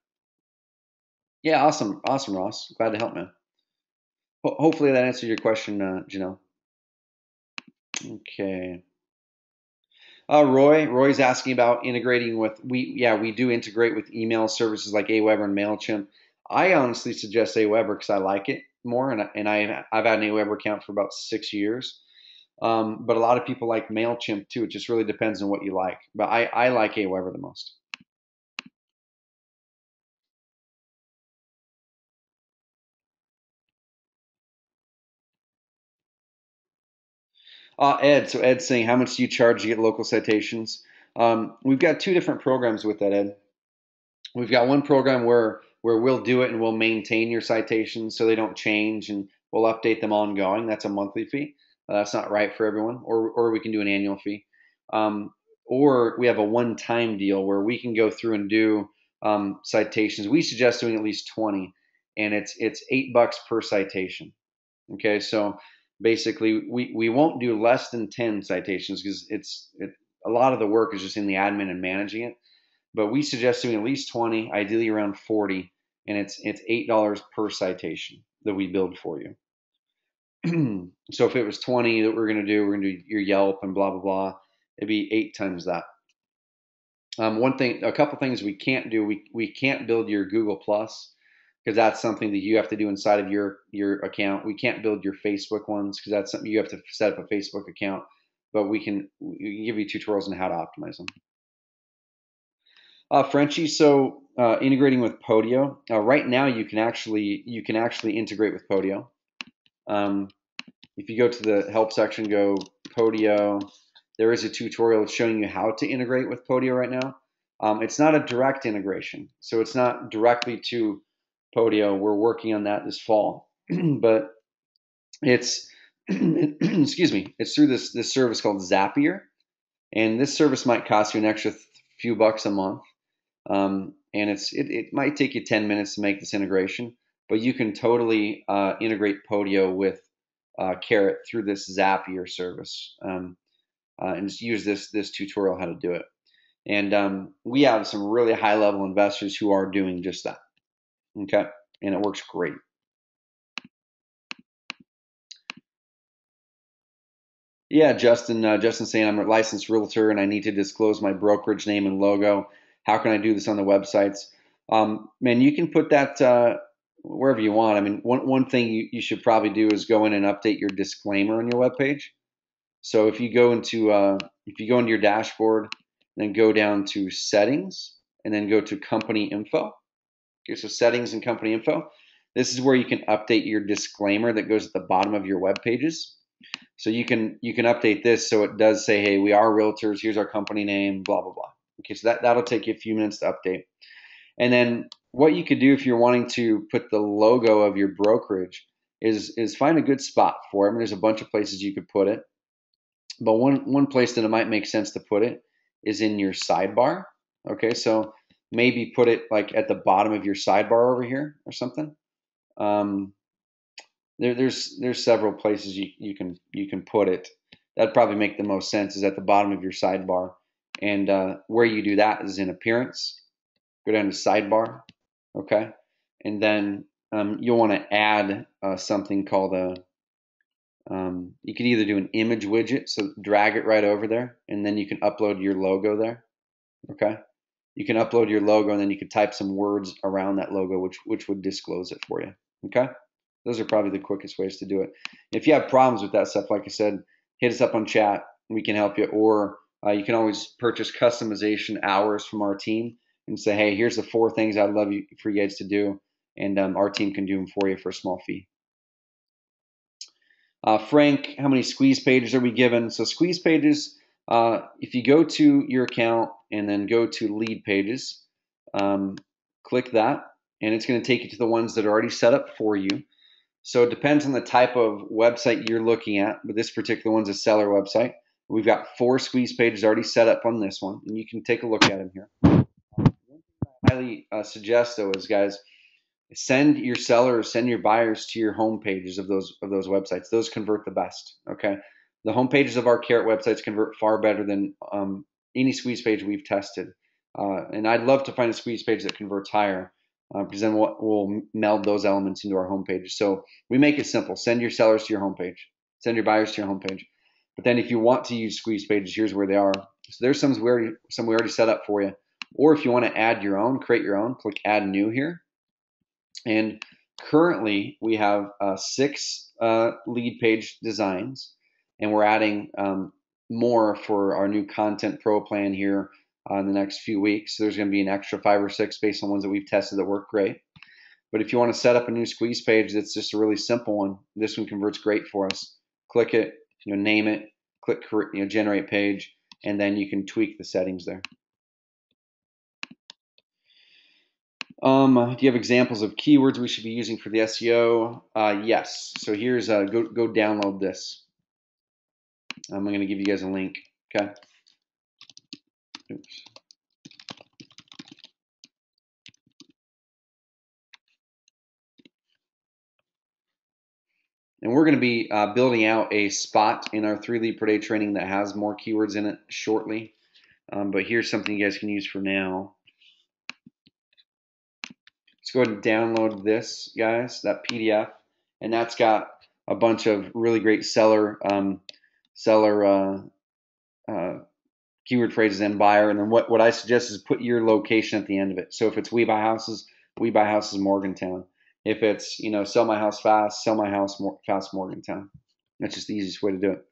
[SPEAKER 1] Yeah, awesome, Ross. Glad to help, man. Hopefully that answered your question, Janelle. Okay. Roy's asking about integrating with, we do integrate with email services like Aweber and MailChimp. I honestly suggest Aweber because I like it more, and I've had an Aweber account for about 6 years. But a lot of people like MailChimp too. It just really depends on what you like. But I like Aweber the most. Ed, so Ed's saying, how much do you charge to get local citations? We've got 2 different programs with that, Ed. We've got one program where we'll do it and we'll maintain your citations so they don't change, and we'll update them ongoing. That's a monthly fee. That's not right for everyone. Or we can do an annual fee. Or we have a one-time deal where we can go through and do citations. We suggest doing at least 20, and it's $8 per citation. Okay, so basically we won't do less than 10 citations because a lot of the work is just in the admin and managing it. But we suggest doing at least 20, ideally around 40, and it's $8 per citation that we build for you. So if it was 20 that we're going to do your Yelp and blah blah blah, it'd be 8 times that. A couple things we can't do. We can't build your Google Plus because that's something that you have to do inside of your account. We can't build your Facebook ones because that's something you have to set up a Facebook account. but we can give you tutorials on how to optimize them. Frenchie, so integrating with Podio. Right now, you can actually integrate with Podio. If you go to the help section, go Podio. There is a tutorial showing you how to integrate with Podio right now. It's not a direct integration, so it's not directly to Podio. We're working on that this fall, but it's excuse me, it's through this service called Zapier, and this service might cost you an extra few bucks a month. And it might take you 10 minutes to make this integration, but you can totally integrate Podio with Carrot through this Zapier service, and just use this tutorial how to do it. And we have some really high level investors who are doing just that. Okay, and it works great. Yeah, Justin. Justin saying I'm a licensed realtor and I need to disclose my brokerage name and logo. How can I do this on the websites? Man, you can put that wherever you want. I mean, one thing you should probably do is go in and update your disclaimer on your webpage. So if you go into your dashboard, then go down to settings, and then go to company info. Okay, so settings and company info. This is where you can update your disclaimer that goes at the bottom of your web pages. So you can update this so it does say, hey, we are realtors. Here's our company name, blah blah blah. Okay, so that'll take you a few minutes to update. And then what you could do if you're wanting to put the logo of your brokerage is find a good spot for it. I mean, there's a bunch of places you could put it, but one place that it might make sense to put it is in your sidebar. Okay, so maybe put it like at the bottom of your sidebar over here or something. There's several places you can put it. That'd probably make the most sense is at the bottom of your sidebar. And where you do that is in appearance. Go down to sidebar, okay, and then you'll want to add something called a. You could either do an image widget, so drag it right over there, and then you can upload your logo there. Okay, you can upload your logo, and then you could type some words around that logo, which would disclose it for you. Okay, those are probably the quickest ways to do it. If you have problems with that stuff, like I said, hit us up on chat. We can help you, or you can always purchase customization hours from our team and say, hey, here's the 4 things I'd love for you guys to do, and our team can do them for you for a small fee. Frank, how many squeeze pages are we given? So squeeze pages, if you go to your account and then go to lead pages, click that, and it's going to take you to the ones that are already set up for you. So it depends on the type of website you're looking at, but this particular one's a seller website. We've got 4 squeeze pages already set up on this one, and you can take a look at them here. One thing I highly suggest, though, is guys, send your sellers, send your buyers to your home pages of those websites. Those convert the best. Okay, the home pages of our Carrot websites convert far better than any squeeze page we've tested. And I'd love to find a squeeze page that converts higher, because then we'll meld those elements into our home pages. So we make it simple. Send your sellers to your home page. Send your buyers to your home page. But then if you want to use squeeze pages, here's where they are. So there's some we already set up for you. Or if you want to add your own, create your own, click Add New here. And currently we have 6 lead page designs, and we're adding more for our new Content Pro plan here in the next few weeks. So there's going to be an extra 5 or 6 based on ones that we've tested that work great. But if you want to set up a new squeeze page that's just a really simple one, this one converts great for us. Click it, name it, click generate page, and then you can tweak the settings there. Do you have examples of keywords we should be using for the SEO? Yes. So here's go download this. I'm going to give you guys a link. Okay. Oops. And we're going to be building out a spot in our 3 lead per day training that has more keywords in it shortly. But here's something you guys can use for now. Let's go ahead and download this, guys, that PDF. And that's got a bunch of really great seller keyword phrases and buyer. And then what I suggest is put your location at the end of it. So if it's We Buy Houses Morgantown. If it's, Sell My House Fast Morgantown. That's just the easiest way to do it.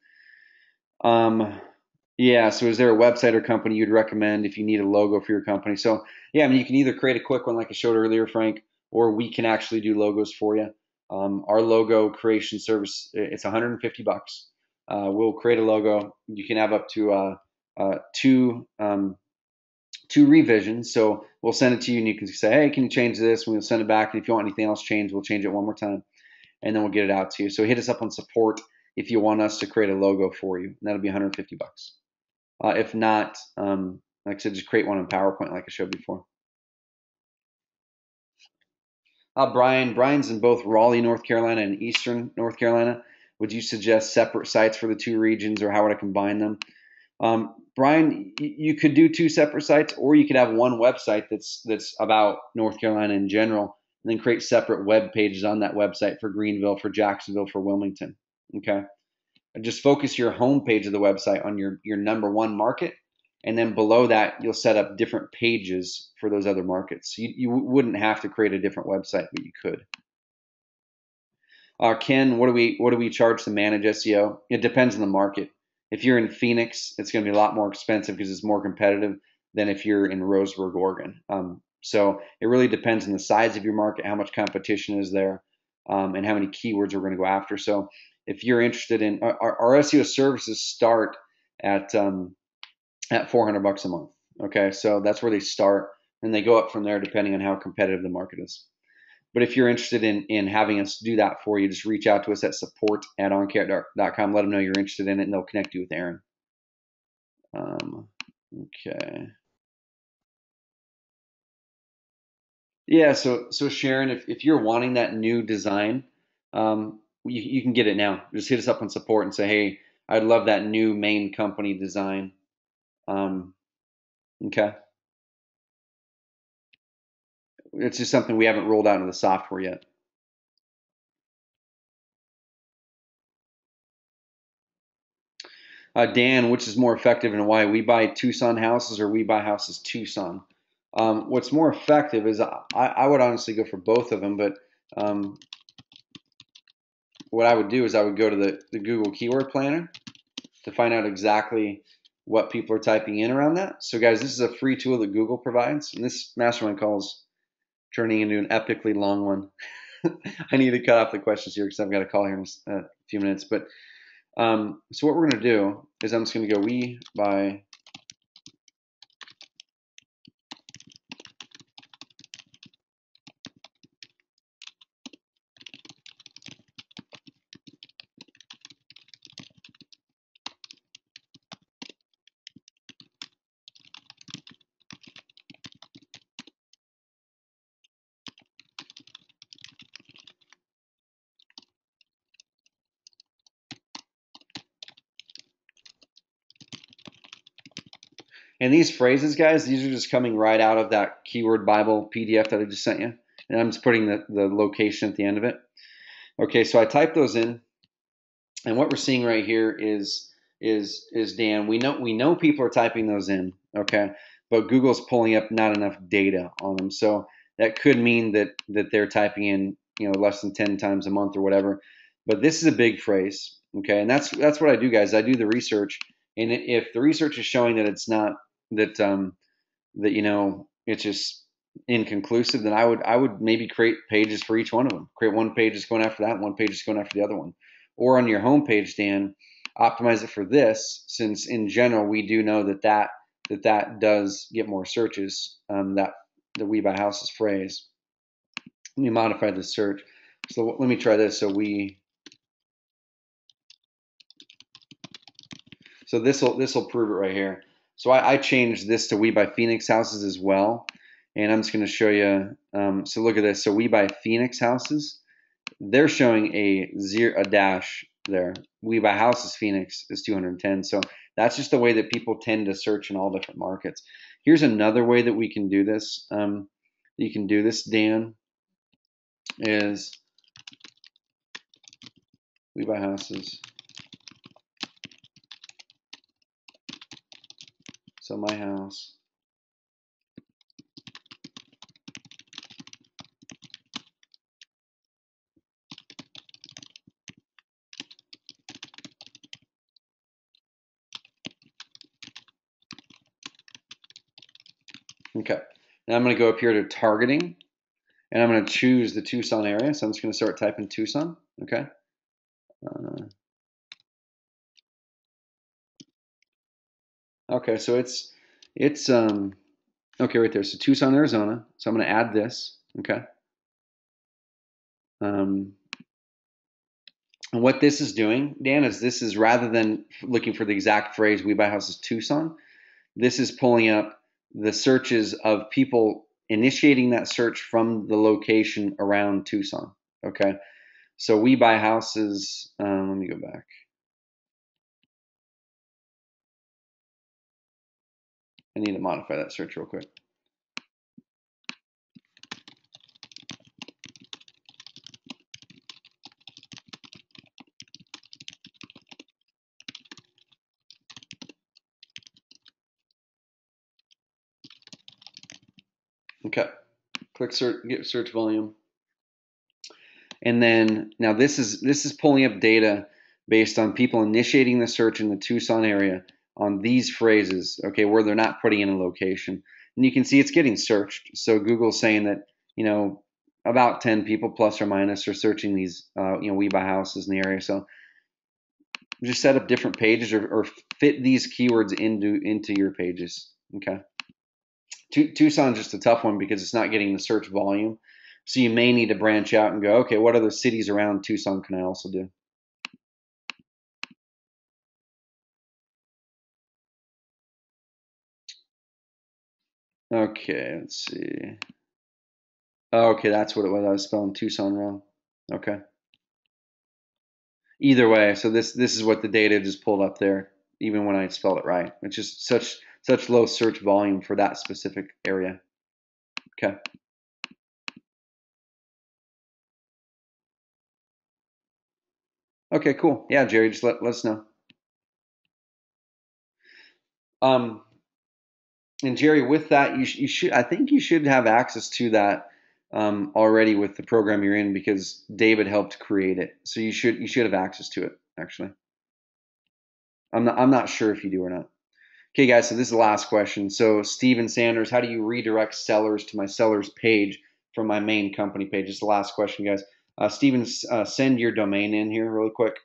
[SPEAKER 1] Yeah, so is there a website or company you'd recommend if you need a logo for your company? So yeah, I mean, you can either create a quick one like I showed earlier, Frank, or we can actually do logos for you. Our logo creation service, it's 150 bucks. We'll create a logo. You can have up to two two revisions. So we'll send it to you, and you can say, hey, can you change this? We'll send it back, and if you want anything else changed, we'll change it one more time, and then we'll get it out to you. So hit us up on support if you want us to create a logo for you. And that'll be 150 bucks. If not, like I said, just create one in PowerPoint like I showed before. Brian's in both Raleigh, North Carolina and Eastern North Carolina. Would you suggest separate sites for the two regions, or how would I combine them? Brian, you could do two separate sites, or you could have one website that's about North Carolina in general, and then create separate web pages on that website for Greenville, for Jacksonville, for Wilmington. Okay. Just focus your homepage of the website on your number one market, and then below that you'll set up different pages for those other markets. You wouldn't have to create a different website, but you could. Ken, what do we charge to manage SEO? It depends on the market. If you're in Phoenix, it's going to be a lot more expensive because it's more competitive than if you're in Roseburg, Oregon. So it really depends on the size of your market, how much competition is there, and how many keywords we're going to go after. So if you're interested in our SEO services start at 400 bucks a month. Okay, so that's where they start, and they go up from there depending on how competitive the market is. But if you're interested in having us do that for you, just reach out to us at support@aug6mm.com. Let them know you're interested in it, and they'll connect you with Aaron. Okay. Yeah, so Sharon, if you're wanting that new design, you can get it now. Just hit us up on support and say, hey, I'd love that new main company design. Okay. It's just something we haven't rolled out into the software yet. Dan, which is more effective and why? We buy Tucson houses or we buy houses Tucson? What's more effective is I would honestly go for both of them, but um, what I would do is I would go to the Google Keyword Planner to find out exactly what people are typing in around that. So guys, this is a free tool that Google provides, and this mastermind call is turning into an epically long one. I need to cut off the questions here because I've got a call here in a few minutes. But so what we're going to do is I'm just going to go we buy. And these phrases, guys, these are just coming right out of that Keyword Bible PDF that I just sent you. And I'm just putting the location at the end of it. Okay, so I typed those in, and what we're seeing right here is Dan. We know people are typing those in, okay, but Google's pulling up not enough data on them. So that could mean that they're typing in less than 10 times a month or whatever. But this is a big phrase, okay, and that's what I do, guys. I do the research, and if the research is showing that it's not that it's just inconclusive, then I would maybe create pages for each one of them. Create one page that's going after that, one page that's going after the other one. Or on your home page, Dan, optimize it for this, since in general we do know that does get more searches. That the we buy houses phrase. Let me modify the search. So let me try this. So this will prove it right here. So I changed this to we buy Phoenix houses as well, and I'm just going to show you. So look at this. So we buy Phoenix houses. They're showing a dash there. We buy houses Phoenix is 210. So that's just the way that people tend to search in all different markets. Here's another way that we can do this. You can do this, Dan, is we buy houses. So my house. Okay. Now I'm going to go up here to targeting, and I'm going to choose the Tucson area. So I'm just going to start typing Tucson. Okay. Okay, so it's okay right there. So Tucson, Arizona. So I'm going to add this. Okay. Um, and what this is doing, Dan, is this is rather than looking for the exact phrase "We Buy Houses Tucson," this is pulling up the searches of people initiating that search from the location around Tucson. Okay. So we buy houses. Let me go back. I need to modify that search real quick. Okay. Click search, get search volume. And then now this is pulling up data based on people initiating the search in the Tucson area on these phrases, okay, where they're not putting in a location. And you can see it's getting searched. So Google's saying that, about 10 people plus or minus are searching these, we buy houses in the area. So just set up different pages or fit these keywords into your pages. Okay. Tucson's just a tough one because it's not getting the search volume. So you may need to branch out and go, okay, what other cities around Tucson can I also do? Okay, let's see. Okay, that's what it was. I was spelling Tucson wrong. Okay. Either way, so this is what the data just pulled up there, even when I spelled it right. It's just such low search volume for that specific area. Okay. Okay, cool. Yeah, Jerry, just let us know. Um, and Jerry, with that, you should I think you should have access to that already with the program you're in because David helped create it. So you should have access to it actually. I'm not sure if you do or not. Okay, guys. So this is the last question. So Steven Sanders, how do you redirect sellers to my sellers page from my main company page? This is the last question, guys. Steven, send your domain in here really quick.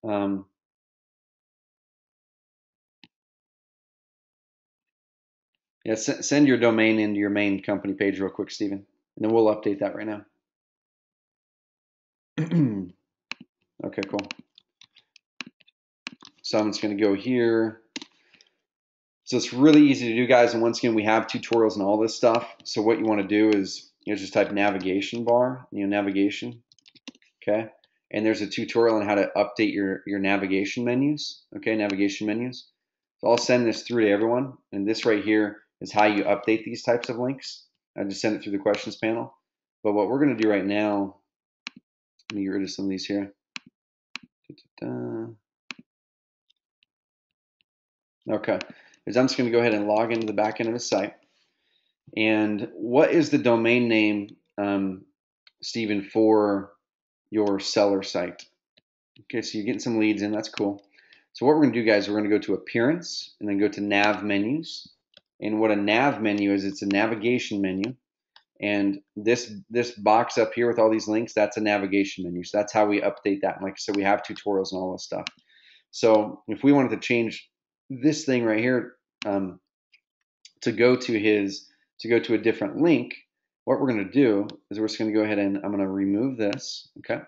[SPEAKER 1] Um, yeah, send your domain into your main company page real quick, Steven, and then we'll update that right now. Okay, cool. So I'm just going to go here. So it's really easy to do, guys. And once again, we have tutorials and all this stuff. So what you want to do is just type navigation bar, navigation. Okay. And there's a tutorial on how to update your navigation menus. Okay, navigation menus. So I'll send this through to everyone. And this right here is how you update these types of links. I just send it through the questions panel. But what we're going to do right now, let me get rid of some of these here. Okay, is I'm just going to go ahead and log into the back end of the site. And what is the domain name, Stephen, for your seller site? Okay, so you're getting some leads in. That's cool. So what we're going to do, guys, we're going to go to Appearance and then go to Nav Menus. And what a nav menu is, it's a navigation menu. And this box up here with all these links, that's a navigation menu. So that's how we update that. And like I said, we have tutorials and all this stuff. So if we wanted to change this thing right here to go to a different link, what we're going to do is we're just going to go ahead and I'm going to remove this. Okay. And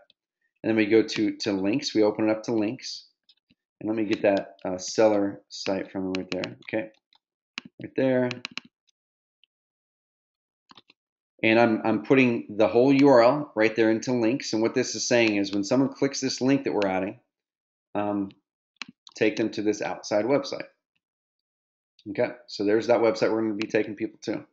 [SPEAKER 1] then we go to links. We open it up to links. And let me get that seller site from right there. Okay. Right there. And I'm putting the whole URL right there into links. And what this is saying is when someone clicks this link that we're adding, take them to this outside website. Okay, so there's that website we're going to be taking people to.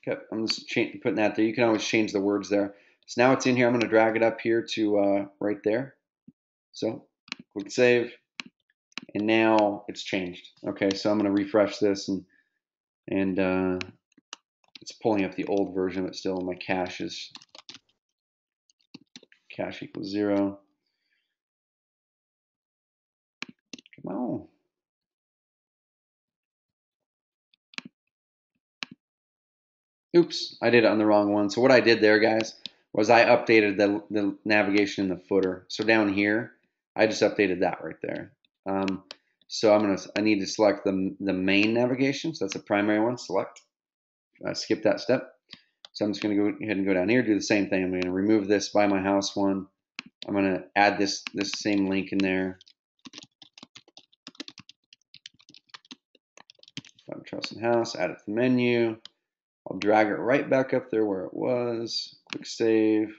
[SPEAKER 1] Okay, I'm just putting that there. You can always change the words there. So now it's in here. I'm going to drag it up here to right there. So click save. And now it's changed. Okay, so I'm going to refresh this and it's pulling up the old version, but still my cache is Cash equals 0. Come on. Oops, I did it on the wrong one. So what I did there, guys, was I updated the navigation in the footer. So down here, I just updated that right there. So I need to select the main navigation. So that's the primary one. Select. Skip that step. So I'm just going to go ahead and go down here, do the same thing. I'm going to remove this Buy My House one. I'm going to add this same link in there. Buy My Charleston House. Add it to the menu. I'll drag it right back up there where it was. Click Save.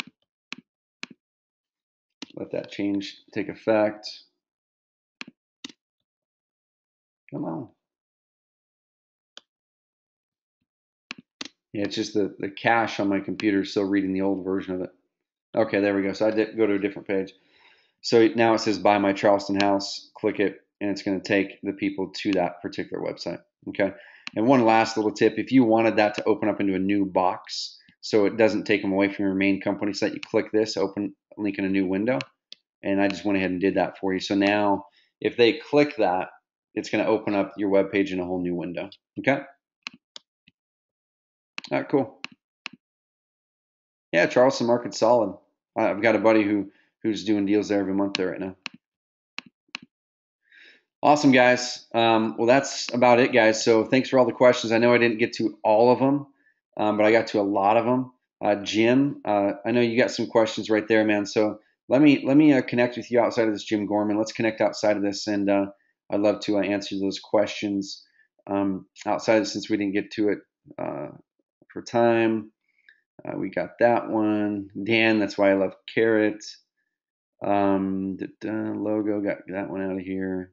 [SPEAKER 1] Let that change take effect. Come on. Yeah, it's just the cache on my computer is still reading the old version of it. Okay, there we go. So I did go to a different page. So now it says Buy My Charleston House. Click it, and it's going to take the people to that particular website. Okay. And one last little tip: if you wanted that to open up into a new box, so it doesn't take them away from your main company site, you click this, open link in a new window, and I just went ahead and did that for you. So now, if they click that, it's going to open up your web page in a whole new window. Okay. All right, cool. Yeah, Charleston market's solid. I've got a buddy who's doing deals there every month there right now. Awesome, guys. Well, that's about it, guys. So thanks for all the questions. I know I didn't get to all of them, but I got to a lot of them. Jim, I know you got some questions right there, man. So let me connect with you outside of this, Jim Gorman. Let's connect outside of this, and I'd love to answer those questions outside of this, since we didn't get to it for time. We got that one. Dan, that's why I love Carrot. Logo, got that one out of here.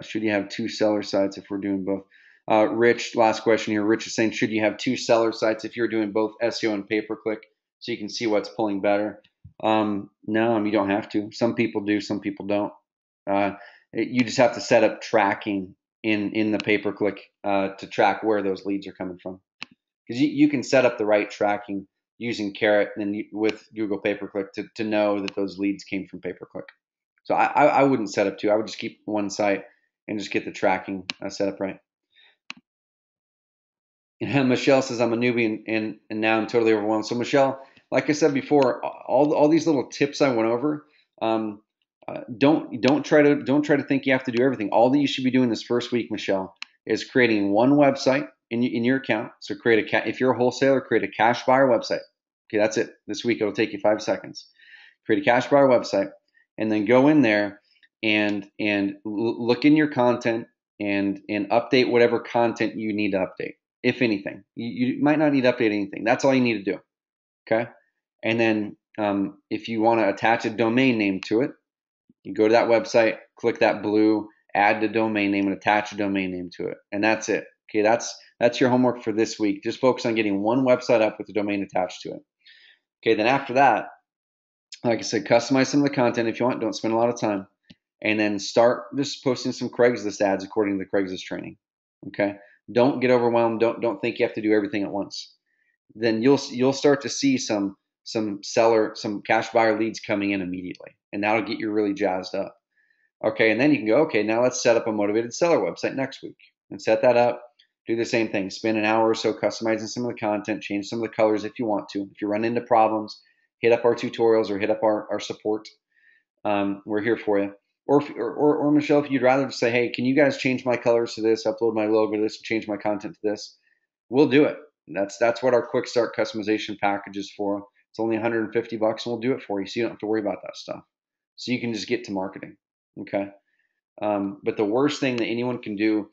[SPEAKER 1] Should you have two seller sites if we're doing both? Rich, last question here. Rich is saying, should you have two seller sites if you're doing both SEO and pay-per-click, so you can see what's pulling better? No, you don't have to. Some people do, some people don't. You just have to set up tracking in the pay-per-click to track where those leads are coming from. Because you can set up the right tracking using Carrot and with Google pay-per-click to know that those leads came from pay-per-click. So I wouldn't set up two. I would just keep one site and just get the tracking set up right. And Michelle says, I'm a newbie and now I'm totally overwhelmed. So Michelle, like I said before, all these little tips I went over, don't try to think you have to do everything. All that you should be doing this first week, Michelle, is creating one website in your account. So if you're a wholesaler, create a cash buyer website. Okay, that's it. This week it'll take you 5 seconds. Create a cash buyer website, and then go in there and look in your content and update whatever content you need to update, if anything. You might not need to update anything. That's all you need to do. Okay, and then if you want to attach a domain name to it, you go to that website, click that blue add the domain name and attach a domain name to it, and that's it. Okay, that's your homework for this week. Just focus on getting one website up with the domain attached to it. Okay, then after that, like I said, customize some of the content if you want. Don't spend a lot of time, and then start just posting some Craigslist ads according to the Craigslist training. Okay, don't get overwhelmed. Don't think you have to do everything at once. Then you'll start to see some cash buyer leads coming in immediately, and that'll get you really jazzed up. Okay, and then you can go, okay, now let's set up a motivated seller website next week and set that up. Do the same thing. Spend an hour or so customizing some of the content, change some of the colors if you want to. If you run into problems, hit up our tutorials or hit up our support. We're here for you. Or Michelle, if you'd rather just say, hey, can you guys change my colors to this, upload my logo to this, and change my content to this, we'll do it. That's what our quick start customization package is for. It's only $150 and we'll do it for you, so you don't have to worry about that stuff. So you can just get to marketing. Okay. But the worst thing that anyone can do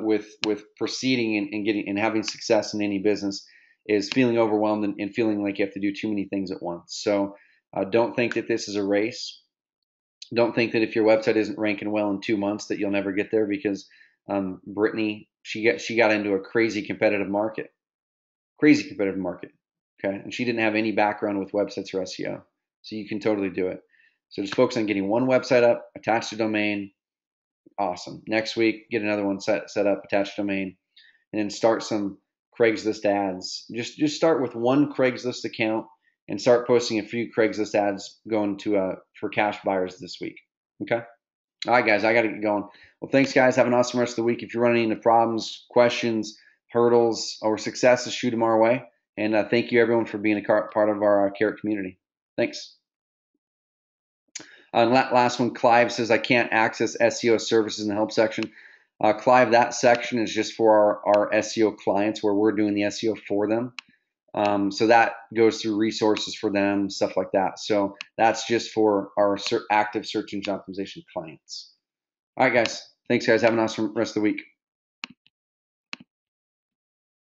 [SPEAKER 1] with proceeding and having success in any business is feeling overwhelmed and feeling like you have to do too many things at once. So don't think that this is a race. Don't think that if your website isn't ranking well in 2 months that you'll never get there, because Brittany, she got into a crazy competitive market. Okay. And she didn't have any background with websites or SEO. So you can totally do it. So just focus on getting one website up, attach the domain. Awesome. Next week, get another one set up, attach domain, and then start some Craigslist ads. Just start with one Craigslist account and start posting a few Craigslist ads going to for cash buyers this week. Okay. All right, guys, I got to get going. Well, thanks, guys. Have an awesome rest of the week. If you're running into problems, questions, hurdles, or successes, shoot them our way. And thank you, everyone, for being a part of our Carrot community. Thanks. Last one, Clive says, I can't access SEO services in the help section. Clive, that section is just for our SEO clients where we're doing the SEO for them. So that goes through resources for them, stuff like that. So that's just for our active search engine optimization clients. All right, guys. Thanks, guys. Have an awesome rest of the week.